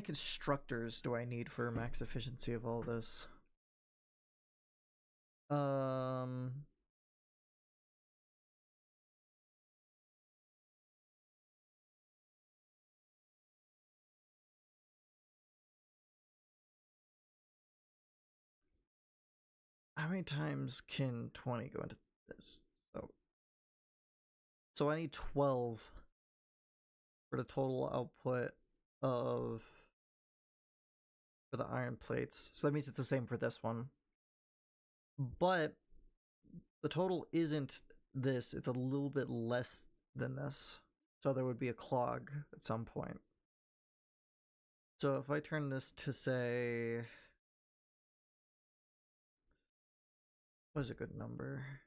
constructors do I need for max efficiency of all this? How many times can 20 go into this? So I need 12 for the total output of for the iron plates. So that means it's the same for this one. But the total isn't this, it's a little bit less than this. So there would be a clog at some point. So if I turn this to say, what is a good number?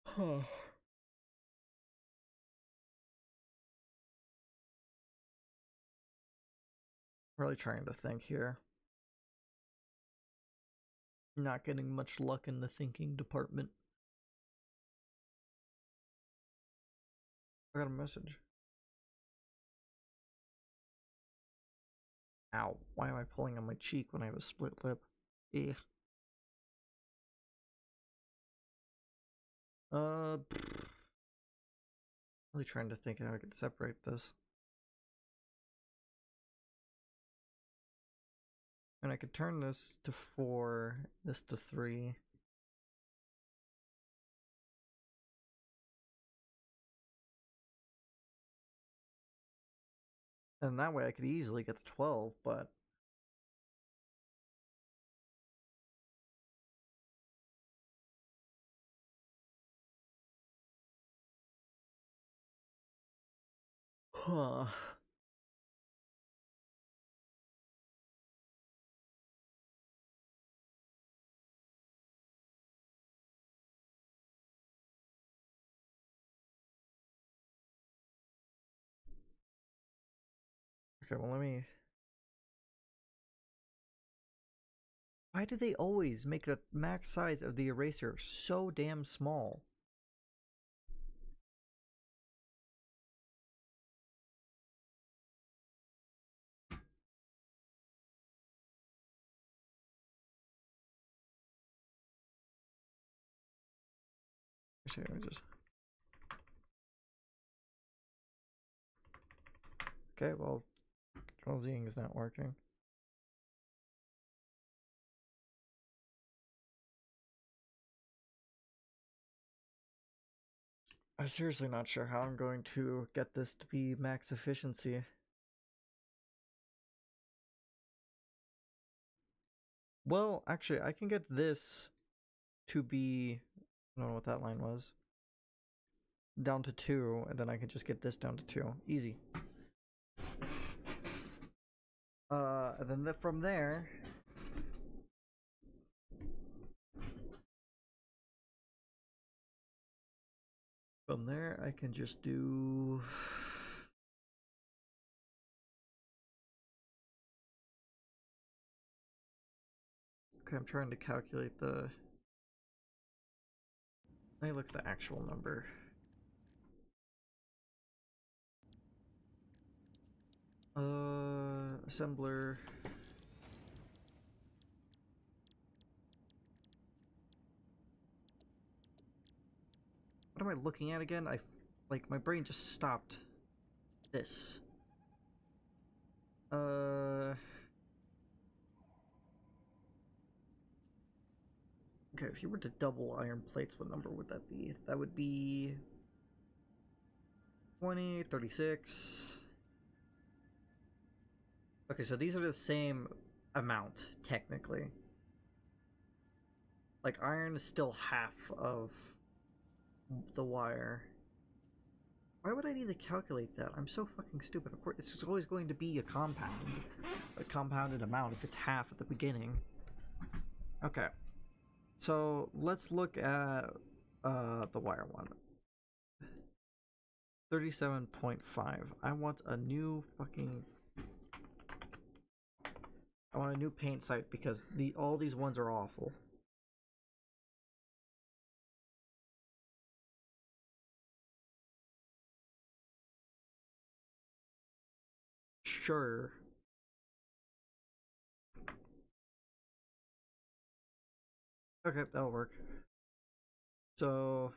Huh. Really trying to think here. Not getting much luck in the thinking department. I got a message. Ow. Why am I pulling on my cheek when I have a split lip? Eh. Really trying to think how I could separate this. And I could turn this to 4, this to 3. And that way I could easily get to 12, but... Huh. Okay, well let me... Why do they always make the max size of the eraser so damn small? Actually, let me just... Okay, well, Control Zing is not working. I'm seriously not sure how I'm going to get this to be max efficiency. Well, actually, I can get this to be... I don't know what that line was. Down to 2, and then I can just get this down to 2. Easy. And then from there... From there, I can just do... Okay, I'm trying to calculate the... Let me look at the actual number. Assembler... What am I looking at again? Like, my brain just stopped. This. Okay, if you were to double iron plates, what number would that be? That would be 20, 36. Okay, so these are the same amount, technically. Like, iron is still half of the wire. Why would I need to calculate that? I'm so fucking stupid. Of course, it's always going to be a compounded amount if it's half at the beginning. Okay. So let's look at the wire one. 37.5. I want a new paint site because all these ones are awful. Sure. Okay, that'll work. So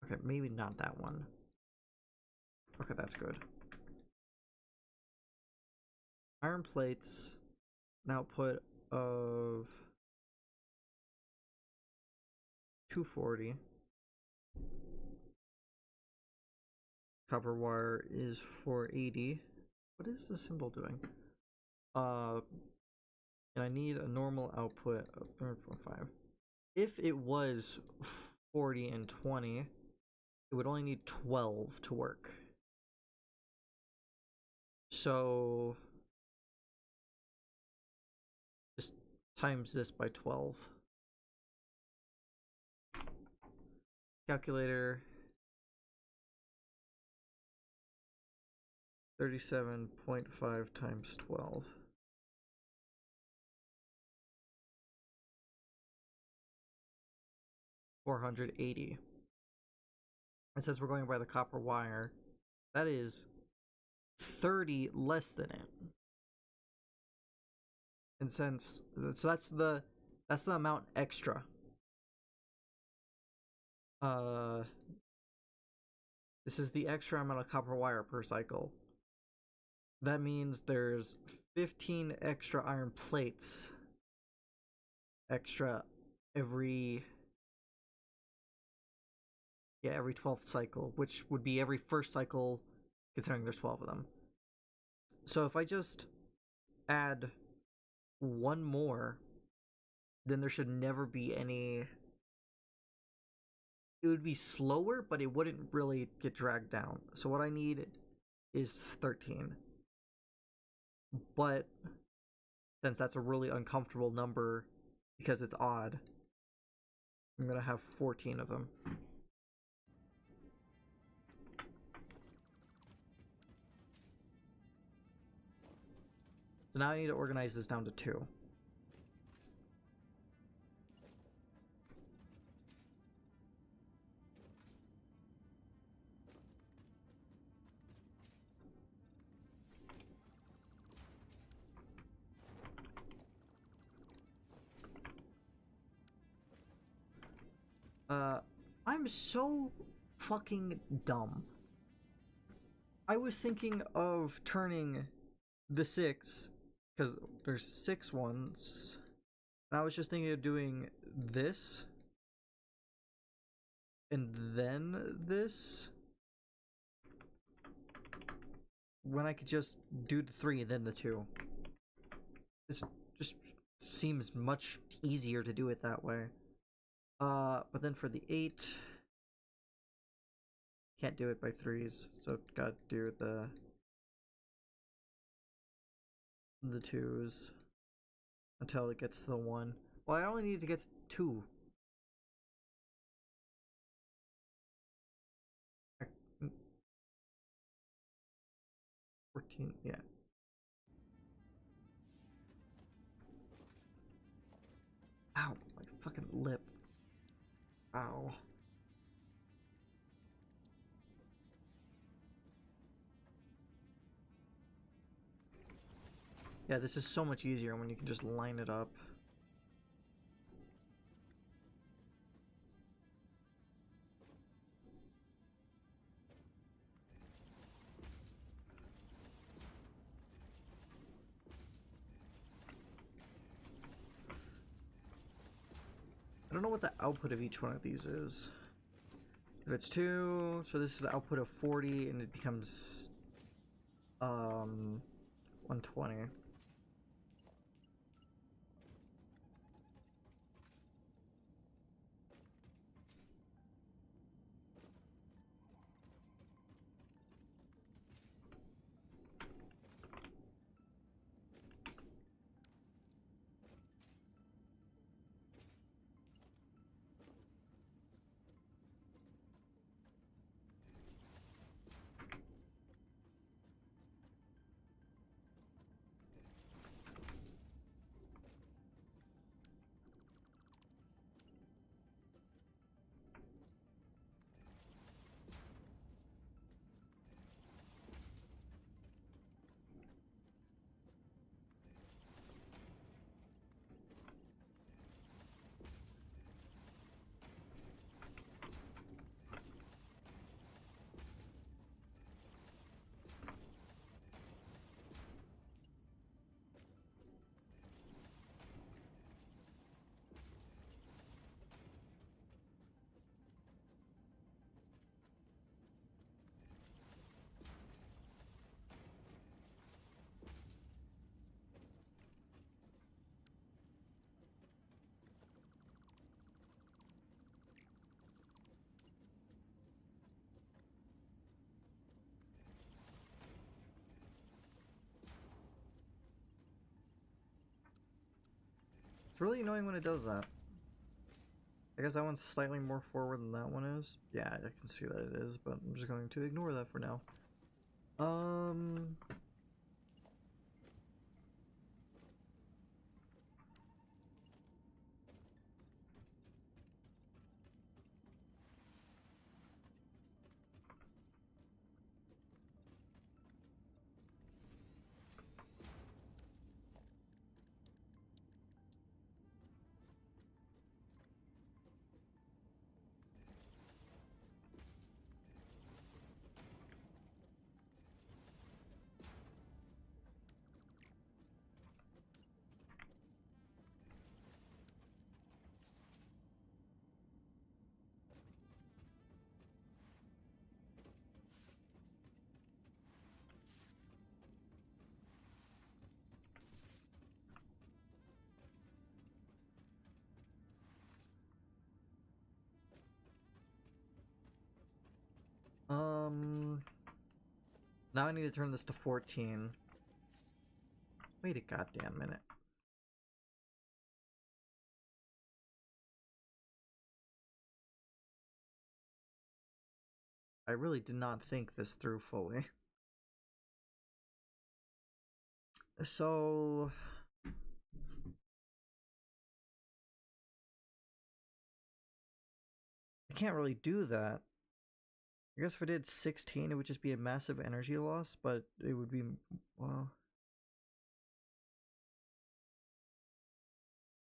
okay, maybe not that one. Okay, that's good. Iron plates, an output of 240. Copper wire is 480. What is the symbol doing? And I need a normal output of 3.5. If it was 40 and 20, it would only need 12 to work. So just times this by 12. Calculator. 37.5 times 12. 480. And since we're going by the copper wire, that is 30 less than it. And since so that's the amount extra. This is the extra amount of copper wire per cycle. That means there's 15 extra iron plates extra every 12th cycle, which would be every first cycle considering there's 12 of them. So if I just add one more, then there should never be any. It would be slower, but it wouldn't really get dragged down. So what I need is 13. But since that's a really uncomfortable number because it's odd, I'm gonna have 14 of them. So now I need to organize this down to 2. I'm so fucking dumb. I was thinking of turning the 6, because there's 6 ones, and I was just thinking of doing this, and then this, when I could just do the 3 and then the 2. This just seems much easier to do it that way. But then for the 8, can't do it by 3s, so gotta do the 2s until it gets to the 1. Well, I only need to get to 2. 14, yeah. Ow, my fucking lip. Ow. Yeah, this is so much easier when you can just line it up. I don't know what the output of each one of these is. If it's 2, so this is the output of 40, and it becomes 120. It's really annoying when it does that. I guess that one's slightly more forward than that one is. Yeah, I can see that it is, but I'm just going to ignore that for now. Now I need to turn this to 14. Wait a goddamn minute. I really did not think this through fully. So I can't really do that. I guess if I did 16, it would just be a massive energy loss, but it would be, well,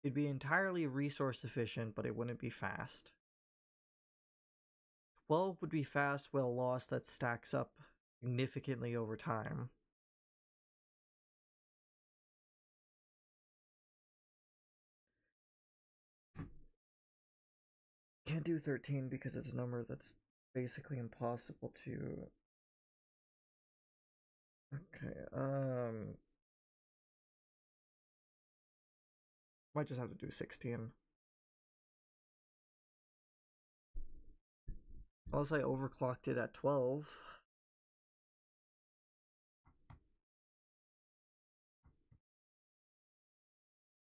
it'd be entirely resource efficient, but it wouldn't be fast. 12 would be fast with a loss that stacks up significantly over time. Can't do 13 because it's a number that's basically impossible to... Okay, might just have to do 16. Unless I overclocked it at 12.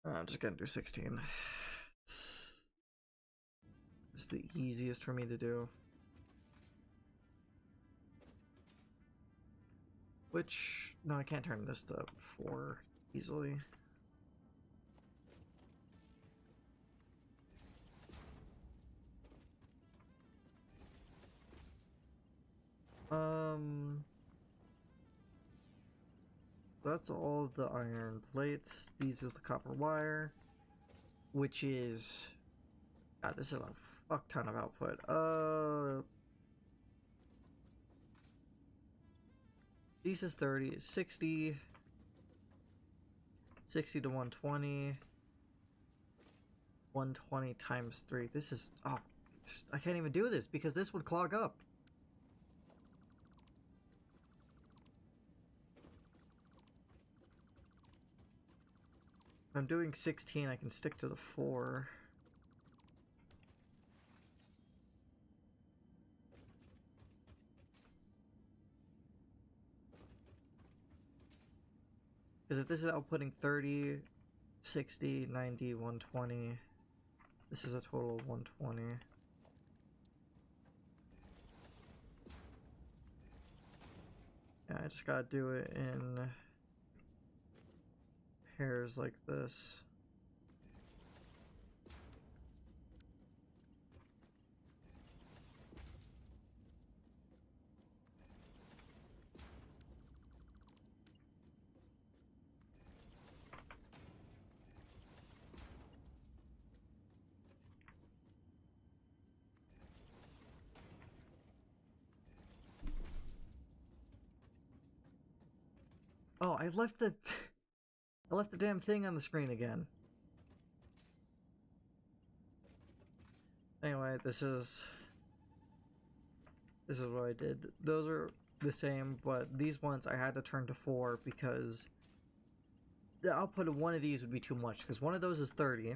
I'm just gonna do 16. It's the easiest for me to do. Which, no, I can't turn this to 4 easily. That's all the iron plates. These is the copper wire, which is, God, this is a fuck ton of output. These is 30, 60, 60 to 120, 120 times 3. This is, oh, I can't even do this because this would clog up. If I'm doing 16, I can stick to the 4. Because if this is outputting 30, 60, 90, 120, this is a total of 120. Yeah, I just gotta do it in pairs like this. Oh, I left the damn thing on the screen again. Anyway, this is what I did. Those are the same, but these ones I had to turn to 4 because the output of one of these would be too much, because one of those is 30,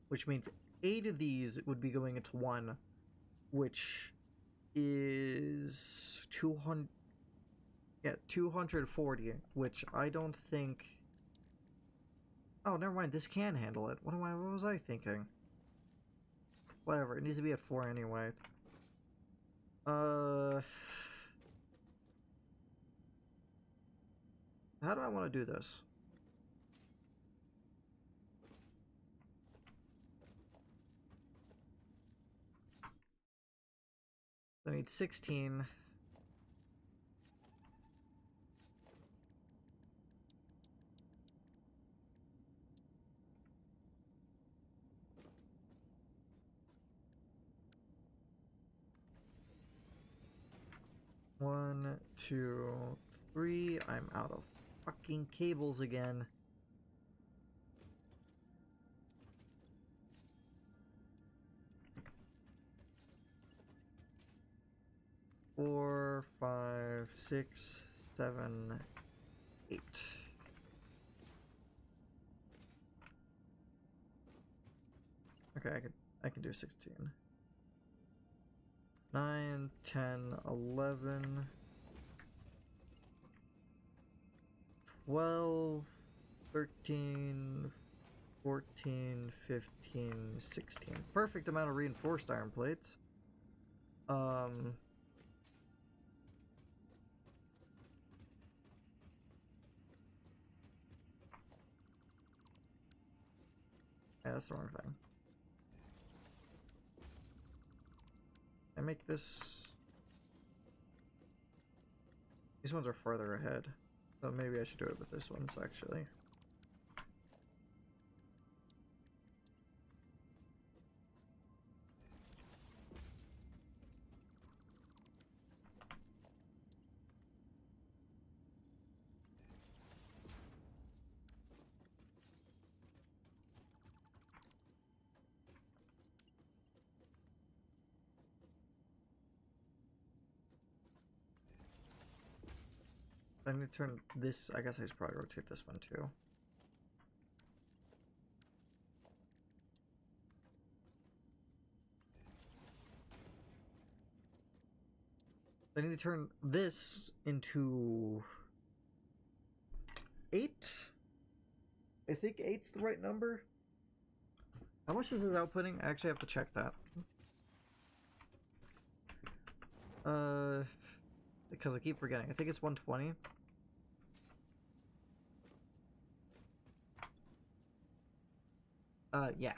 which means 8 of these would be going into 1, which is 200. Yeah, 240, which I don't think... Oh, never mind, this can handle it. What was I thinking? Whatever, it needs to be at 4 anyway. How do I want to do this? I need 16. One, 2, 3. I'm out of fucking cables again. Four, 5, 6, 7, 8. Okay, I can do 16. 9, 10, 11, 12, 13, 14, 15, 16. Perfect amount of reinforced iron plates. Yeah, that's the wrong thing. I make this... These ones are farther ahead. So maybe I should do it with this ones, actually. I need to turn this... I guess I should probably rotate this one, too. I need to turn this into 8. I think 8's the right number. How much is this outputting? I actually have to check that. Because I keep forgetting. I think it's 120. Yeah.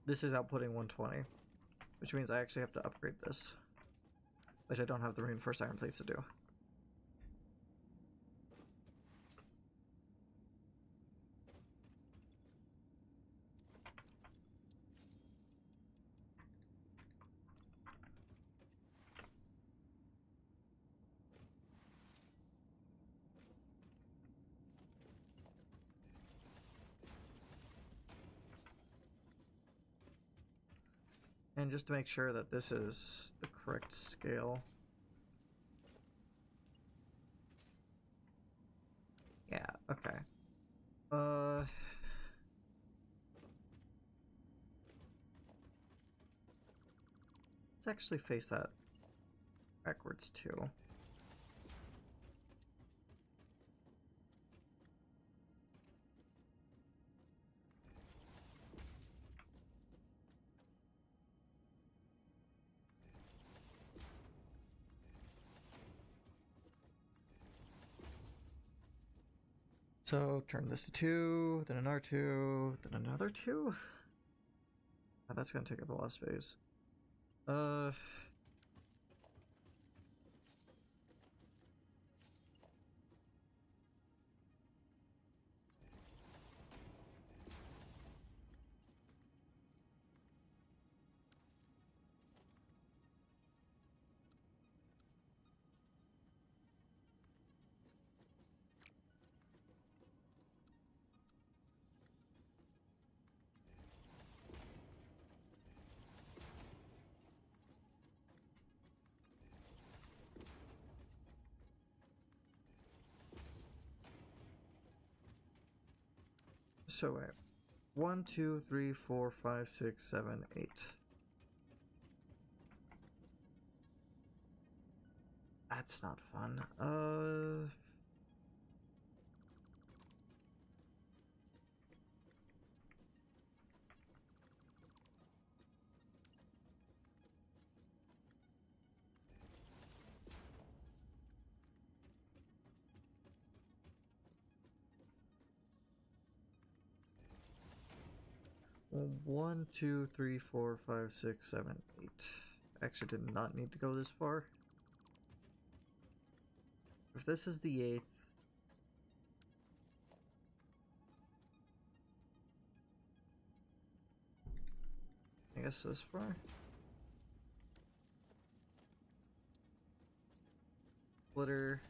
This is outputting 120. Which means I actually have to upgrade this. Which I don't have the reinforced iron plates to do. And just to make sure that this is the correct scale. Yeah, okay. Let's actually face that backwards too. So turn this to 2, then another 2, then another 2? Oh, that's gonna take up a lot of space. So wait. 1, 2, 3, 4, 5, 6, 7, 8. That's not fun. 1, 2, 3, 4, 5, 6, 7, 8. Actually did not need to go this far. If this is the 8th, I guess this far. Splitter.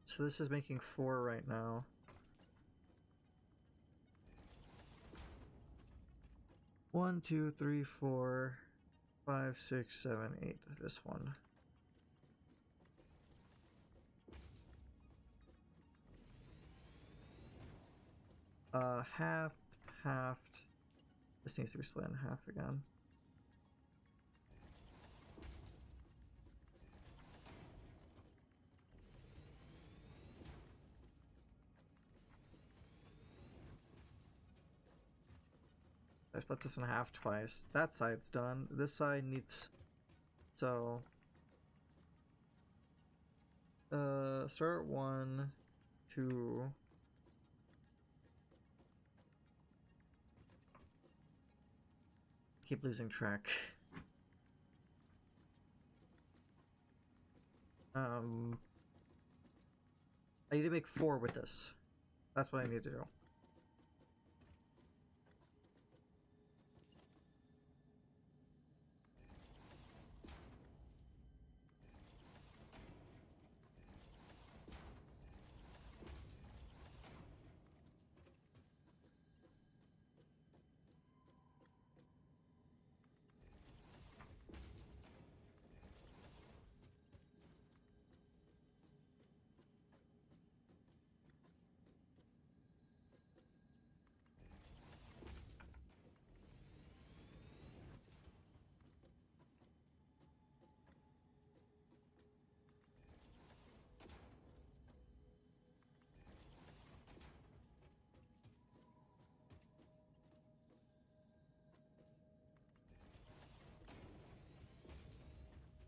So this is making 4 right now. One, two, three, 4. 5, 6, 7, 8. This one. Half, half. This needs to be split in half again. I split this in half twice. That side's done. This side needs... So... start 1, 2... Keep losing track. I need to make 4 with this. That's what I need to do.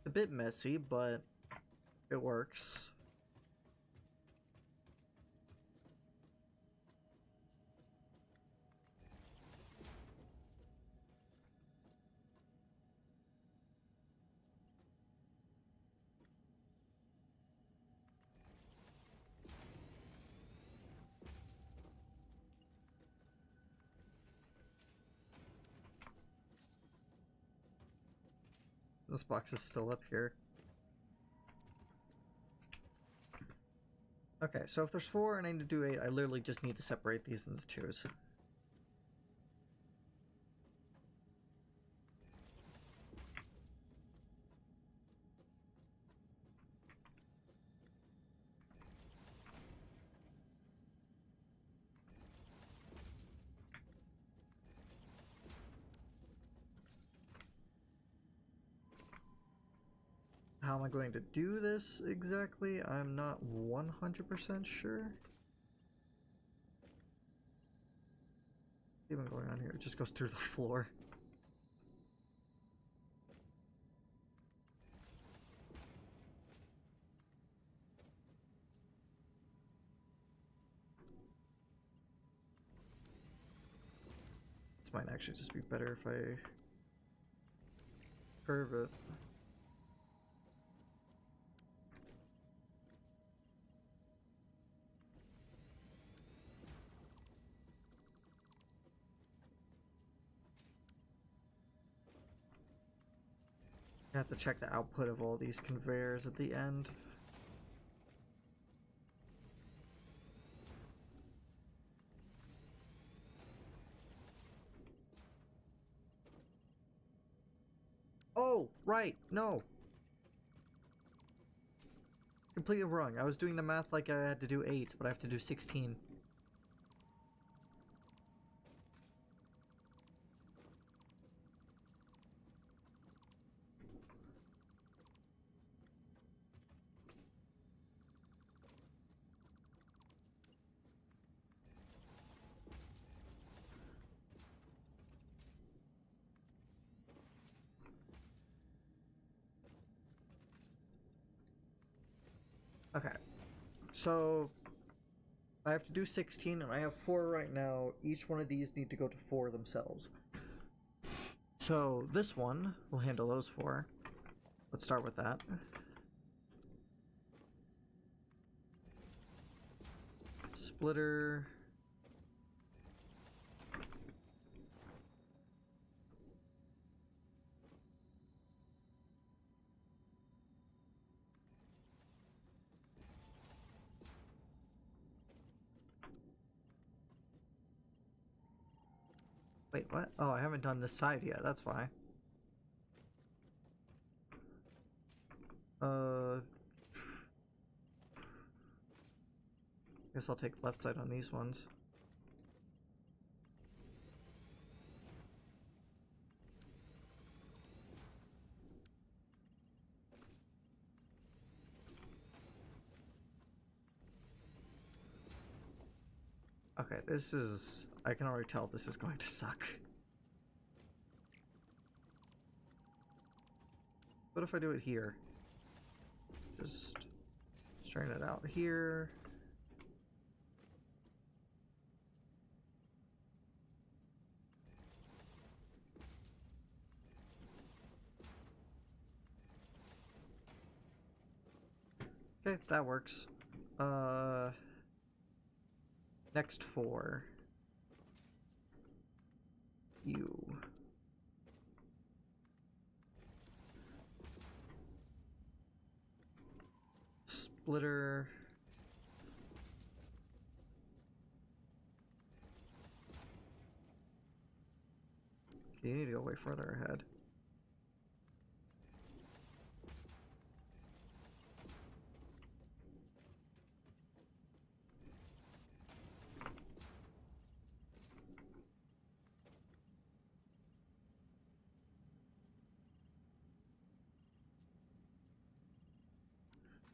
A bit messy, but it works. This box is still up here. Okay, so if there's 4 and I need to do 8, I literally just need to separate these into 2s. How am I going to do this exactly? I'm not 100% sure. What's even going on here? It just goes through the floor. This might actually just be better if I curve it. I have to check the output of all these conveyors at the end. Oh, right, no. Completely wrong. I was doing the math like I had to do 8, but I have to do 16. Okay, so I have to do 16, and I have 4 right now. Each one of these need to go to 4 themselves. So this one will handle those 4. Let's start with that. Splitter. Wait, what? Oh, I haven't done this side yet, that's why. Guess I'll take left side on these ones. Okay, this is... I can already tell this is going to suck. What if I do it here? Just strain it out here. Okay, that works. Next for you. Splitter. Okay, you need to go way further ahead.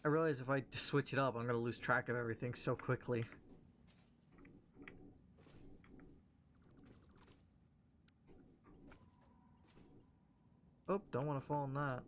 I realize if I switch it up, I'm gonna lose track of everything so quickly. Oh, don't want to fall in that.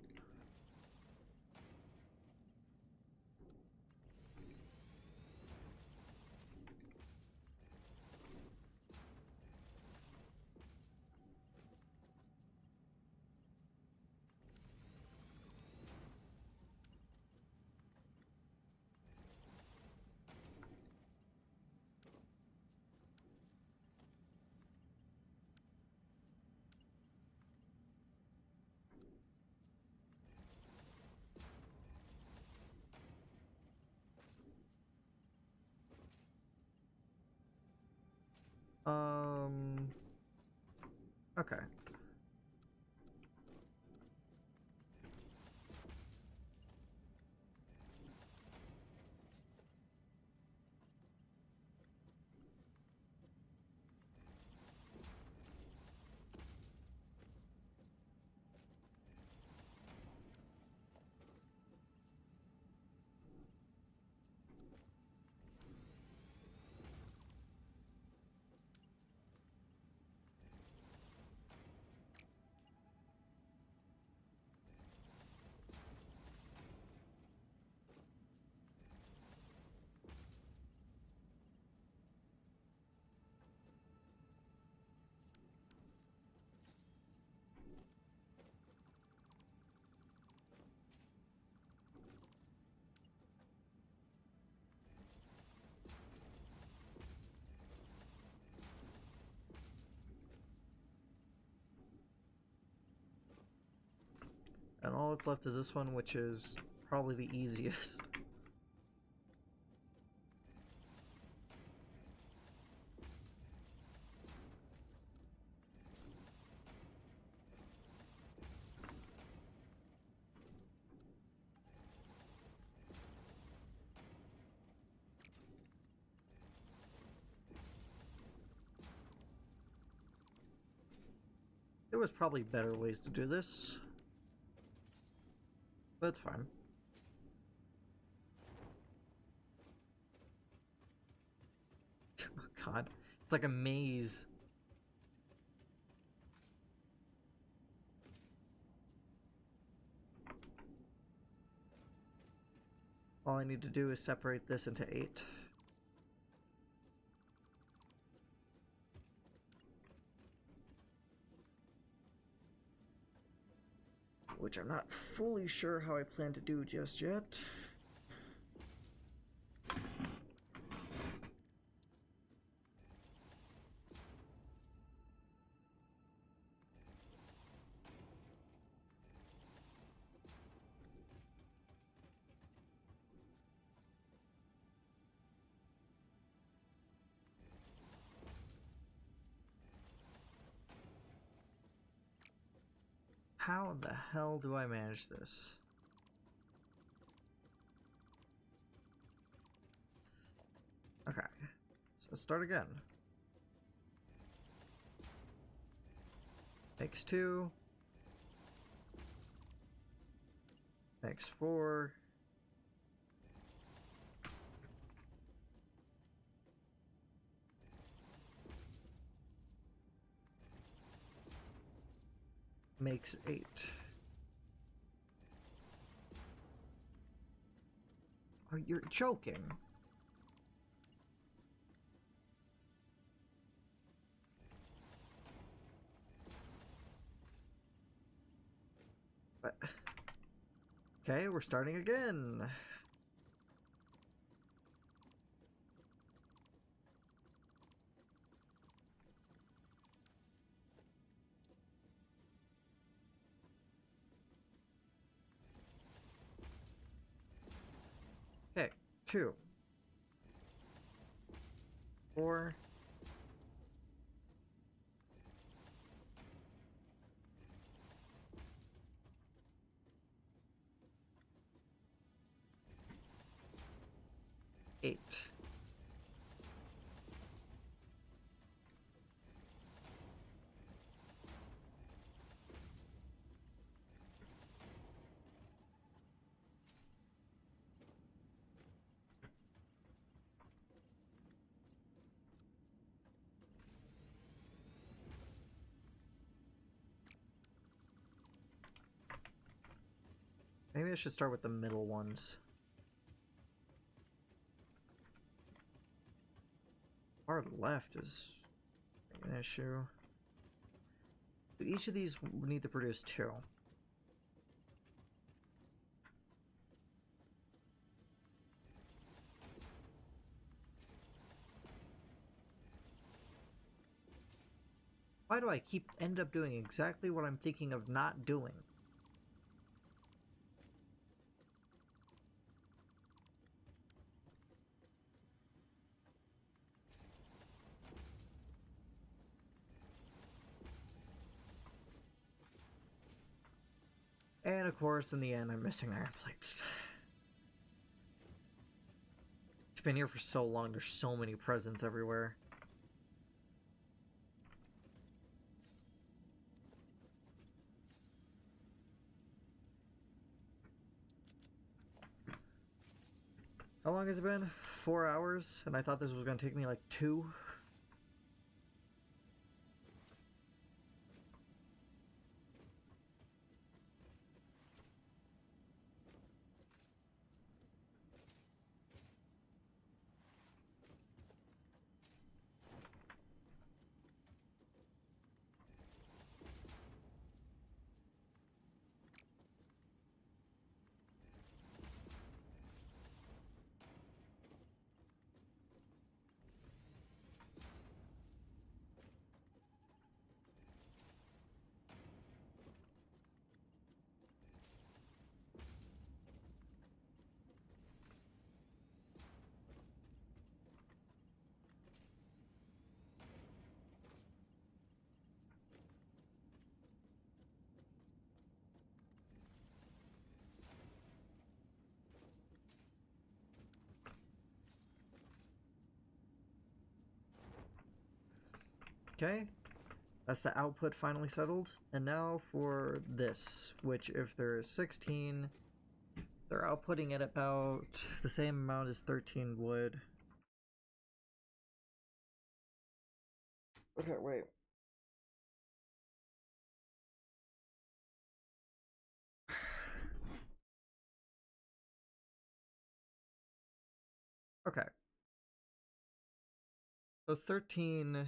Okay. And all that's left is this one, which is probably the easiest. There was probably better ways to do this. But it's fine. Oh god. It's like a maze. All I need to do is separate this into 8. Which I'm not fully sure how I plan to do just yet. How the hell do I manage this? let's start again. Makes 2. Makes 4. Makes 8. Oh, you're joking. But okay, we're starting again. Okay, 2. 4. 8. Maybe I should start with the middle ones. Far left is an issue. Each of these need to produce 2. Why do I end up doing exactly what I'm thinking of not doing? And of course, in the end, I'm missing iron plates. It's been here for so long, there's so many presents everywhere. How long has it been? 4 hours? And I thought this was going to take me like 2? Okay, that's the output finally settled. And now for this, which if there's 16, they're outputting at about the same amount as 13 wood. Okay, wait. Okay. So 13...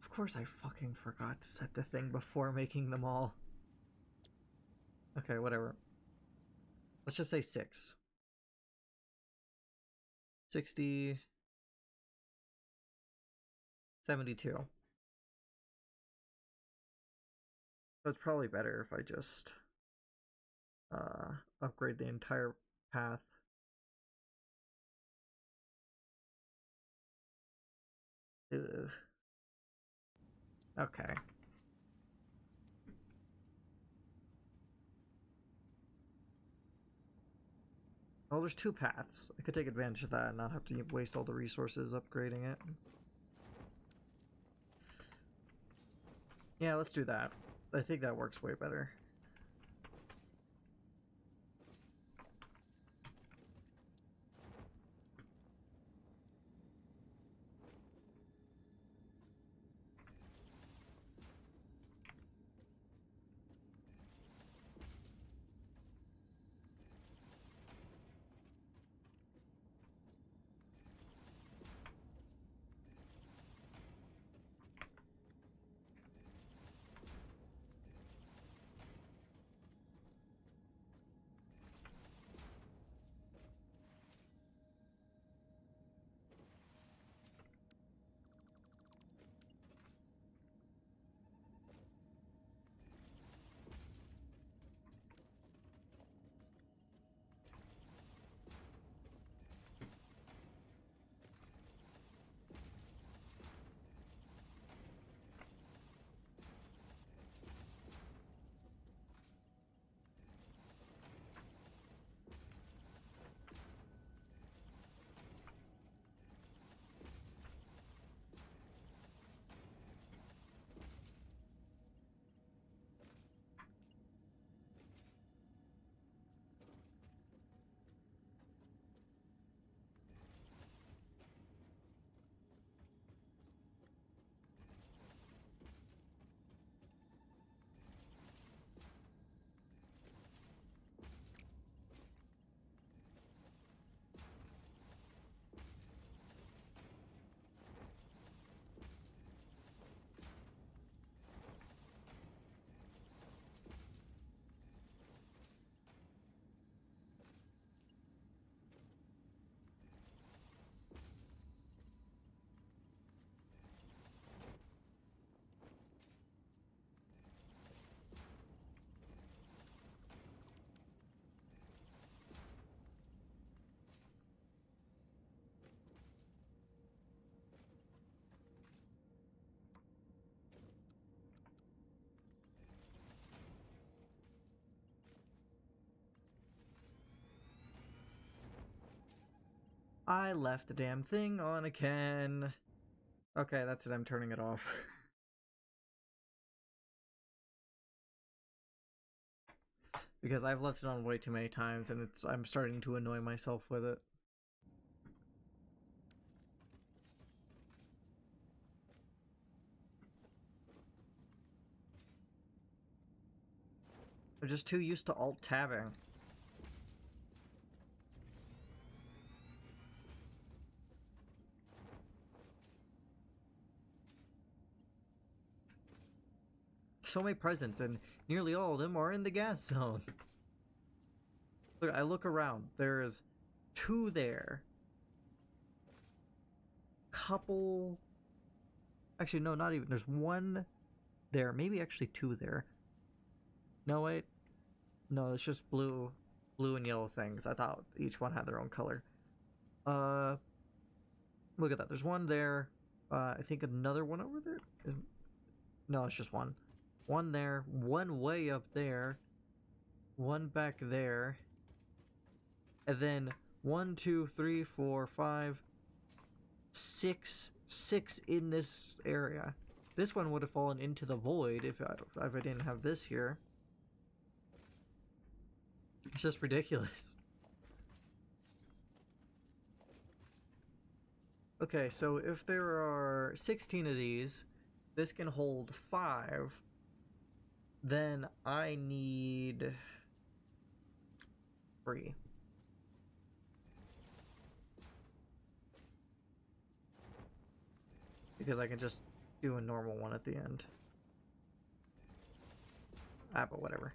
Of course I fucking forgot to set the thing before making them all. Okay, whatever. Let's just say 6. 60... 72. So it's probably better if I just upgrade the entire path. Ugh. Okay. Well, there's two paths. I could take advantage of that and not have to waste all the resources upgrading it. Yeah, let's do that. I think that works way better. I left the damn thing on again. Okay, that's it. I'm turning it off. Because I've left it on way too many times and I'm starting to annoy myself with it. I'm just too used to alt-tabbing. So many presents, and nearly all of them are in the gas zone. Look, I look around. There's 2 there. Couple... Actually, no, not even. There's 1 there. Maybe actually 2 there. No, wait. No, it's just blue and yellow things. I thought each one had their own color. Look at that. There's 1 there. I think another one over there. No, it's just 1. 1 there. 1 way up there. 1 back there. And then 1, 2, 3, 4, 5, 6 in this area. This one would have fallen into the void if I didn't have this here. It's just ridiculous. Okay, so if there are 16 of these, this can hold 5. Then I need 3. Because I can just do a normal one at the end. Ah, but whatever.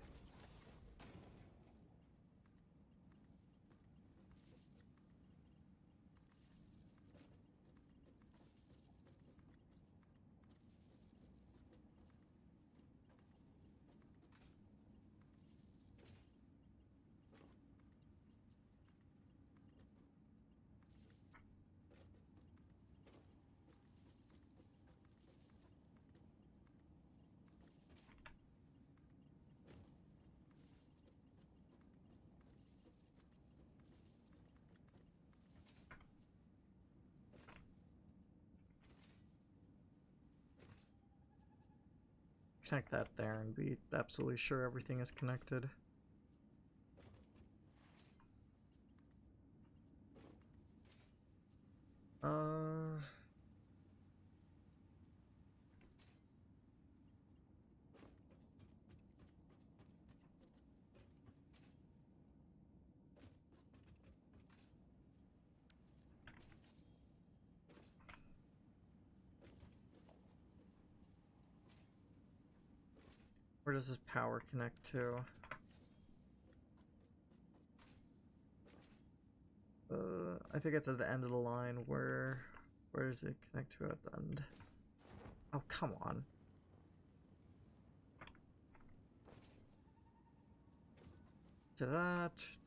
connect that there and be absolutely sure everything is connected. Where does this power connect to? I think it's at the end of the line. Where does it connect to at the end? Oh, come on. To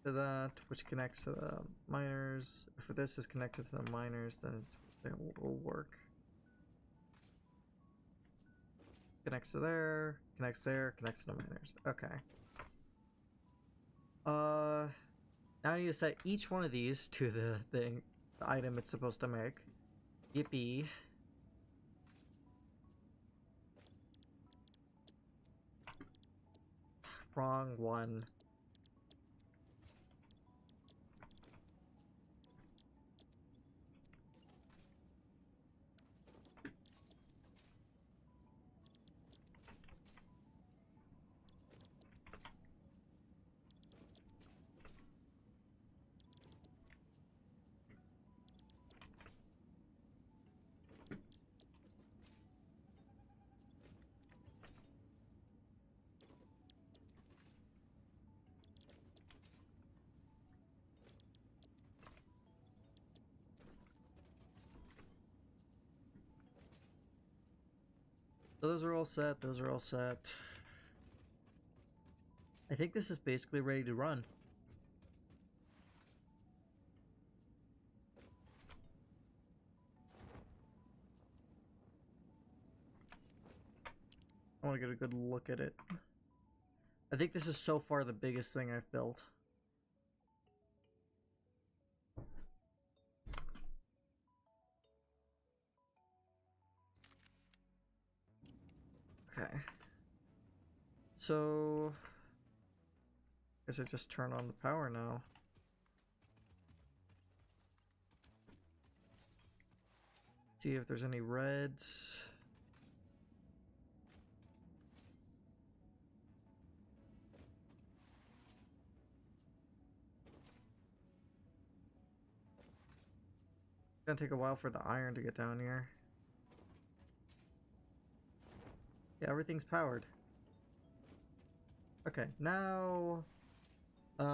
that, which connects to the miners. If this is connected to the miners, then it will work. Connects to there, connects there, connects to the miners. Okay. Now I need to set each one of these to the item it's supposed to make. Yippee. Wrong one. So those are all set, those are all set. I think this is basically ready to run. I want to get a good look at it. I think this is so far the biggest thing I've built. Okay. So, guess I just turn on the power now. See if there's any reds. It's gonna take a while for the iron to get down here. Yeah, everything's powered. Okay, now what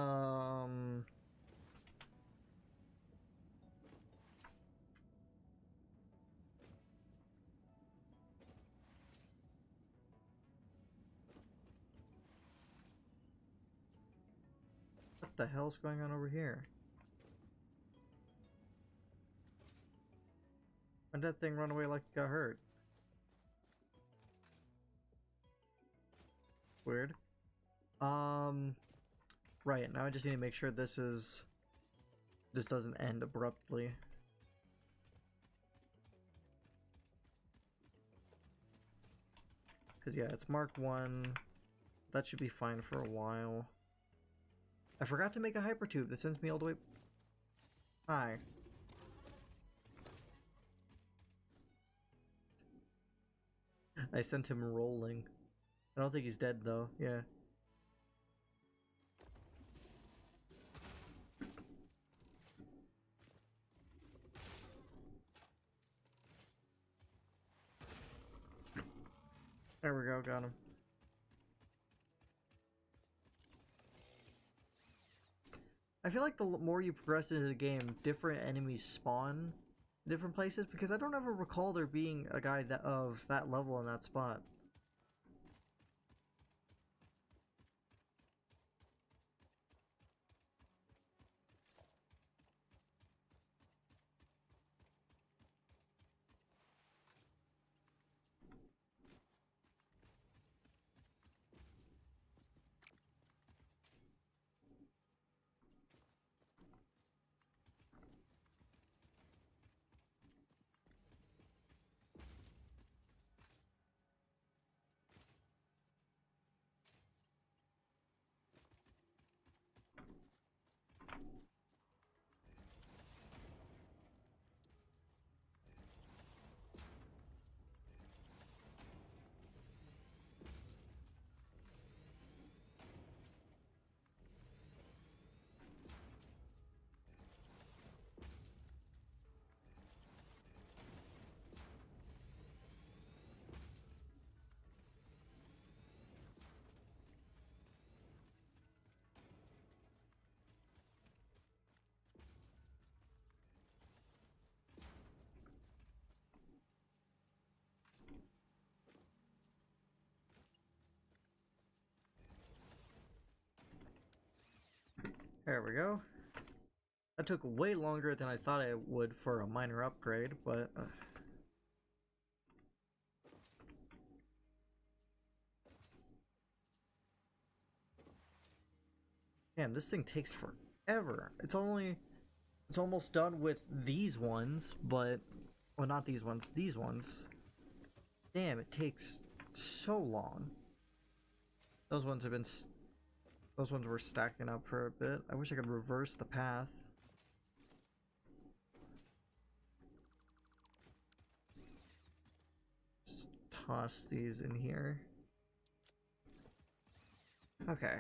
the hell's going on over here? When did that thing run away like it got hurt? Weird. Right, now I just need to make sure this doesn't end abruptly. Because yeah, it's Mark 1. That should be fine for a while. I forgot to make a hypertube that sends me all the way... Hi. I sent him rolling. I don't think he's dead though, yeah. There we go, got him. I feel like the more you progress into the game, different enemies spawn in different places, because I don't ever recall there being a guy of that level in that spot. There we go. That took way longer than I thought it would for a minor upgrade, but... Damn, this thing takes forever. It's almost done with these ones, but... Well, not these ones, these ones. Damn, it takes so long. Those ones have been... Those ones were stacking up for a bit. I wish I could reverse the path. Just toss these in here. Okay.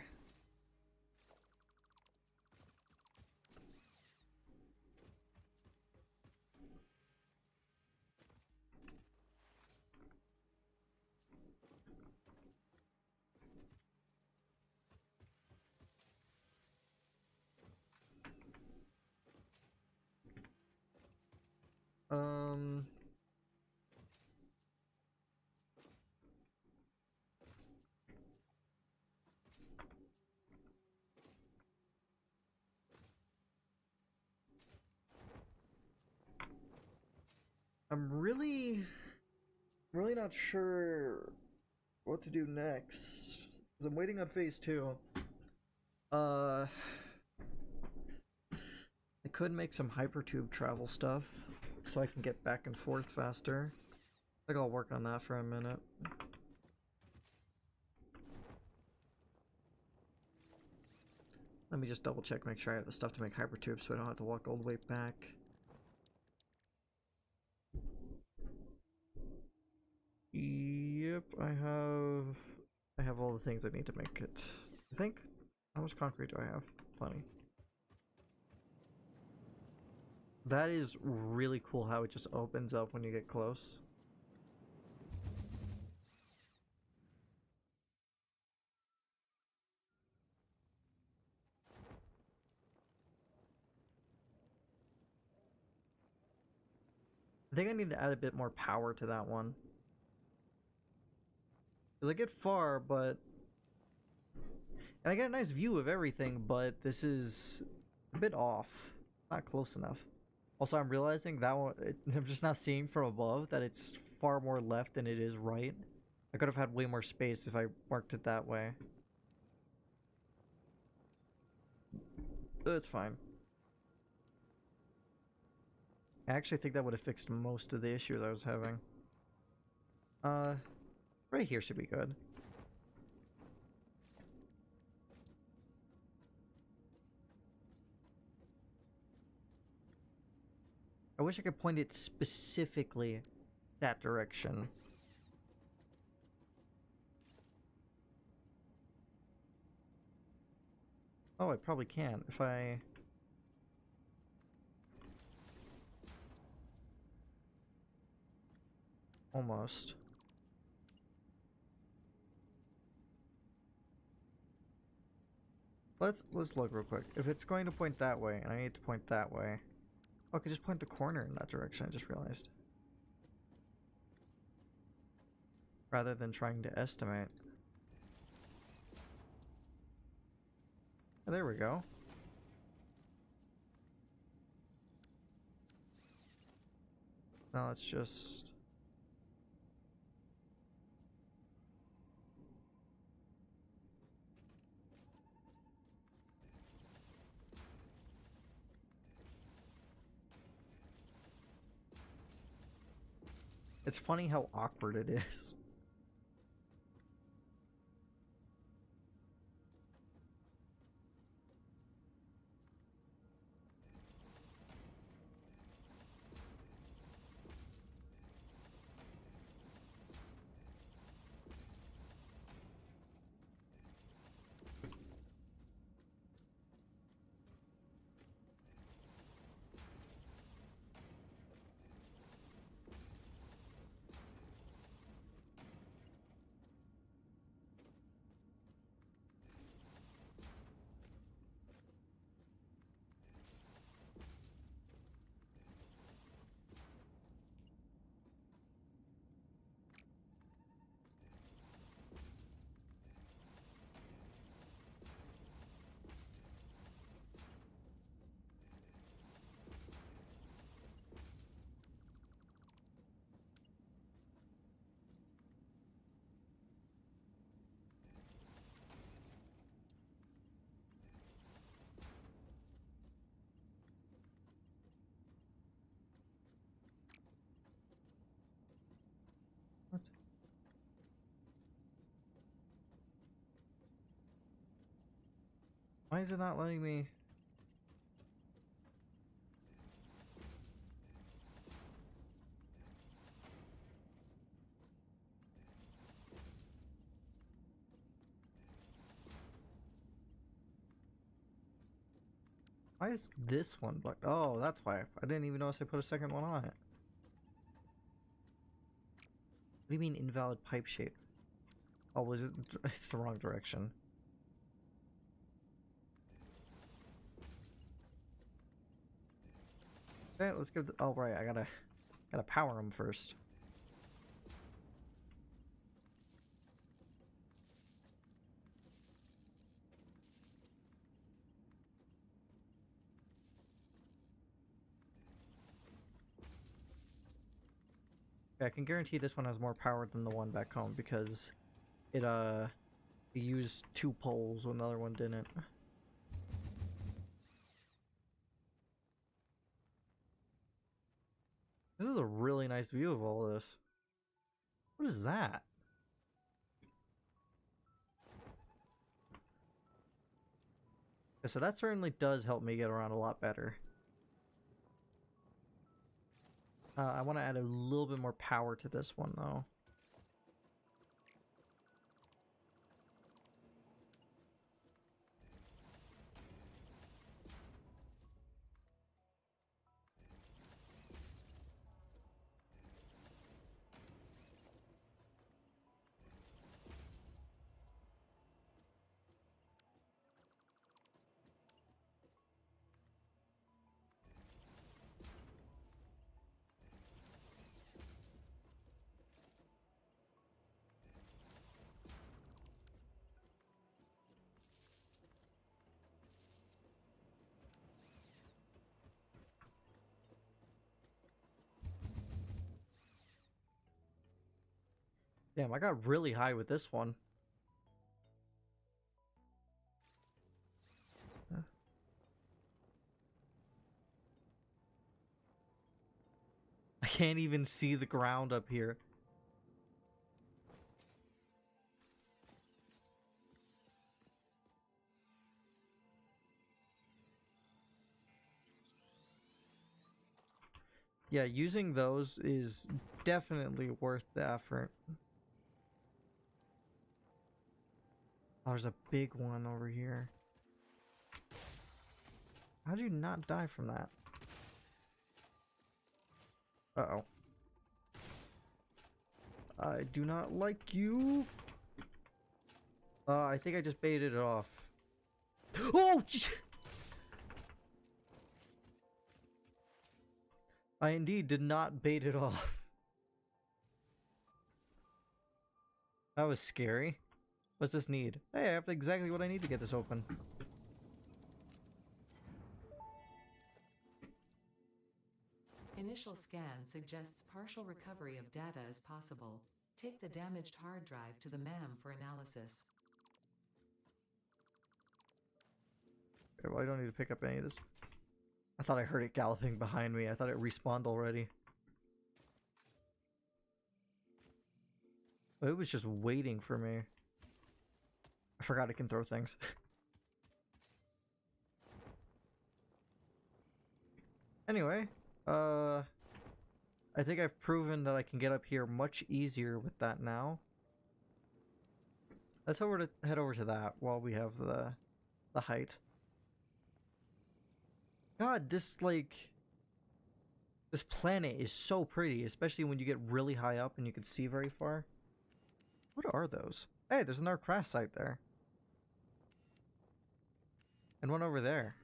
I'm really not sure what to do next. 'Cause I'm waiting on phase 2. I could make some hypertube travel stuff so I can get back and forth faster. I think I'll work on that for a minute. Let me just double check, make sure I have the stuff to make hypertube so I don't have to walk all the way back. Yep, I have all the things I need to make it. I think. How much concrete do I have? Plenty. That is really cool how it just opens up when you get close. I think I need to add a bit more power to that one. Because I get far, but... And I get a nice view of everything, but this is a bit off. Not close enough. Also, I'm realizing that one... I'm just now seeing from above that it's far more left than it is right. I could have had way more space if I marked it that way. But it's fine. I actually think that would have fixed most of the issues I was having. Right here should be good. I wish I could point it specifically that direction. Oh, I probably can if I... Almost. Let's look real quick. If it's going to point that way, and I need to point that way, oh, I could just point the corner in that direction, I just realized. Rather than trying to estimate. Oh, there we go. Now let's just... It's funny how awkward it is. Why is it not letting me? Why is this one blocked? Oh, that's why. I didn't even notice I put a second one on it. What do you mean invalid pipe shape? Oh, was it? It's the wrong direction. Okay, let's go. Oh, right. I gotta power them first. Yeah, I can guarantee this one has more power than the one back home because it used 2 poles when the other one didn't. This is a really nice view of all this. What is that? Yeah, so that certainly does help me get around a lot better. I want to add a little bit more power to this one though. Damn, I got really high with this one. I can't even see the ground up here. Yeah, using those is definitely worth the effort. Oh, there's a big one over here. How'd you not die from that? Uh-oh. I do not like you. I think I just baited it off. Oh! I indeed did not bait it off. That was scary. What's this need? Hey, I have exactly what I need to get this open. Initial scan suggests partial recovery of data is possible. Take the damaged hard drive to the MAM for analysis. Okay, well, I don't need to pick up any of this. I thought I heard it galloping behind me. I thought it respawned already. But it was just waiting for me. I forgot it can throw things. Anyway, I think I've proven that I can get up here much easier with that now. Let's head over to that while we have the height. God, this planet is so pretty, especially when you get really high up and you can see very far. What are those? Hey, there's another crash site there. And one over there.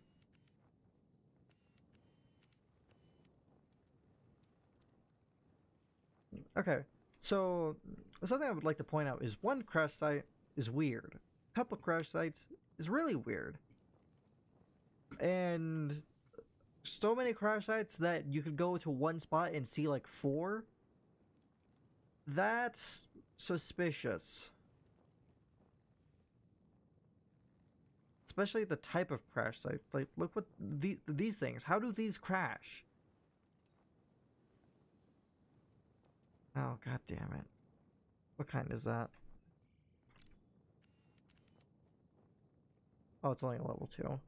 Okay, so something I would like to point out is one crash site is weird. A couple crash sites is really weird. And so many crash sites that you could go to one spot and see like 4. That's suspicious. Especially the type of crash site. Like, look what these things. How do these crash? Oh, god damn it. What kind is that? Oh, it's only a level 2.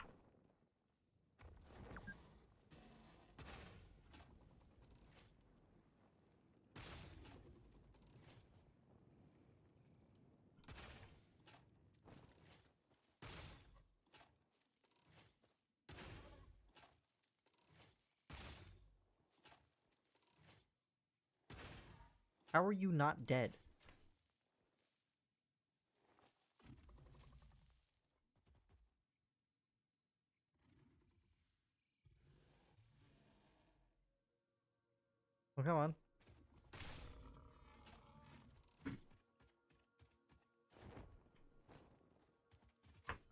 How are you not dead? Oh, come on.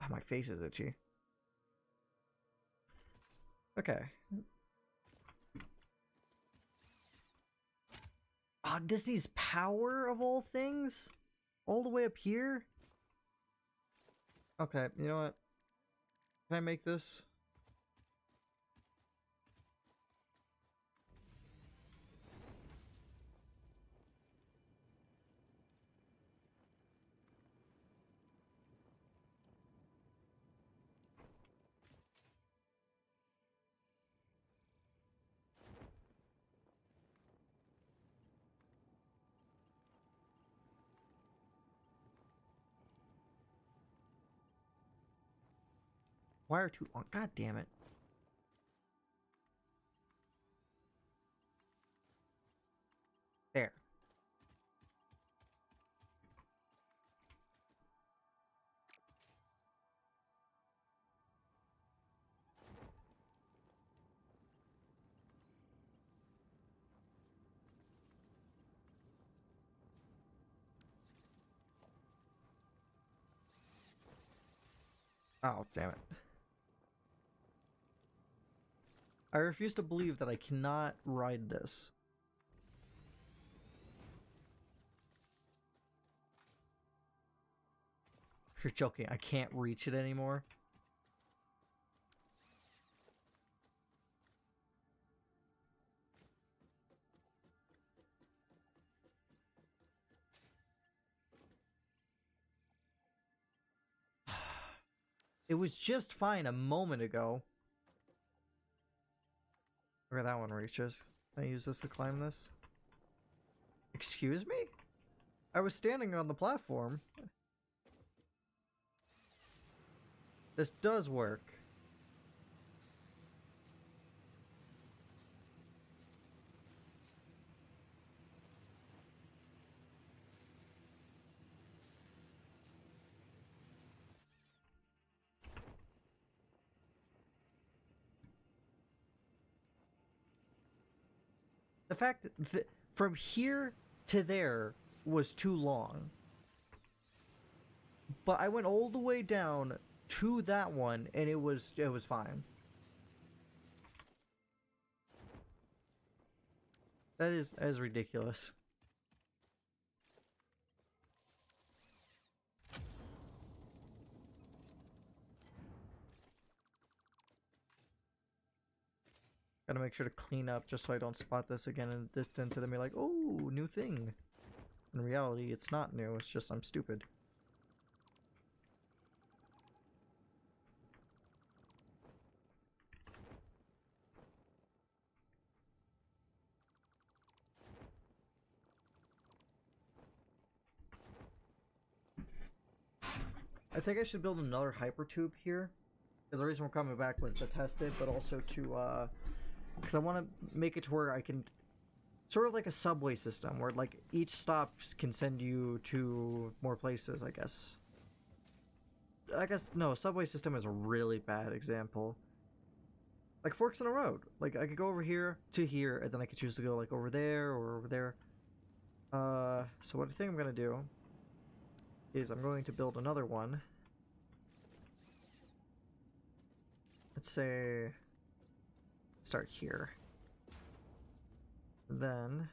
Oh, my face is itchy. Okay. Oh, this needs power of all things? All the way up here? Okay, you know what? Can I make this? Wire too long. God damn it. There. Oh, damn it. I refuse to believe that I cannot ride this. You're joking. I can't reach it anymore. It was just fine a moment ago. Where that one reaches. Can I use this to climb this? Excuse me? I was standing on the platform. This does work. The fact that from here to there was too long. But I went all the way down to that one and it was fine. That is ridiculous. Gotta make sure to clean up just so I don't spot this again in the distance and then be like, oh, new thing. In reality, it's not new, it's just I'm stupid. I think I should build another hypertube here. Because the reason we're coming back was to test it, but also to, because I want to make it to where I can, sort of like a subway system, where like each stop can send you to more places, I guess. No, subway system is a really bad example. Like forks in a road. Like I could go over here to here, and then I could choose to go like over there or over there. So what I think I'm gonna do is I'm going to build another one. Let's say start here. Then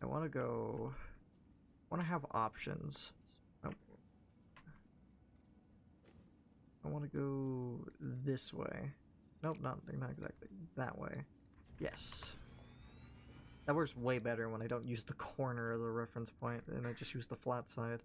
I want to have options. Oh. I want to go this way. Nope, not exactly that way. Yes. That works way better when I don't use the corner as a reference point and I just use the flat side.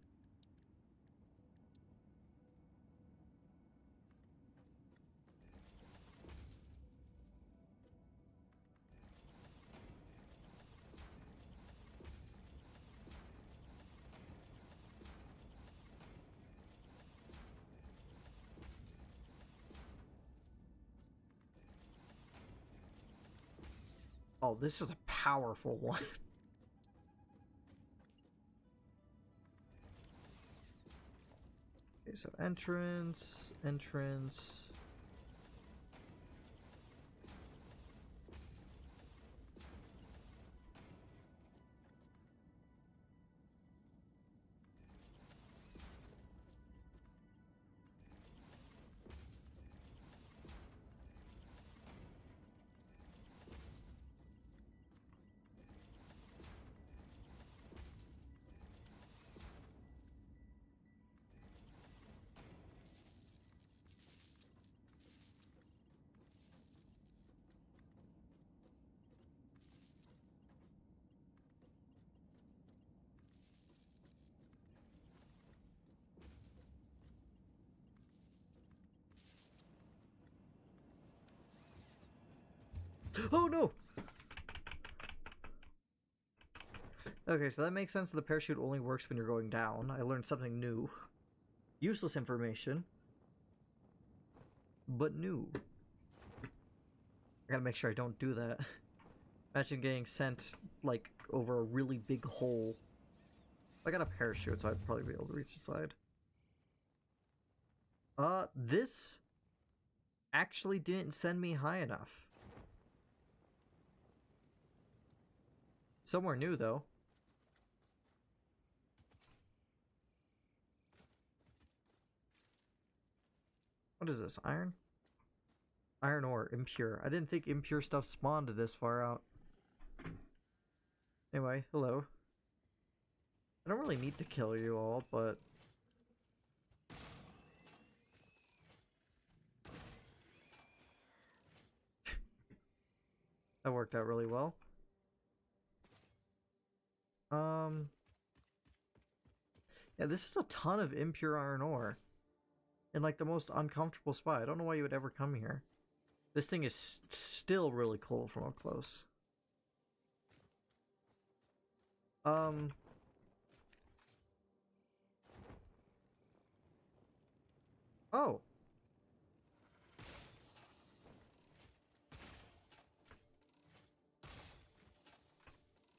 Oh, this is a powerful one. Okay, so entrance, entrance. Oh no! Okay, so that makes sense. The parachute only works when you're going down. I learned something new. Useless information, but new. I gotta make sure I don't do that. Imagine getting sent, like, over a really big hole. I got a parachute, so I'd probably be able to reach the side. This actually didn't send me high enough. Somewhere new, though. What is this? Iron? Iron ore. Impure. I didn't think impure stuff spawned this far out. Anyway, hello. I don't really need to kill you all, but... that worked out really well. Yeah, this is a ton of impure iron ore. In, like, the most uncomfortable spot. I don't know why you would ever come here. This thing is still really cool from up close. Oh.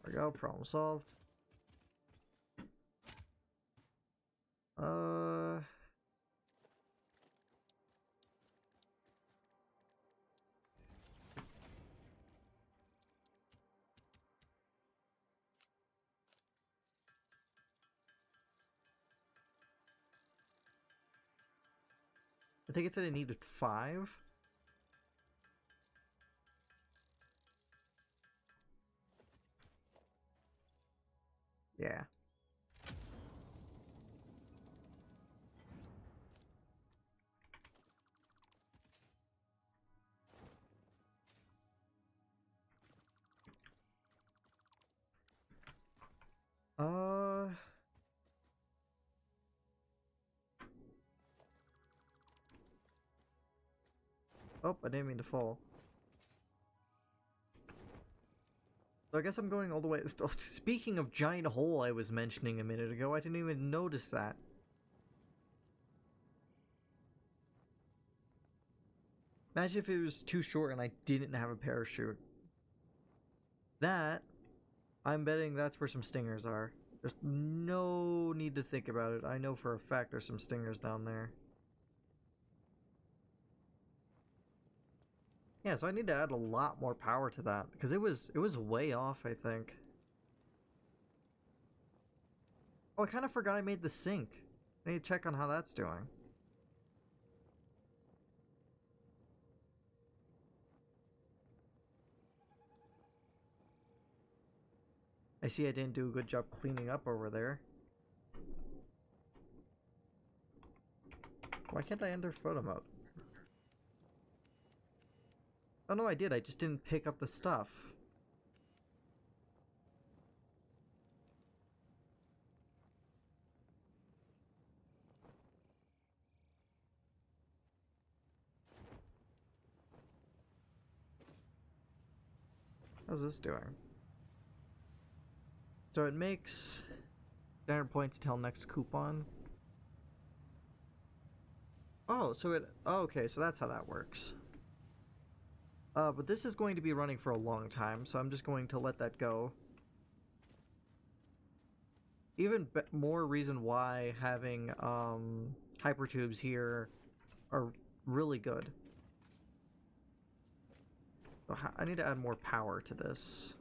There we go, problem solved. I think it said it needed 5. Yeah. Oh, I didn't mean to fall. So I guess I'm going all the way... Oh, speaking of giant hole I was mentioning a minute ago, I didn't even notice that. Imagine if it was too short and I didn't have a parachute. That, I'm betting that's where some stingers are. There's no need to think about it. I know for a fact there's some stingers down there. Yeah, so I need to add a lot more power to that because it was way off, I think. Oh, I kind of forgot I made the sink. I need to check on how that's doing. I see I didn't do a good job cleaning up over there. Why can't I enter photo mode? Oh no, I did. I just didn't pick up the stuff. How's this doing? So it makes 100 points until next coupon. Oh, so it... Oh, okay, so that's how that works. But this is going to be running for a long time, so I'm just going to let that go. Even more reason why having hypertubes here are really good. So I need to add more power to this.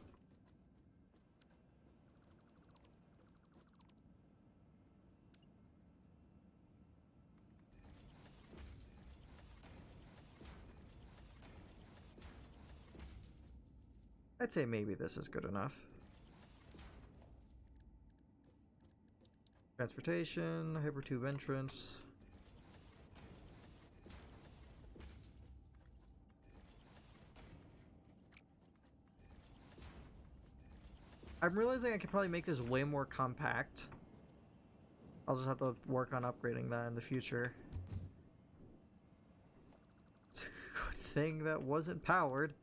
I'd say maybe this is good enough. Transportation, hypertube entrance. I'm realizing I could probably make this way more compact. I'll just have to work on upgrading that in the future. It's a good thing that wasn't powered.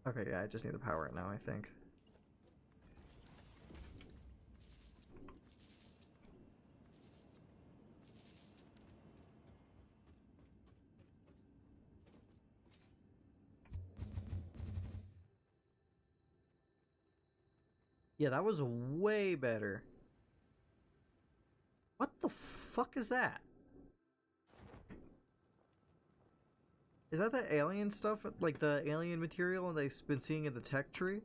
Okay, yeah, I just need to power it now, I think. Yeah, that was way better. What the fuck is that? Is that the alien stuff? Like the alien material they've been seeing in the tech tree?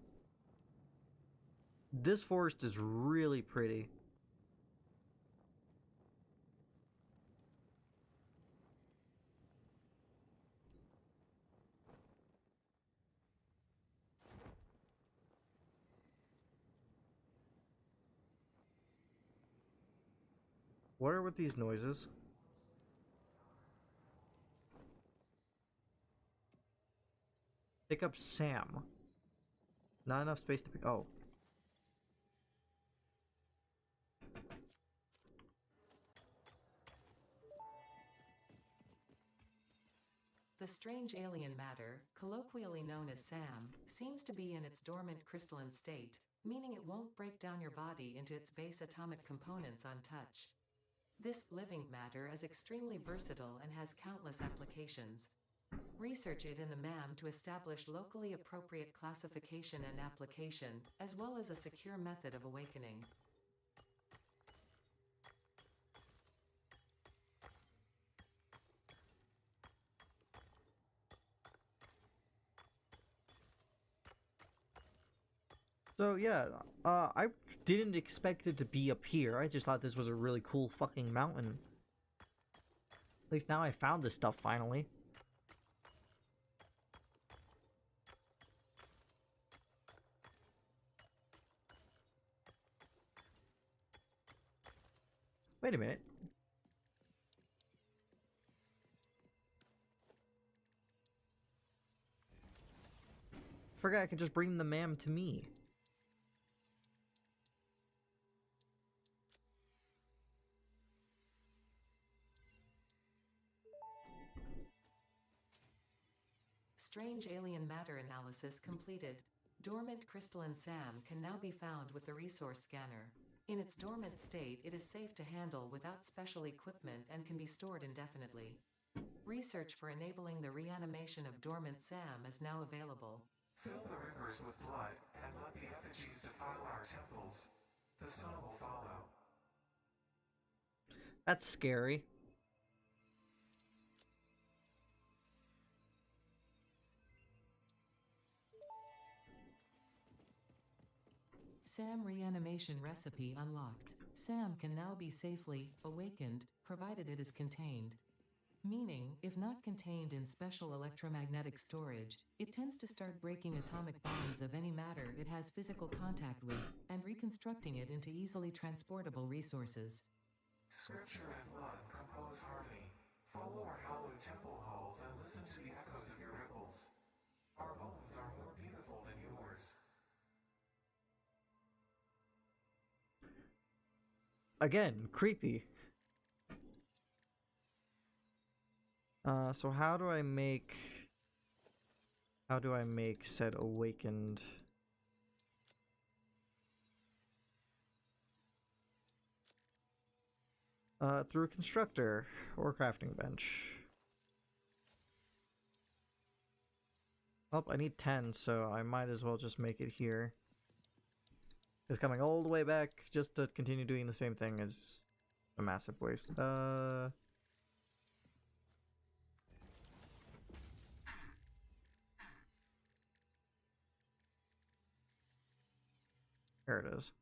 This forest is really pretty. What are with these noises? Pick up Sam. Not enough space to pick. Oh. The strange alien matter, colloquially known as SAM, seems to be in its dormant crystalline state, meaning it won't break down your body into its base atomic components on touch. This living matter is extremely versatile and has countless applications. Research it in the MAM to establish locally appropriate classification and application, as well as a secure method of awakening. So yeah, I didn't expect it to be up here. I just thought this was a really cool fucking mountain. At least now I found this stuff finally. Wait a minute. Forgot I could just bring the MAM to me. Strange alien matter analysis completed. Dormant crystalline SAM can now be found with the resource scanner. In its dormant state, it is safe to handle without special equipment and can be stored indefinitely. Research for enabling the reanimation of dormant SAM is now available. Fill the rivers with blood and let the effigies defile our temples. The sun will follow. That's scary. SAM reanimation recipe unlocked. SAM can now be safely awakened, provided it is contained. Meaning, if not contained in special electromagnetic storage, it tends to start breaking atomic bonds of any matter it has physical contact with, and reconstructing it into easily transportable resources. Scripture and blood compose harmony. Follow our hallowed temple halls and listen to the echoes of your ripples. Our bones are more beautiful than Again, creepy. So how do I make said awakened? Through a constructor or crafting bench. Well, I need 10, so I might as well just make it here. Because coming all the way back just to continue doing the same thing is a massive waste. There it is.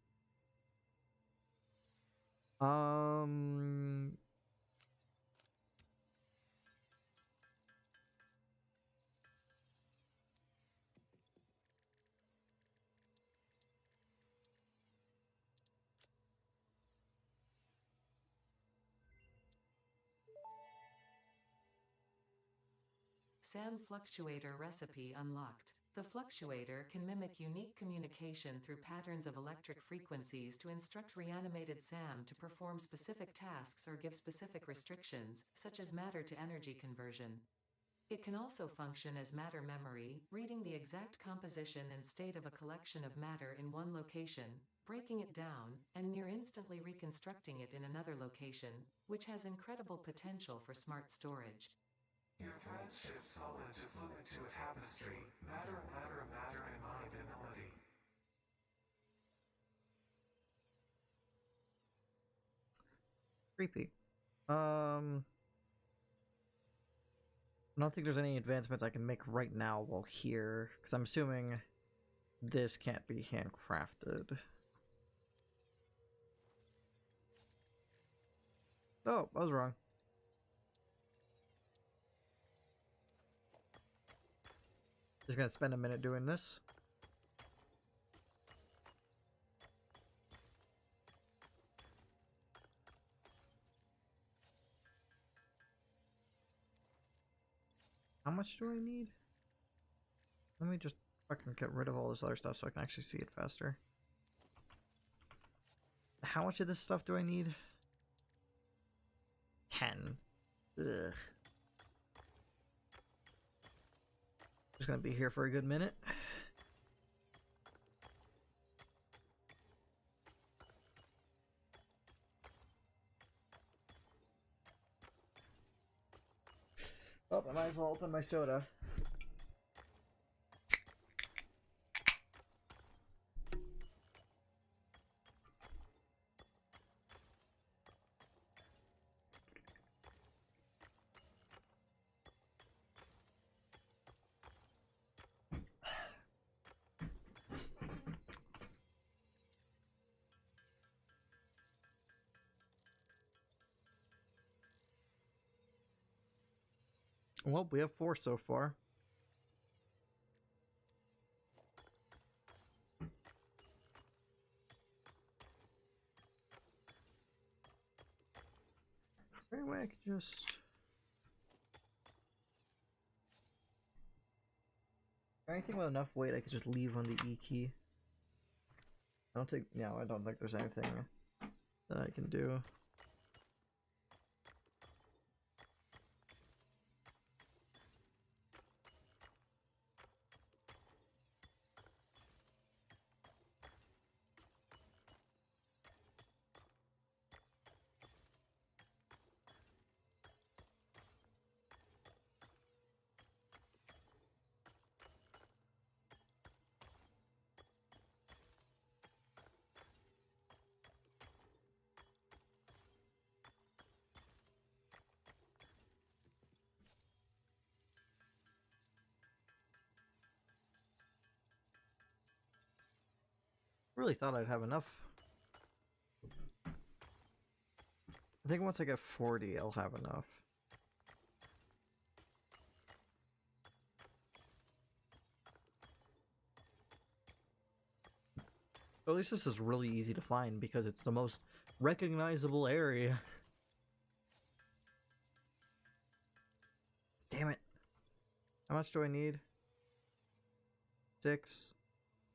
SAM Fluctuator recipe unlocked. The fluctuator can mimic unique communication through patterns of electric frequencies to instruct reanimated SAM to perform specific tasks or give specific restrictions, such as matter to energy conversion. It can also function as matter memory, reading the exact composition and state of a collection of matter in one location, breaking it down, and near instantly reconstructing it in another location, which has incredible potential for smart storage. Your threads shift solid to fluid to a tapestry, matter, matter, matter, and mind and melody. Creepy. I don't think there's any advancements I can make right now while here, because I'm assuming this can't be handcrafted. Oh, I was wrong. Just gonna spend a minute doing this. How much do I need? Let me just fucking get rid of all this other stuff so I can actually see it faster. How much of this stuff do I need? 10. Ugh. Just gonna be here for a good minute. Oh, I might as well open my soda. Well, we have 4 so far. Anyway, I could just... anything with enough weight I could just leave on the E key. I don't think... no, I don't think there's anything that I can do. Really thought I'd have enough. I think once I get 40, I'll have enough. At least this is really easy to find because it's the most recognizable area. Damn it. How much do I need? 6.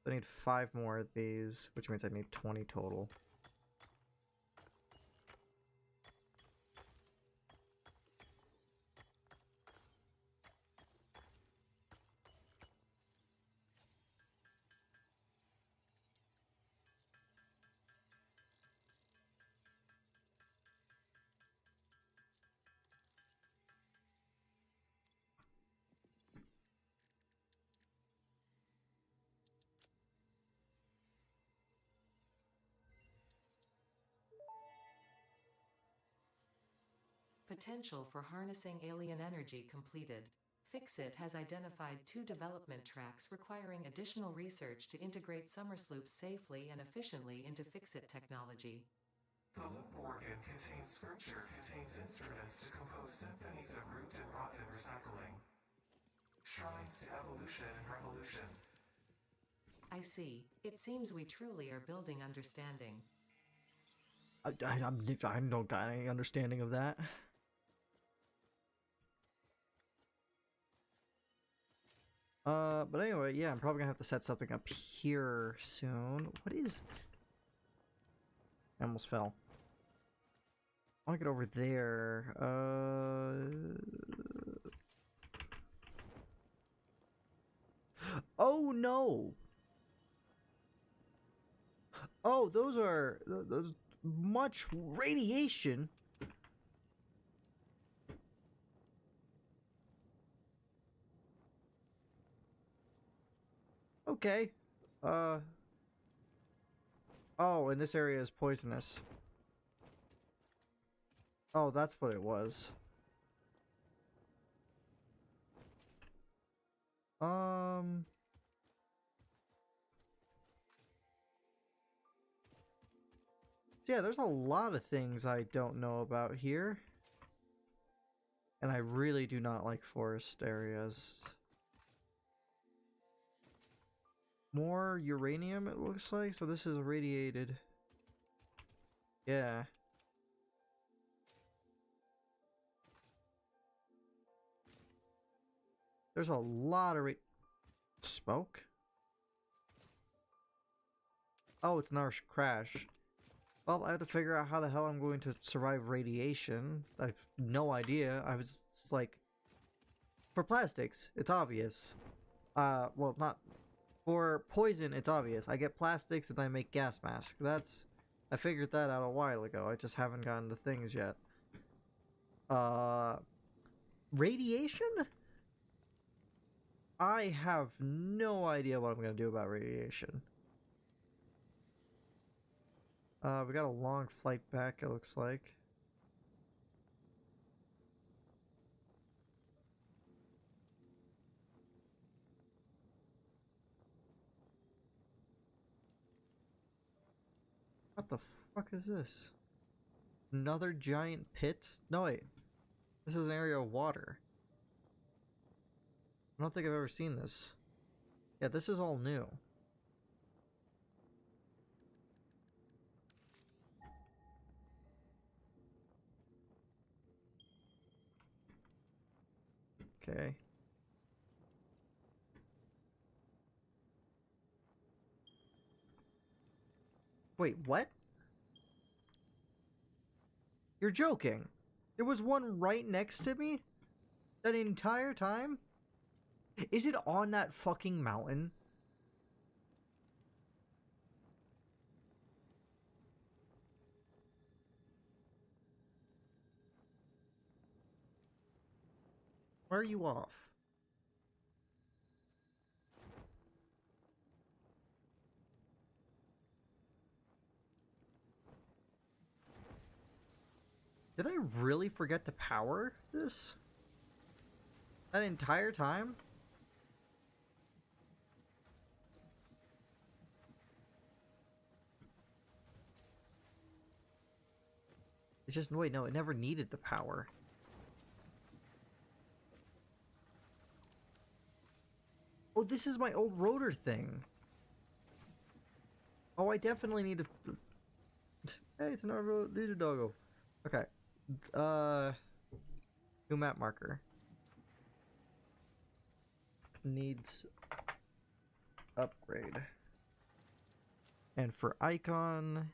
I need 5 more of these, which means I need 20 total. Potential for harnessing alien energy completed. Fixit has identified 2 development tracks requiring additional research to integrate Summersloops safely and efficiently into Fixit technology. The loop organ contains scripture, contains instruments to compose symphonies of root and rot and recycling. Shrines to evolution and revolution. I see. It seems we truly are building understanding. I don't got any understanding of that. But anyway, yeah, I'm probably gonna have to set something up here soon. What is... I almost fell. I want to get over there. Oh no! Oh, those are... those much radiation. Okay. Oh, and this area is poisonous. Oh, that's what it was. Yeah, there's a lot of things I don't know about here. And I really do not like forest areas. More uranium, it looks like. So this is radiated. Yeah. There's a lot of smoke? Oh, it's another crash. Well, I have to figure out how the hell I'm going to survive radiation. I have no idea. I was like... For plastics, it's obvious. Well, not... For poison, it's obvious. I get plastics and I make gas masks. That's... I figured that out a while ago. I just haven't gotten the things yet. Radiation? I have no idea what I'm gonna do about radiation. We got a long flight back, it looks like. What the fuck is this? Another giant pit? No, wait. This is an area of water. I don't think I've ever seen this. Yeah, this is all new. Okay. Wait, what? You're joking. There was one right next to me? That entire time? Is it on that fucking mountain? Where are you off? Did I really forget to power this? That entire time? It's just, wait, no, it never needed the power. Oh, this is my old rotor thing. Oh, I definitely need to... Hey, it's another little doggo. Okay. New map marker. Needs upgrade. And for icon...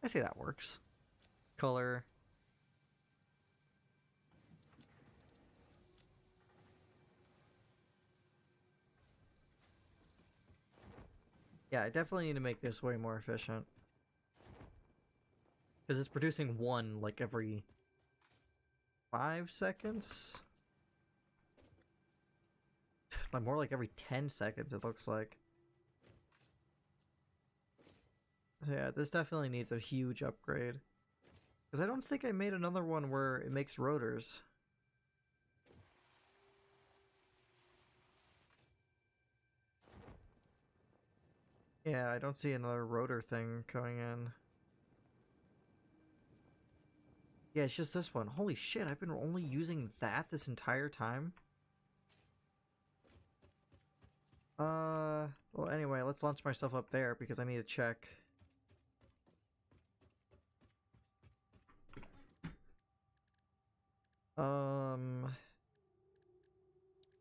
I say that works. Color. Yeah, I definitely need to make this way more efficient. Because it's producing one, like, every 5 seconds? Like, more like every 10 seconds, it looks like. Yeah, this definitely needs a huge upgrade. Because I don't think I made another one where it makes rotors. Yeah, I don't see another rotor thing going in. Yeah, it's just this one. Holy shit, I've been only using that this entire time? Well, anyway, let's launch myself up there because I need to check.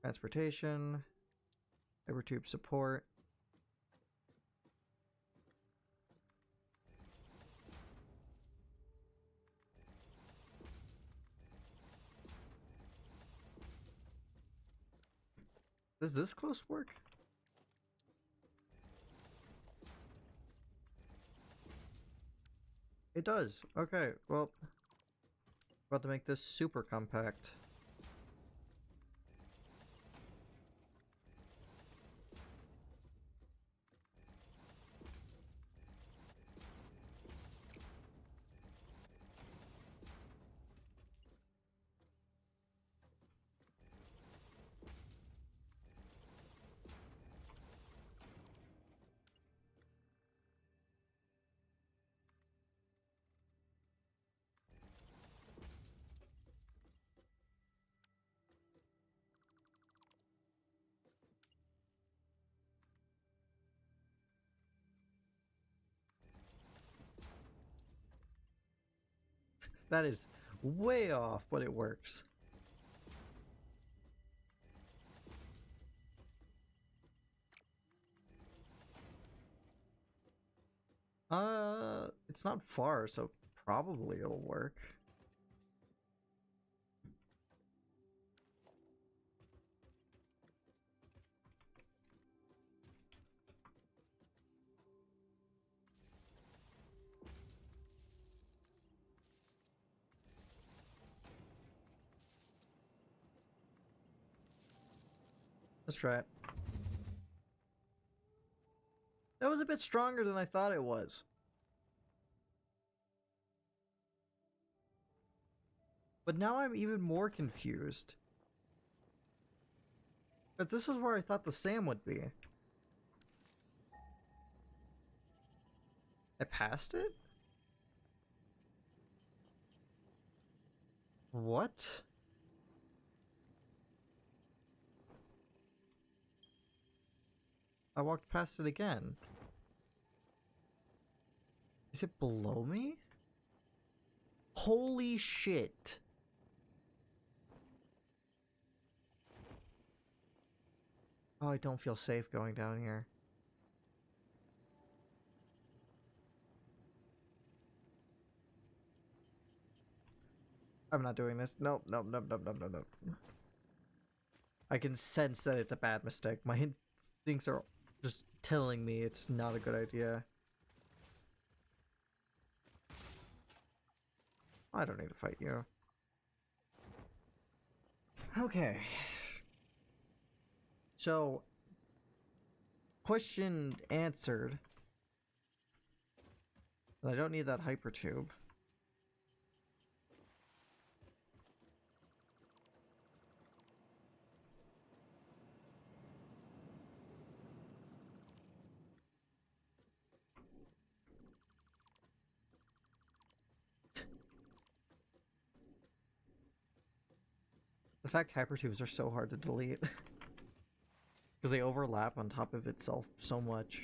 Transportation, Hypertube support. Does this close work? It does. Okay, well, about to make this super compact. That is way off, but it works. It's not far, so probably it'll work. Let's try it. That was a bit stronger than I thought it was. But now I'm even more confused. But this is where I thought the SAM would be. I passed it? What? I walked past it again. Is it below me? Holy shit. Oh, I don't feel safe going down here. I'm not doing this. Nope, nope, nope, nope, nope, nope, nope. I can sense that it's a bad mistake. My instincts are just telling me it's not a good idea. I don't need to fight you. Okay. So, question answered. I don't need that hypertube. The fact hypertubes are so hard to delete. Because they overlap on top of itself so much.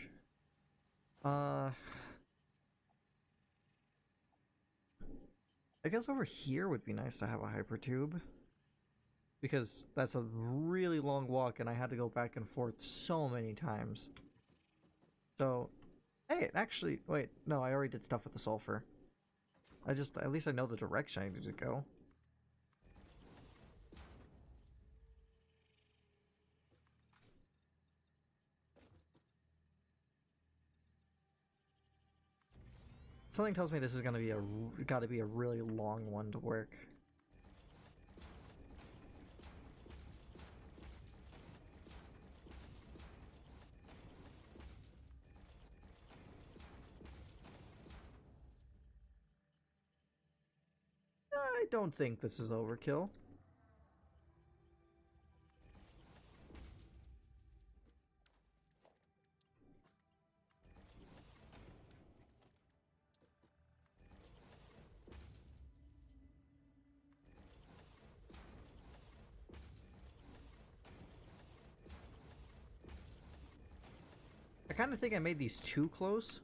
I guess over here would be nice to have a hypertube. Because that's a really long walk and I had to go back and forth so many times. So, hey, actually, wait, no, I already did stuff with the sulfur. At least I know the direction I need to go. Something tells me this is gonna be gotta be a really long one to work. don't think this is overkill. I kind of think I made these too close.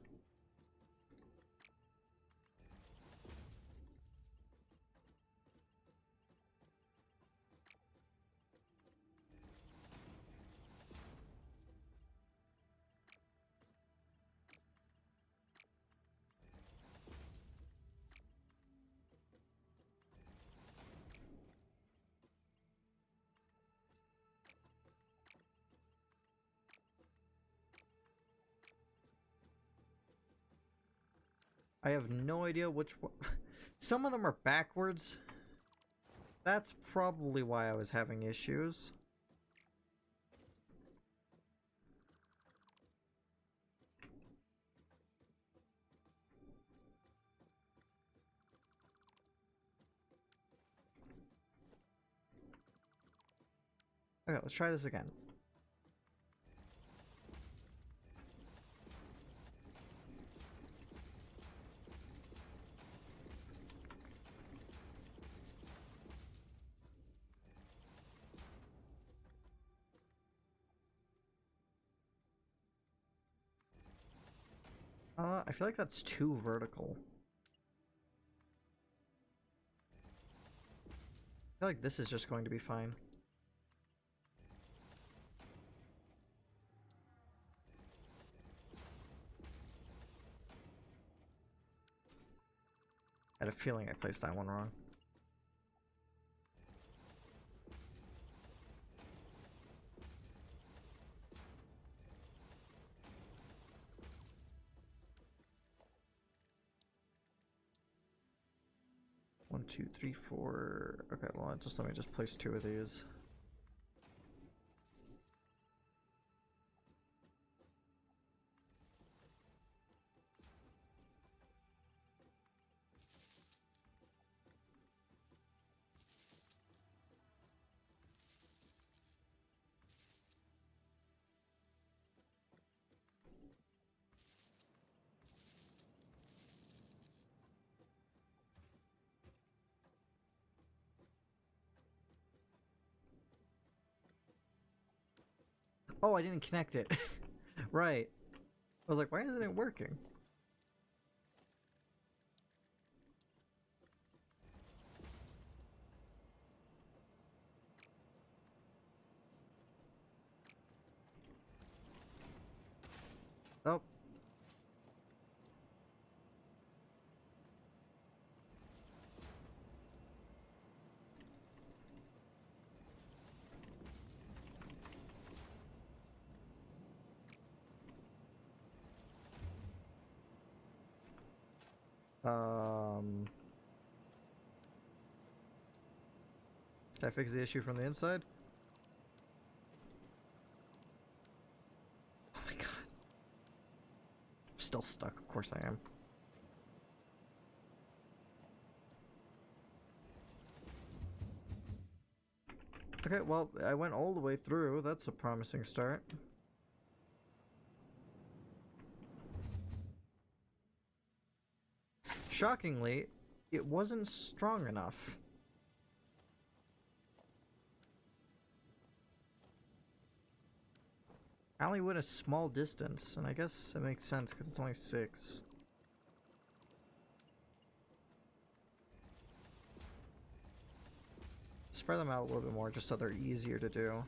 I have no idea which one. Some of them are backwards. That's probably why I was having issues. Okay, let's try this again. I feel like that's too vertical. I feel like this is just going to be fine. I had a feeling I placed that one wrong. One, two, three, four. Okay, well, let me just place two of these. Oh, I didn't connect it. Right. I was like, why isn't it working? Oh. Can I fix the issue from the inside? Oh my god. I'm still stuck. Of course I am. Okay, well, I went all the way through. That's a promising start. Shockingly, it wasn't strong enough. I only went a small distance, and I guess it makes sense because it's only 6. Spread them out a little bit more just so they're easier to do.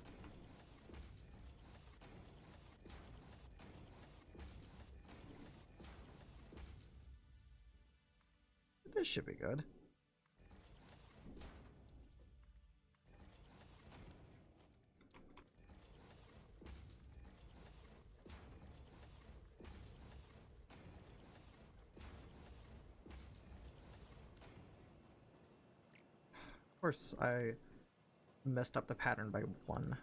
This should be good. Of course, I messed up the pattern by 1.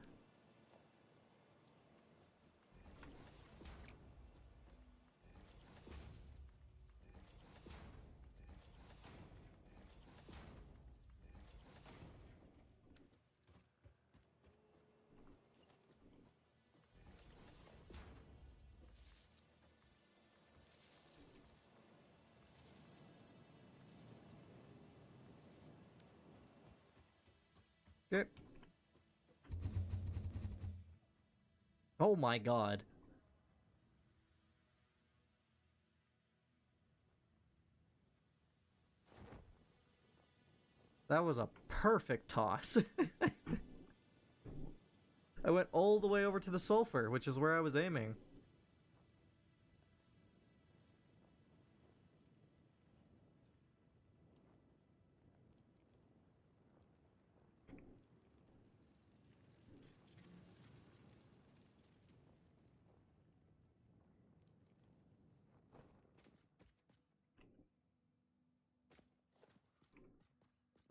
Okay. Oh my god. That was a perfect toss. I went all the way over to the sulfur, which is where I was aiming.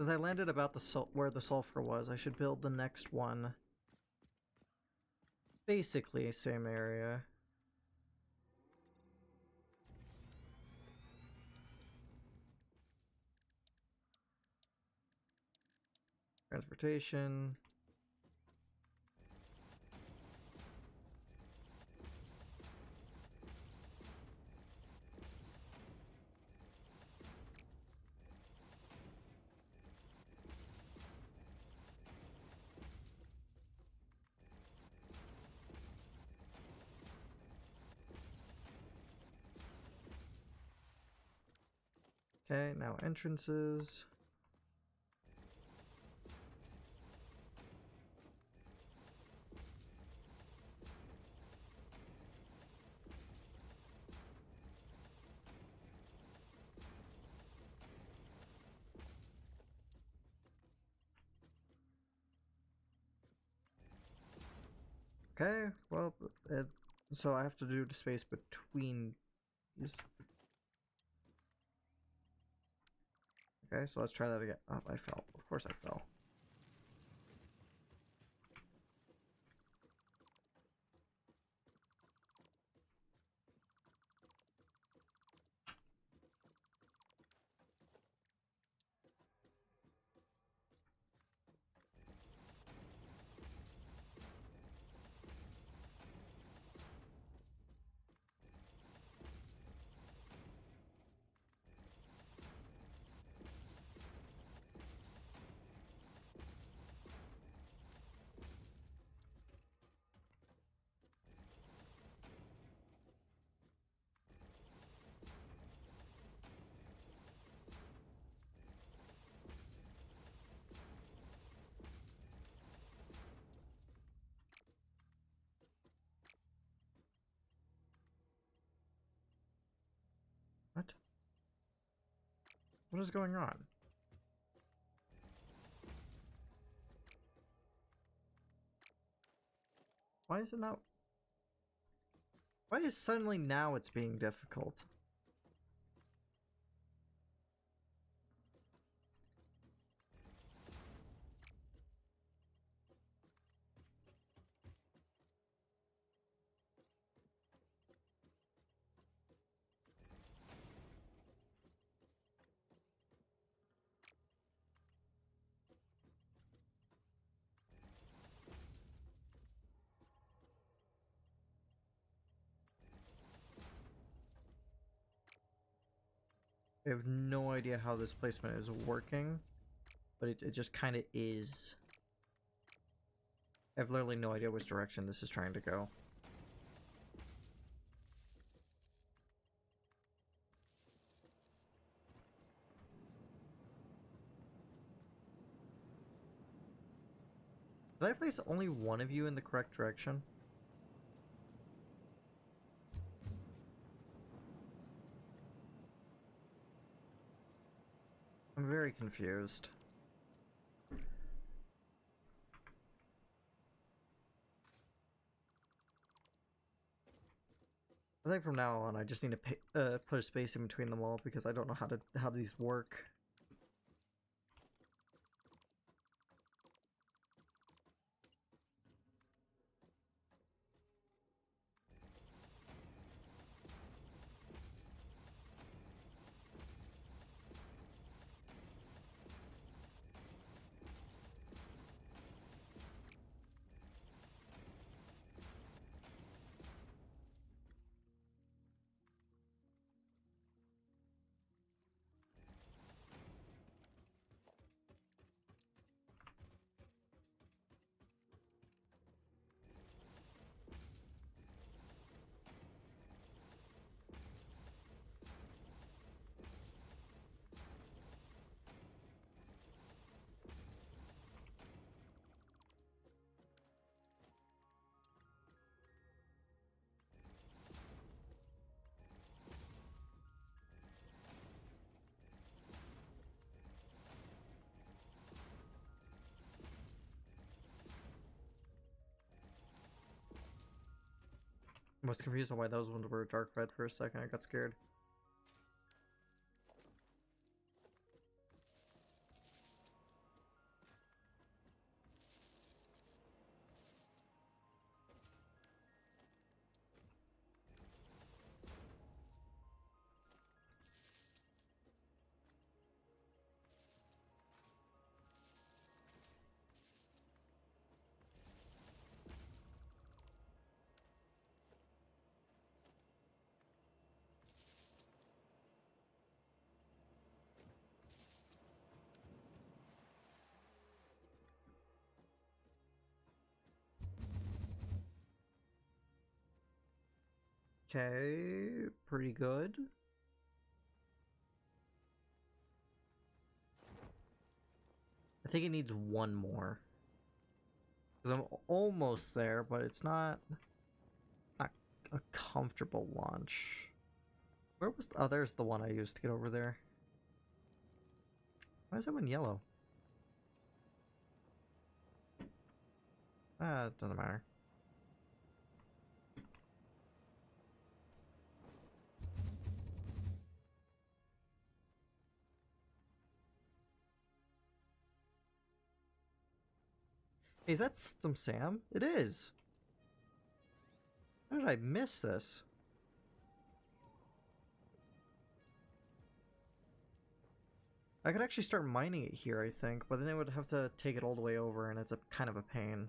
As I landed about where the sulfur was, I should build the next one. Basically, same area. Transportation. Okay, now entrances. Okay, well, so I have to do the space between these. Okay, so let's try that again. Oh, I fell. Of course I fell. What? What is going on? Why is it not? Why is suddenly now it's being difficult? I have no idea how this placement is working, but it just kind of is. I have literally no idea which direction this is trying to go. Did I place only one of you in the correct direction? I'm very confused. I think from now on I just need to put a space in between them all because I don't know how these work. I was confused on why those ones were dark red for a second. I got scared. Okay, pretty good. I think it needs one more. Because I'm almost there, but it's not a comfortable launch. Where was oh, there's the one I used to get over there. Why is that one yellow? It doesn't matter. Hey, is that some Sam? It is. How did I miss this? I could actually start mining it here, I think, but then I would have to take it all the way over, and it's a kind of a pain.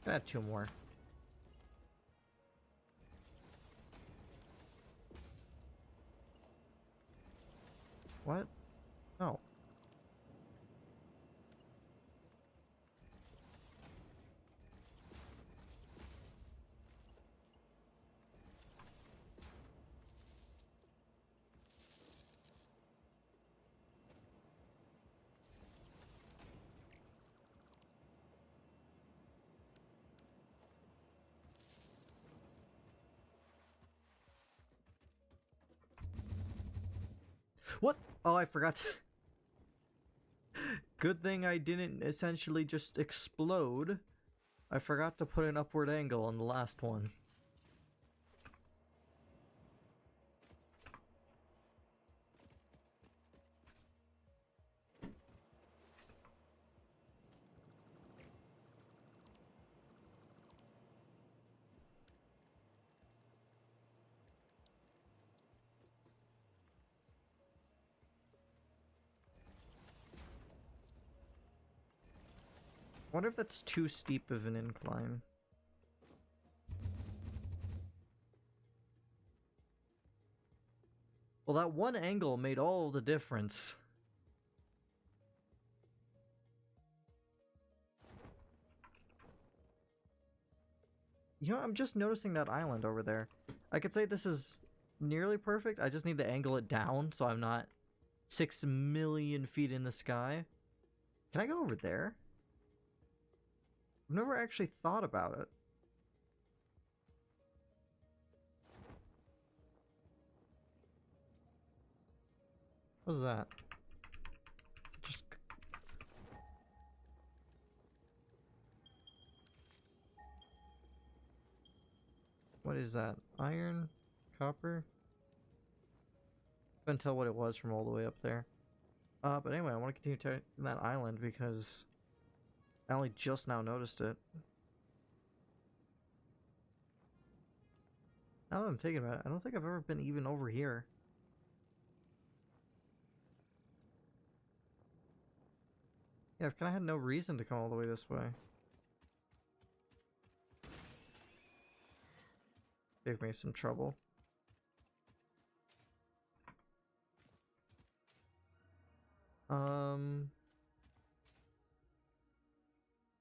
I have two more. What? Oh. What? Oh, I forgot. Good thing I didn't essentially just explode. I forgot to put an upward angle on the last one. I wonder if that's too steep of an incline. Well, that one angle made all the difference. You know, I'm just noticing that island over there. I could say this is nearly perfect. I just need to angle it down so I'm not 6 million feet in the sky. Can I go over there? I've never actually thought about it. What's that? Is it just... What is that? Iron? Copper? Couldn't tell what it was from all the way up there. But anyway, I want to continue to that island because I only just now noticed it. Now that I'm thinking about it, I don't think I've ever been even over here. Yeah, I've kind of had no reason to come all the way this way. Gave me some trouble.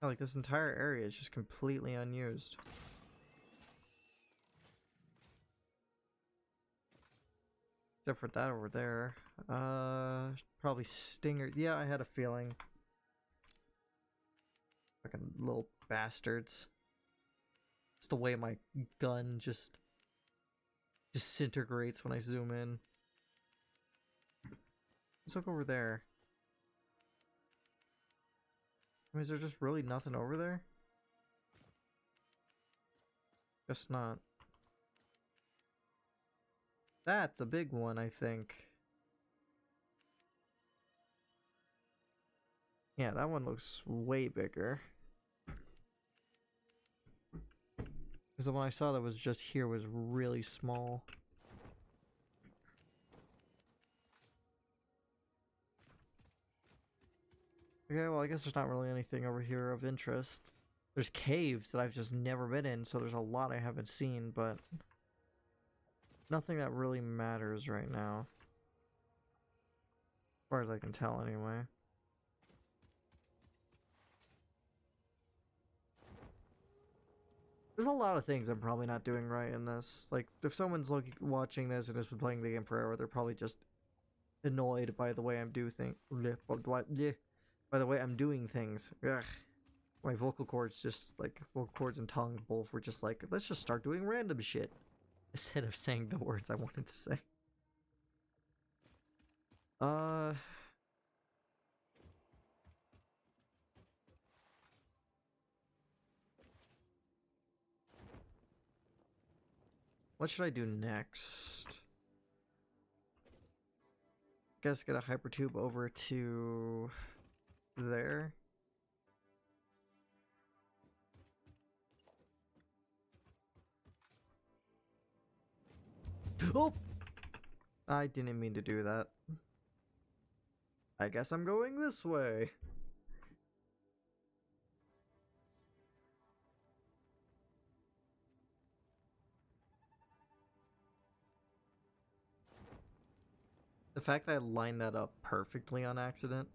Like this entire area is just completely unused. Except for that over there. Probably stingers. Yeah, I had a feeling. Fucking little bastards. It's the way my gun just disintegrates when I zoom in. Let's look over there. I mean, is there just really nothing over there? Guess not. That's a big one, I think. Yeah, that one looks way bigger. Because the one I saw that was just here was really small. Okay, well, I guess there's not really anything over here of interest. There's caves that I've just never been in, so there's a lot I haven't seen, but nothing that really matters right now. As far as I can tell, anyway. There's a lot of things I'm probably not doing right in this. Like, if someone's watching this and has been playing the game forever, they're probably just annoyed by the way I'm doing things. By the way I'm doing things. Ugh. My vocal cords vocal cords and tongue both were just like, let's just start doing random shit. Instead of saying the words I wanted to say. What should I do next? Guess get a hypertube over to there. Oh! I didn't mean to do that. I guess I'm going this way. The fact that I lined that up perfectly on accident.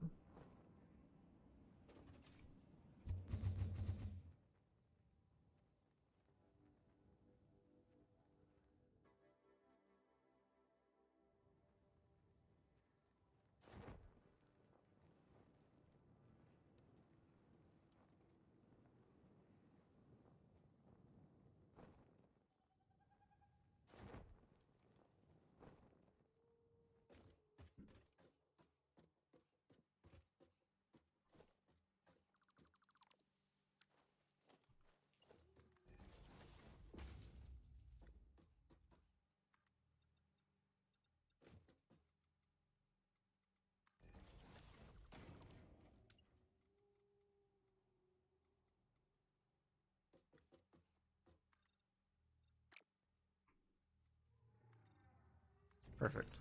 Perfect.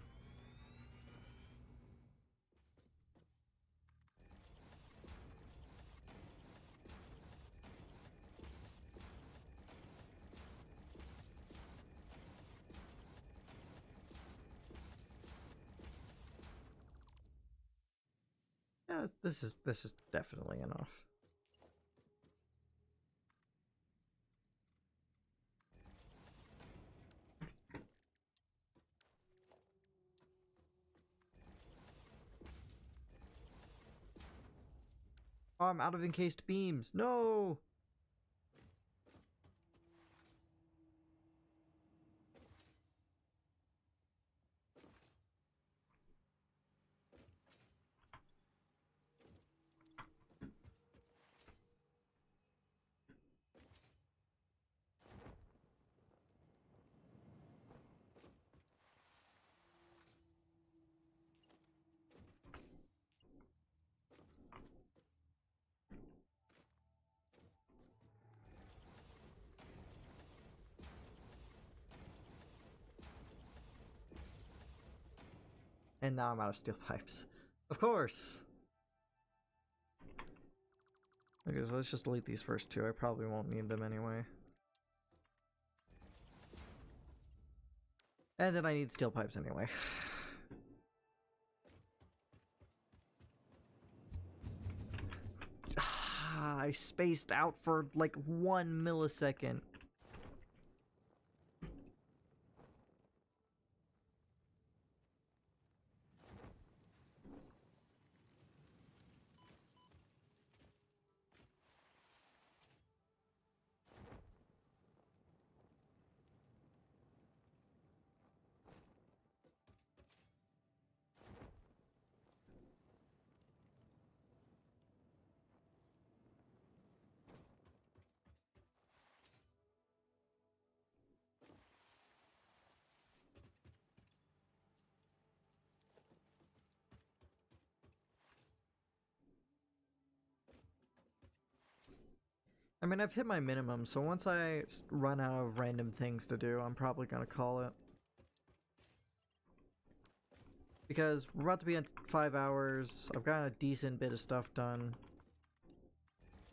Yeah, this is definitely enough. Oh, I'm out of encased beams. No! And now I'm out of steel pipes. Of course! Okay, so let's just delete these first two. I probably won't need them anyway. And then I need steel pipes anyway. I spaced out for like 1 millisecond. I mean, I've hit my minimum, so once I run out of random things to do, I'm probably gonna call it. Because we're about to be at 5 hours, I've got a decent bit of stuff done.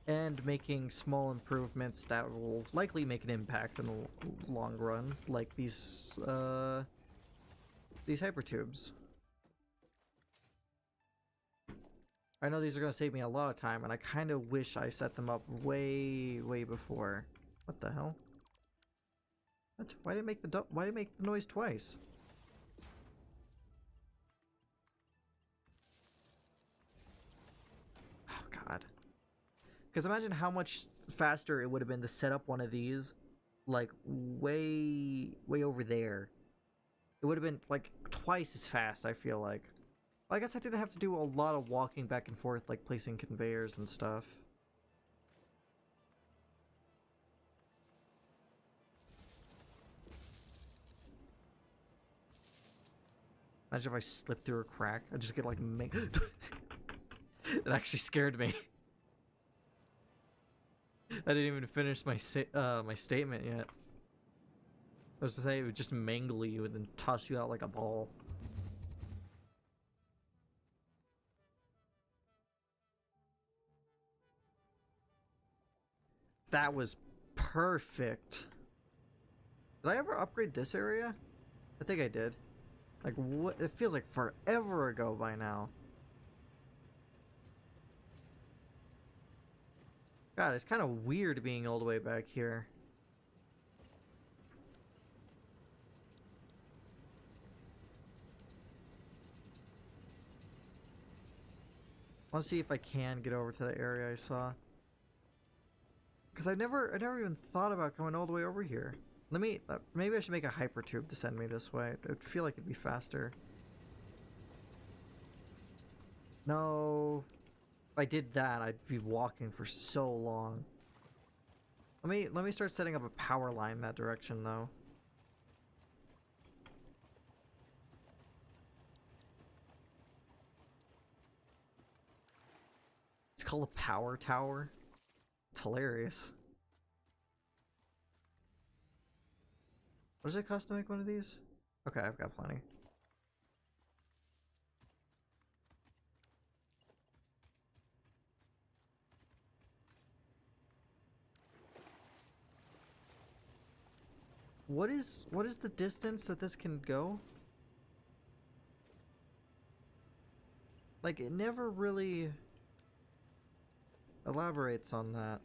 And making small improvements that will likely make an impact in the long run, like these hypertubes. I know these are gonna save me a lot of time, and I kind of wish I set them up way before. What the hell? What? Why did it make the noise twice? Oh god. Because imagine how much faster it would have been to set up one of these, like way over there. It would have been like twice as fast, I feel like. Well, I guess I didn't have to do a lot of walking back and forth, like placing conveyors and stuff. Imagine if I slipped through a crack. I just get like It actually scared me. I didn't even finish my my statement yet. I was to say it would just mangle you and then toss you out like a ball. That was perfect. Did I ever upgrade this area? I think I did. Like, what? It feels like forever ago by now. God, it's kind of weird being all the way back here. I want to see if I can get over to the area I saw. Because I never even thought about coming all the way over here. Let me, maybe I should make a hypertube to send me this way. It would feel like it'd be faster. No. If I did that, I'd be walking for so long. Let me start setting up a power line that direction though. It's called a power tower. It's hilarious. What does it cost to make one of these? Okay, I've got plenty. What is the distance that this can go? Like, it never really elaborates on that.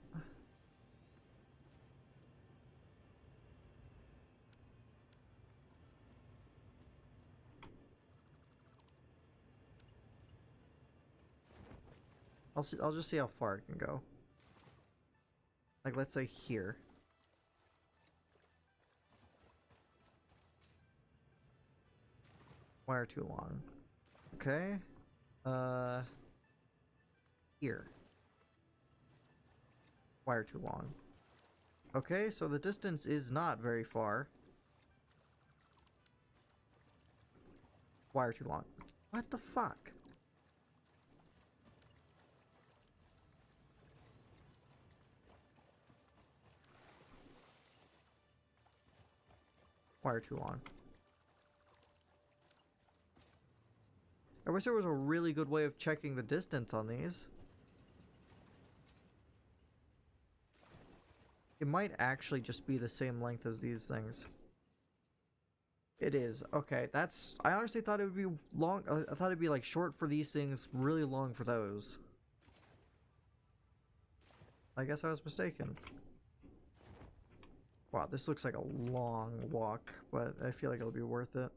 I'll just see how far it can go. Like, let's say here. Wire too long. Okay. Here. Wire too long. Okay, so the distance is not very far. Wire too long. What the fuck? Wire too long. I wish there was a really good way of checking the distance on these. It might actually just be the same length as these things. It is. Okay, that's... I honestly thought it would be long. I thought it'd be like short for these things, really long for those. I guess I was mistaken. Wow, this looks like a long walk, but I feel like it'll be worth it.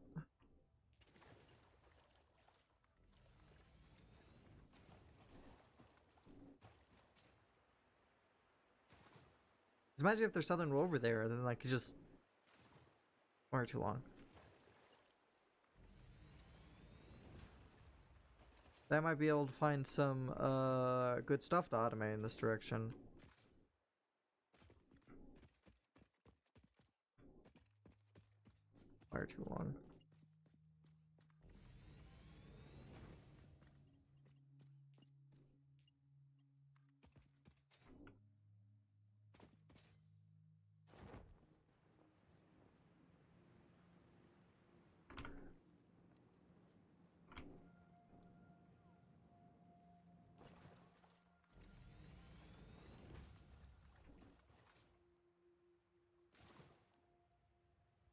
Imagine if there's something over there, then like just wire too long. That might be able to find some good stuff to automate in this direction. Wire too long.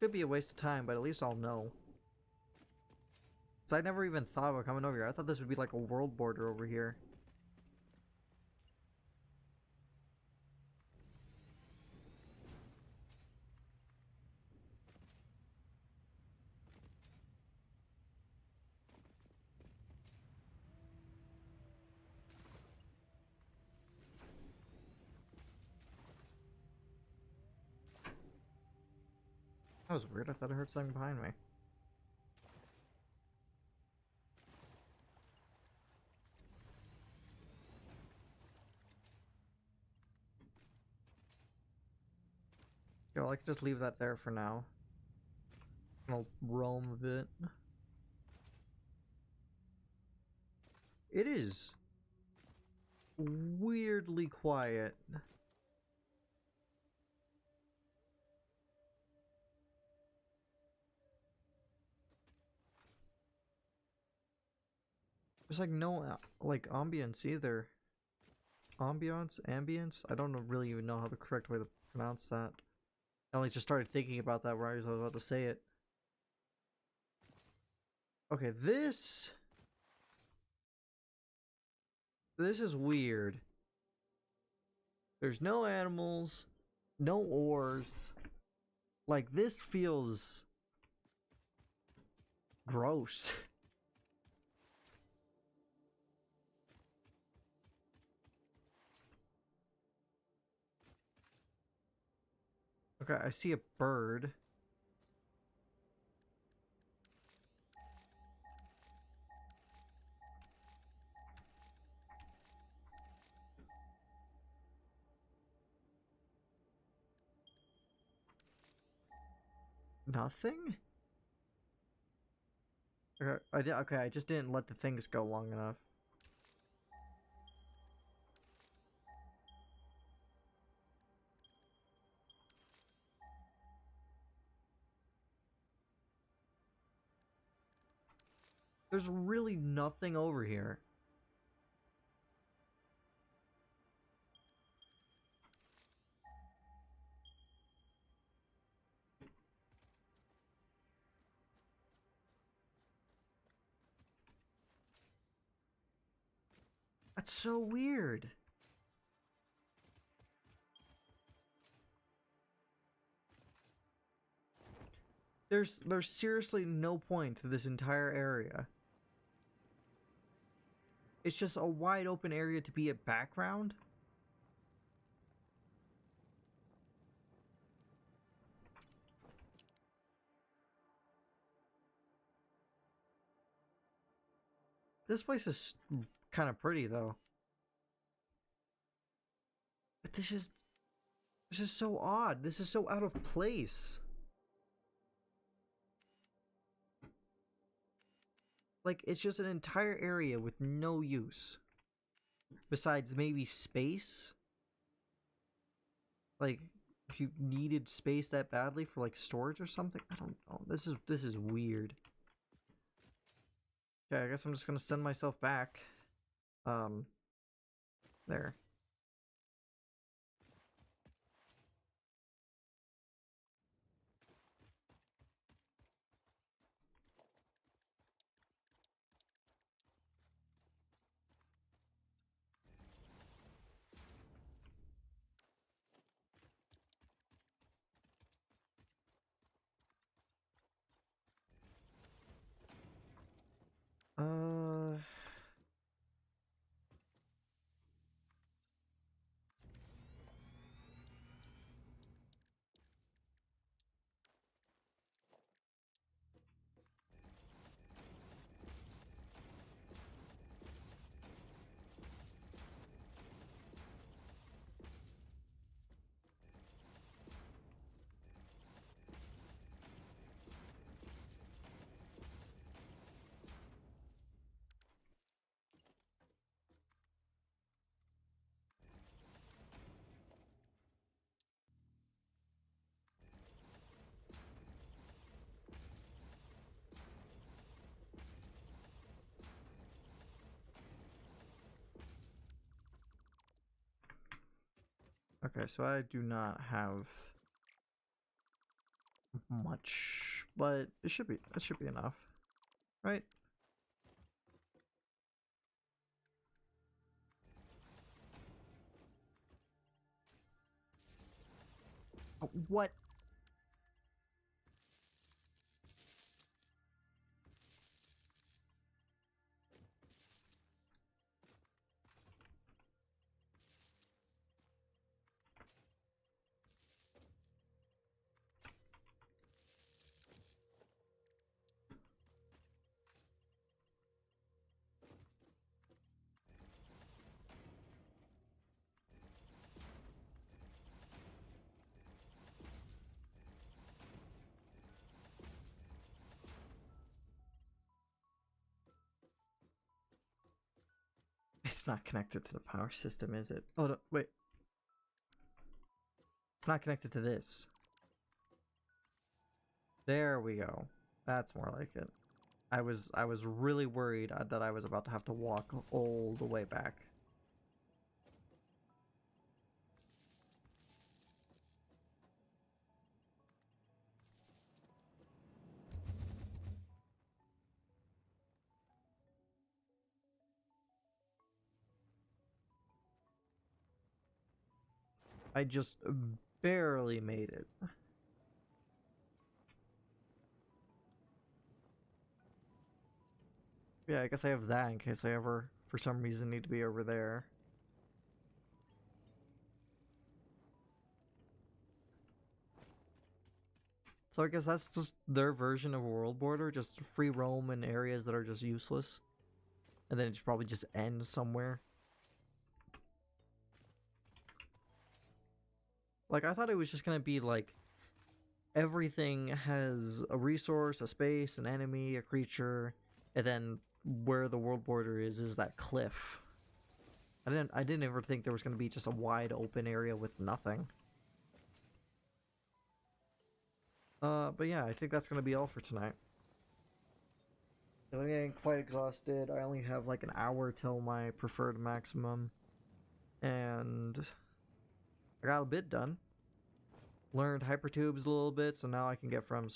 Could be a waste of time, but at least I'll know. Cause I never even thought about coming over here. I thought this would be like a world border over here. That was weird. I thought I heard something behind me. Yo, I could just leave that there for now. I'll roam a bit. It is weirdly quiet. There's like no like ambience either. Ambience? I don't really even know how the correct way to pronounce that. I only just started thinking about that where I was about to say it. Okay, this is weird. There's no animals, no ores. Like, this feels gross. Okay, I see a bird. Nothing? Okay, I just didn't let the things go long enough. There's really nothing over here. That's so weird. There's seriously no point to this entire area. It's just a wide open area to be a background. This place is kind of pretty though. But this is so odd. This is so out of place. Like, it's just an entire area with no use. Besides maybe space. Like, if you needed space that badly for like storage or something. I don't know. This is weird. Okay, I guess I'm just gonna send myself back. There. Uh... Okay, so I do not have much, but it should be enough, right? Oh, what? It's not connected to the power system, is it? Oh, no, wait. It's not connected to this. There we go. That's more like it. I was really worried that I was about to have to walk all the way back. I just barely made it. Yeah, I guess I have that in case I ever, for some reason, need to be over there. So I guess that's just their version of a world border, just free roam in areas that are just useless. And then it probably just ends somewhere. Like, I thought it was just gonna be like, everything has a resource, a space, an enemy, a creature, and then where the world border is that cliff. I didn't ever think there was gonna be just a wide open area with nothing. But yeah, I think that's gonna be all for tonight. I'm getting quite exhausted. I only have like an hour till my preferred maximum. And I got a bit done. Learned hypertubes a little bit, so now I can get from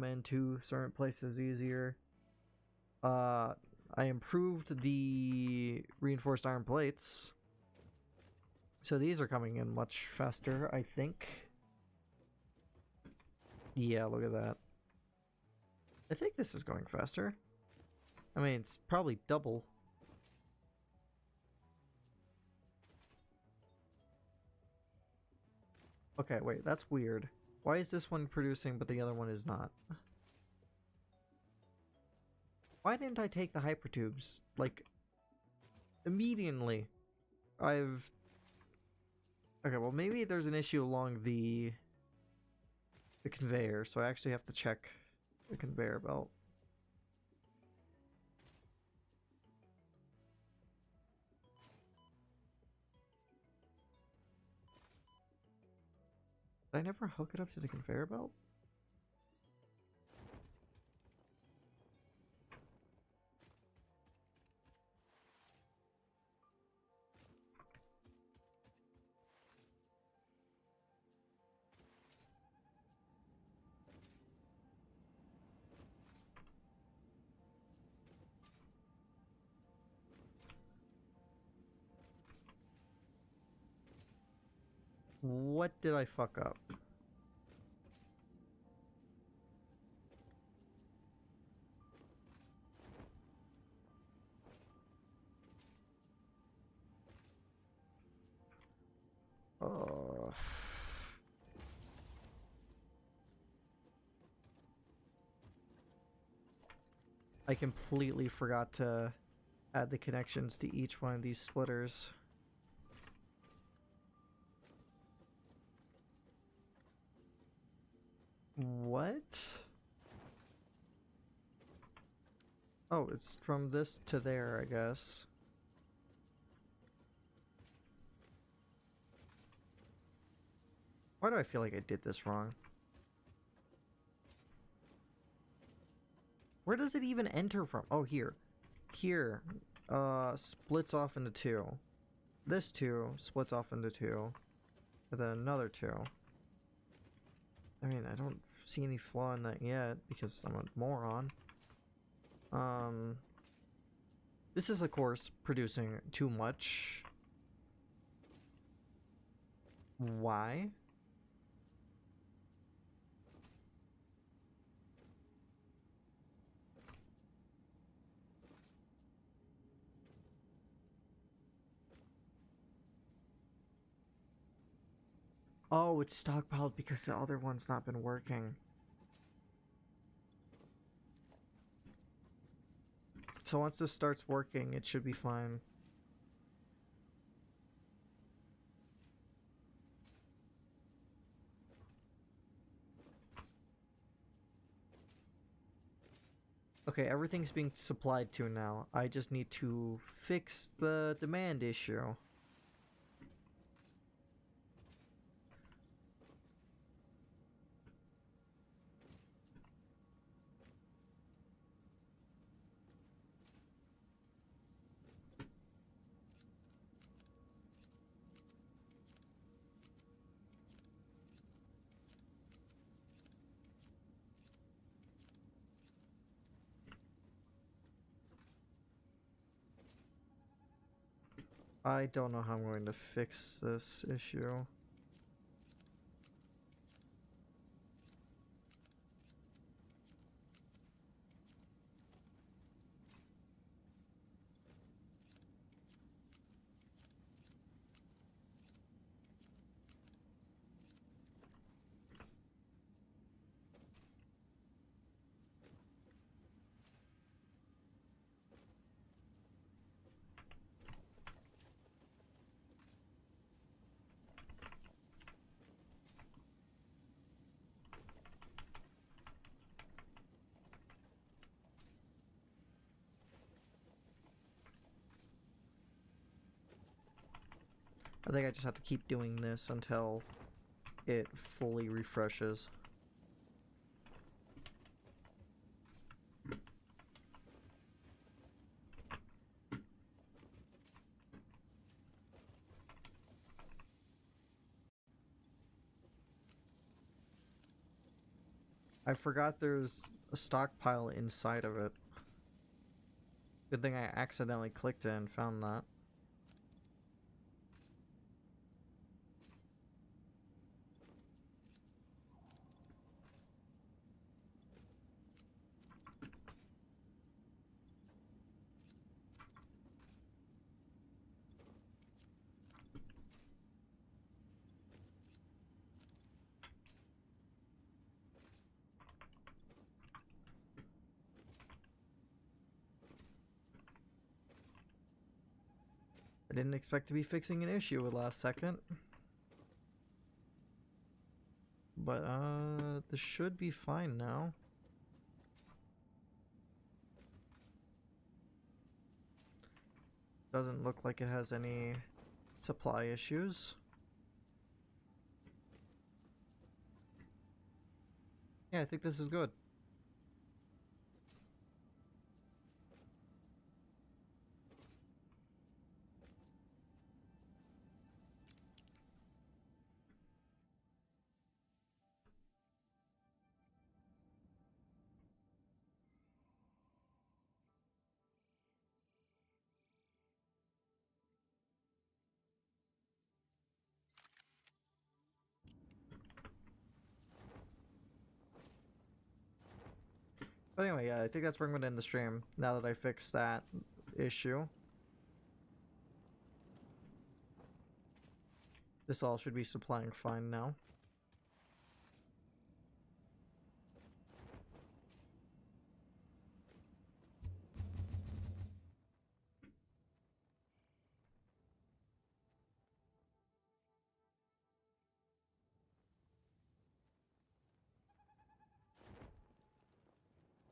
and to certain places easier. I improved the reinforced iron plates. So these are coming in much faster, I think. Yeah, look at that. I think this is going faster. I mean, it's probably double. Okay, wait, that's weird. Why is this one producing but the other one is not? Why didn't I take the hypertubes? Like, immediately. Okay, well, maybe there's an issue along the conveyor, so I actually have to check the conveyor belt. Did I never hook it up to the conveyor belt? What did I fuck up? Oh. I completely forgot to add the connections to each one of these splitters. What? Oh, it's from this to there, I guess. Why do I feel like I did this wrong? Where does it even enter from? Oh, here. Here. Splits off into two. This two splits off into two. And then another two. I mean, I don't see any flaw in that yet because I'm a moron. This is, of course, producing too much. Why? Oh, it's stockpiled because the other one's not been working. So once this starts working, it should be fine. Okay, everything's being supplied to now. I just need to fix the demand issue. I don't know how I'm going to fix this issue. I think I just have to keep doing this until it fully refreshes. I forgot there's a stockpile inside of it. Good thing I accidentally clicked it and found that. I didn't expect to be fixing an issue at last second. But, this should be fine now. Doesn't look like it has any supply issues. Yeah, I think this is good. But anyway, yeah, I think that's where I'm going to end the stream now that I fixed that issue. This all should be supplying fine now.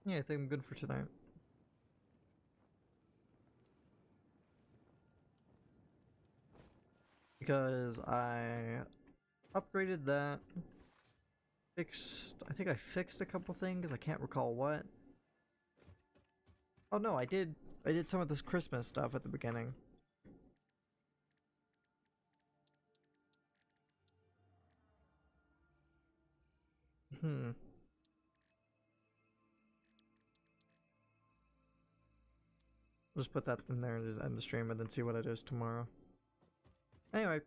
Yeah, I think I'm good for tonight. Because I upgraded that. I think I fixed a couple things. I can't recall what. Oh no, I did some of this Christmas stuff at the beginning. Hmm. Just put that in there and just end the stream and then see what it is tomorrow. Anyway,